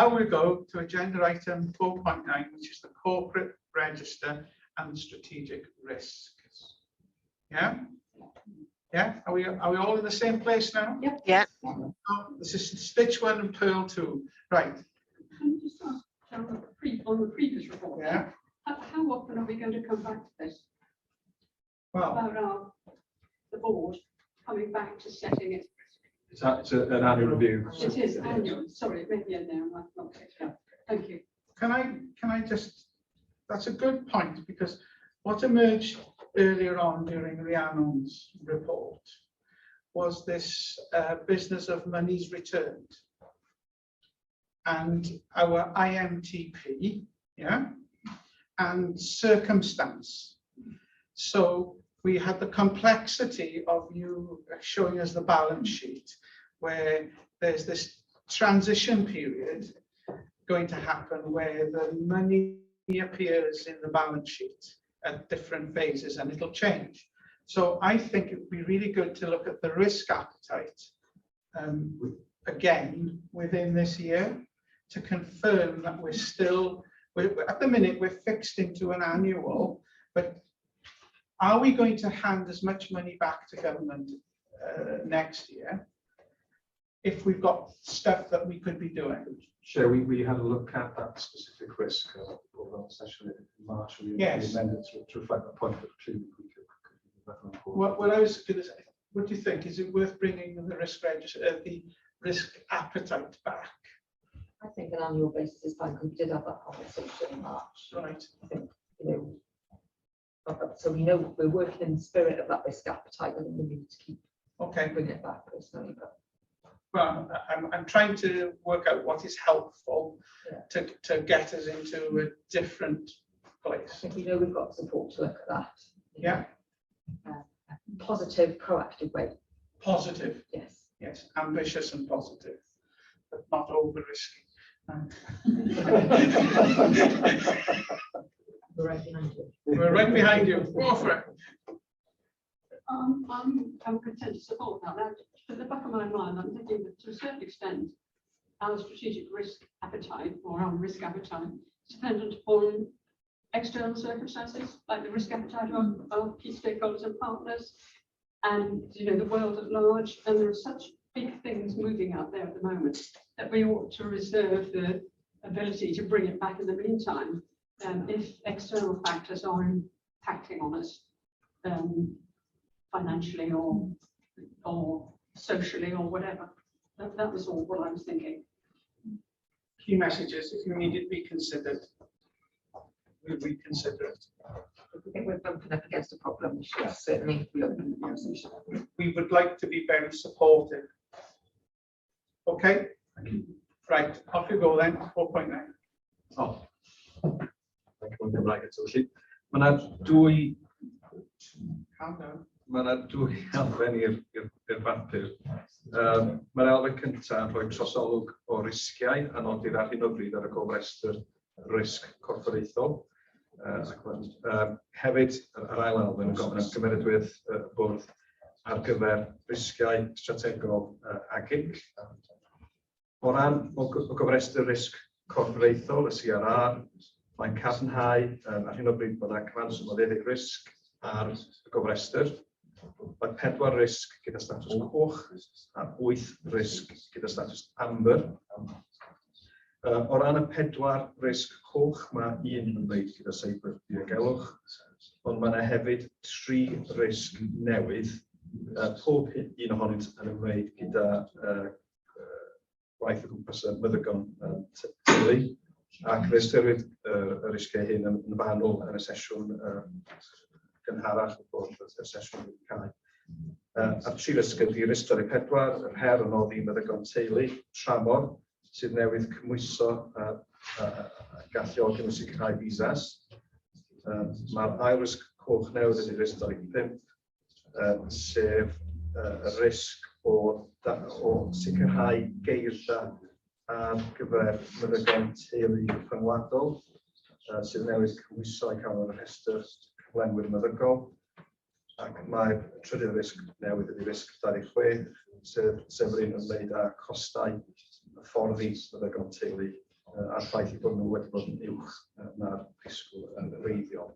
we'll go to agenda item 4.9, which is the corporate register and strategic risks. Yeah. Yeah, are we all in the same place now? Yep. Yeah. This is Stitch 1 and Pearl 2. Right. Can you just ask on the previous report? Yeah. How often are we going to come back to this? Well, About the board coming back to setting it. It's an annual review. It is annual. Sorry, it may be in there. I'm not clear. Thank you. can I just, that's a good point, because what emerged earlier on during Rhiannon's report was this business of monies returned. And our IMTP, yeah, and circumstance. So we had the complexity of you showing us the balance sheet, where there's this transition period going to happen where the money appears in the balance sheet at different phases and it'll change. So I think it would be really good to look at the risk appetite again within this year to confirm that we're still, at the minute we're fixed into an annual, but are we going to hand as much money back to government next year if we've got stuff that we could be doing? Sure, we had a look at that specific risk session in March. We Yes. amended to reflect that point, but clearly we could What I was going to say, what do you think? Is it worth bringing the risk register, the risk appetite back? I think an annual basis is fine, because we did have that conversation in March. Right. I think, so we know we're working in the spirit of that risk appetite, and we need to keep bringing it back personally. But well, I'm trying to work out what is helpful to get us into a different place. I think we know we've got support to look at that. Yeah. Positive, proactive way. Positive. Yes. Yes, ambitious and positive, but not over risky. We're right behind you. We're right behind you. Go for it. I'm content to support that. Now, at the back of my mind, I'm thinking that to a certain extent, our strategic risk appetite or our risk appetite is dependent upon external circumstances, like the risk appetite of key stakeholders and partners, and the world at large. And there are such big things moving out there at the moment that we ought to reserve the ability to bring it back in the meantime, if external factors are impacting on us financially or socially or whatever. That was all what I was thinking. Key messages: if you need it reconsidered, we'll reconsider it. I think we're bumping up against a problem. We should certainly reopen the conversation. We would like to be very supportive. Okay. Right, off you go then. 4.9. Oh. Mae yna dwy elfen i'r bapur. Mae'r elfen cyntaf yn rhoi trosolwg o risgiau a nodir ar hyn o bryd ar y gofrestr risg corfforaethol. Hefyd, yr ail elfen yn gofyn am gymeradwyeth bwrdd ar gyfer risgiau strategol AaGIC. O ran o gofrestr risg corfforaethol, y CRR, mae'n cadarnhau ar hyn o bryd bod cyfanswm risg ar y gofrestr. Mae 4 risg gyda statws coch a 8 risg gyda statws amber. O ran y 4 risg coch, mae 1 yn ymwneud gyda seibr diogelwch, ond mae yna hefyd 3 risg newydd, pob un ohonynt yn ymwneud gyda gwaith o gwmpas y meddygon teulu, ac fe ystyried y risgau hyn yn fanwl yn y sesiwn gynharach o'r sesiwn cael. A'r 3 risg ydy risg 4, yr her yn oddi meddygon teulu, tramor, sydd newydd cymwyso galluogi nhw sicrhau visas. Mae'r ail risg coch newydd ydy risg 5, sef y risg o sicrhau geirfa ar gyfer meddygon teulu rhyngwladol, sydd newydd cymwyso i cael yr rhestr cyflenwyr meddygol. Ac mae'r trydydd risg newydd ydy risg 26, sef yr un yn ymwneud â costau fforddi meddygon teulu a'r ffaith eu bod nhw wedi bod yn uwch na'r disgwyl yn wreiddiol.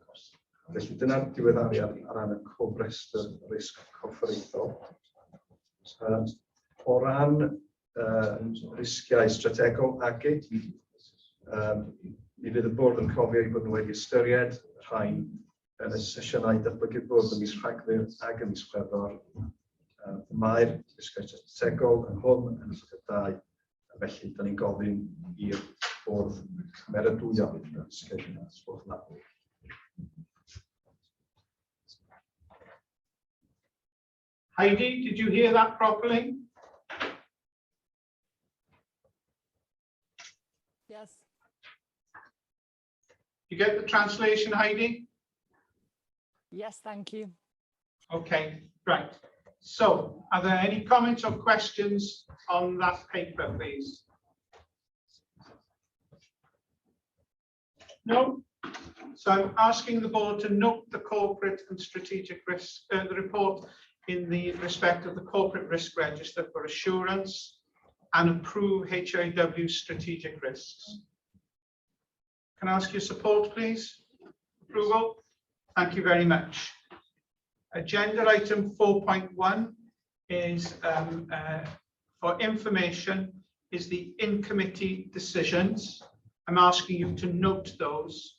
Felly dyna'r diweddariad ar ran y cofrestr risg corfforaethol. O ran risgiau strategol AaGIC, mi fydd y bwrdd yn cofio ei bod nhw wedi ystyried rhain yn y sesiynau datblygu'r bwrdd ym mis Rhagfyr ac ym mis Chwefror. Mae'r risgiau strategol yn hwn yn llygad 2, felly da ni'n gofyn i'r bwrdd cymeradwyo risgiau strategol. Heidi, did you hear that properly? Yes. You get the translation, Heidi? Yes, thank you. Okay, right. So, are there any comments or questions on that paper, please? No? So I'm asking the board to note the corporate and strategic risk, the report in the respect of the corporate risk register for assurance and approve HEIW strategic risks. Can I ask your support, please? Approval? Thank you very much. Agenda item 4.1 is for information, is the in-committee decisions. I'm asking you to note those.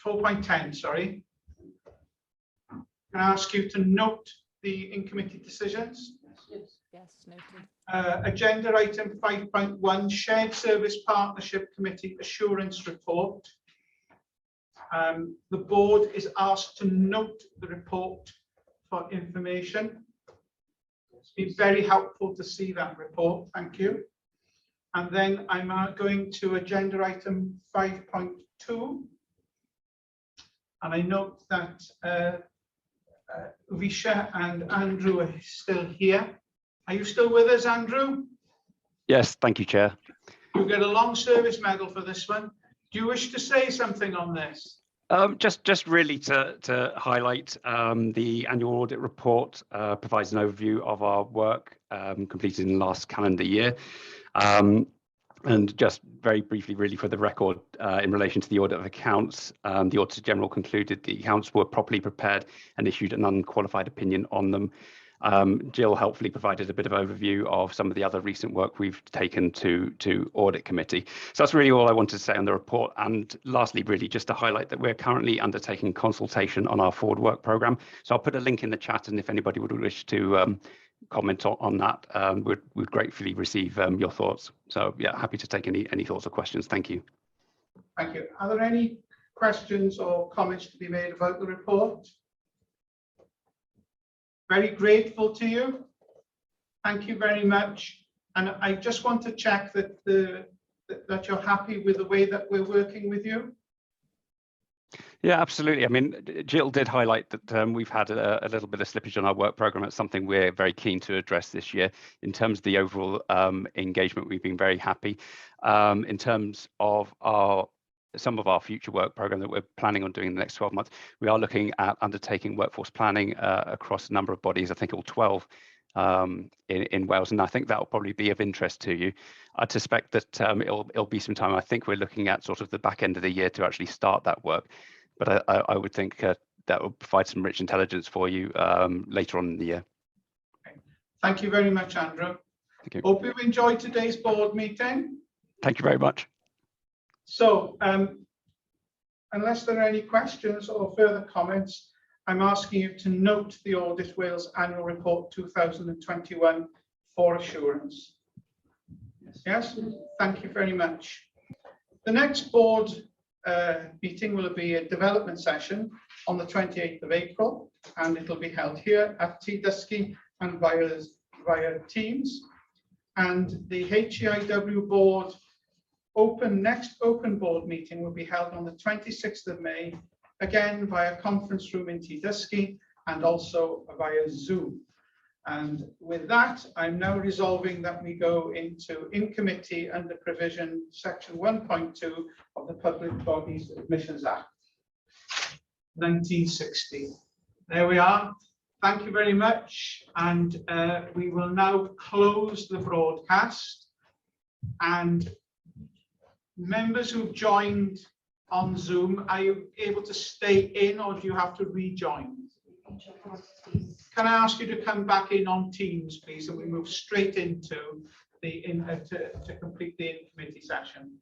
4.10, sorry. Can I ask you to note the in-committee decisions? Yes, noted. Agenda item 5.1, Shared Service Partnership Committee Assurance Report. The board is asked to note the report for information. It's been very helpful to see that report, thank you. And then I'm going to agenda item 5.2. And I note that Visha and Andrew are still here. Are you still with us, Andrew? Yes, thank you, Chair. You get a long service medal for this one. Do you wish to say something on this? Just really to highlight the annual audit report provides an overview of our work completed in the last calendar year. And just very briefly, really for the record, in relation to the audit of accounts, the Auditor General concluded the accounts were properly prepared and issued an unqualified opinion on them. Jill helpfully provided a bit of overview of some of the other recent work we've taken to audit committee. So that's really all I wanted to say on the report. And lastly, really just to highlight that we're currently undertaking consultation on our forward work programme. So I'll put a link in the chat, and if anybody would wish to comment on that, we'd gratefully receive your thoughts. So yeah, happy to take any thoughts or questions. Thank you. Thank you. Are there any questions or comments to be made about the report? Very grateful to you. Thank you very much. And I just want to check that that you're happy with the way that we're working with you. Yeah, absolutely. I mean, Jill did highlight that we've had a little bit of slippage on our work programme. It's something we're very keen to address this year. In terms of the overall engagement, we've been very happy. In terms of some of our future work programme that we're planning on doing in the next 12 months, we are looking at undertaking workforce planning across a number of bodies, I think all 12 in Wales, and I think that will probably be of interest to you. I suspect that it'll be some time. I think we're looking at sort of the back end of the year to actually start that work. But I would think that will provide some rich intelligence for you later on in the year. Thank you very much, Andrew. Thank you. Hope you enjoyed today's board meeting. Thank you very much. So, unless there are any questions or further comments, I'm asking you to note the Audit Wales Annual Report 2021 for assurance. Yes, thank you very much. The next board meeting will be a development session on the 28th of April, and it'll be held here at Dysgu and via Teams. And the HEIW board next open board meeting will be held on the 26th of May, again via conference room in Dysgu and also via Zoom. And with that, I'm now resolving that we go into in committee under provision section 1.2 of the Public Bodies Admissions Act 1960. There we are. Thank you very much. And we will now close the broadcast. And members who've joined on Zoom, are you able to stay in or do you have to rejoin? Can I ask you to come back in on Teams, please, and we move straight into the to complete the in-committee session.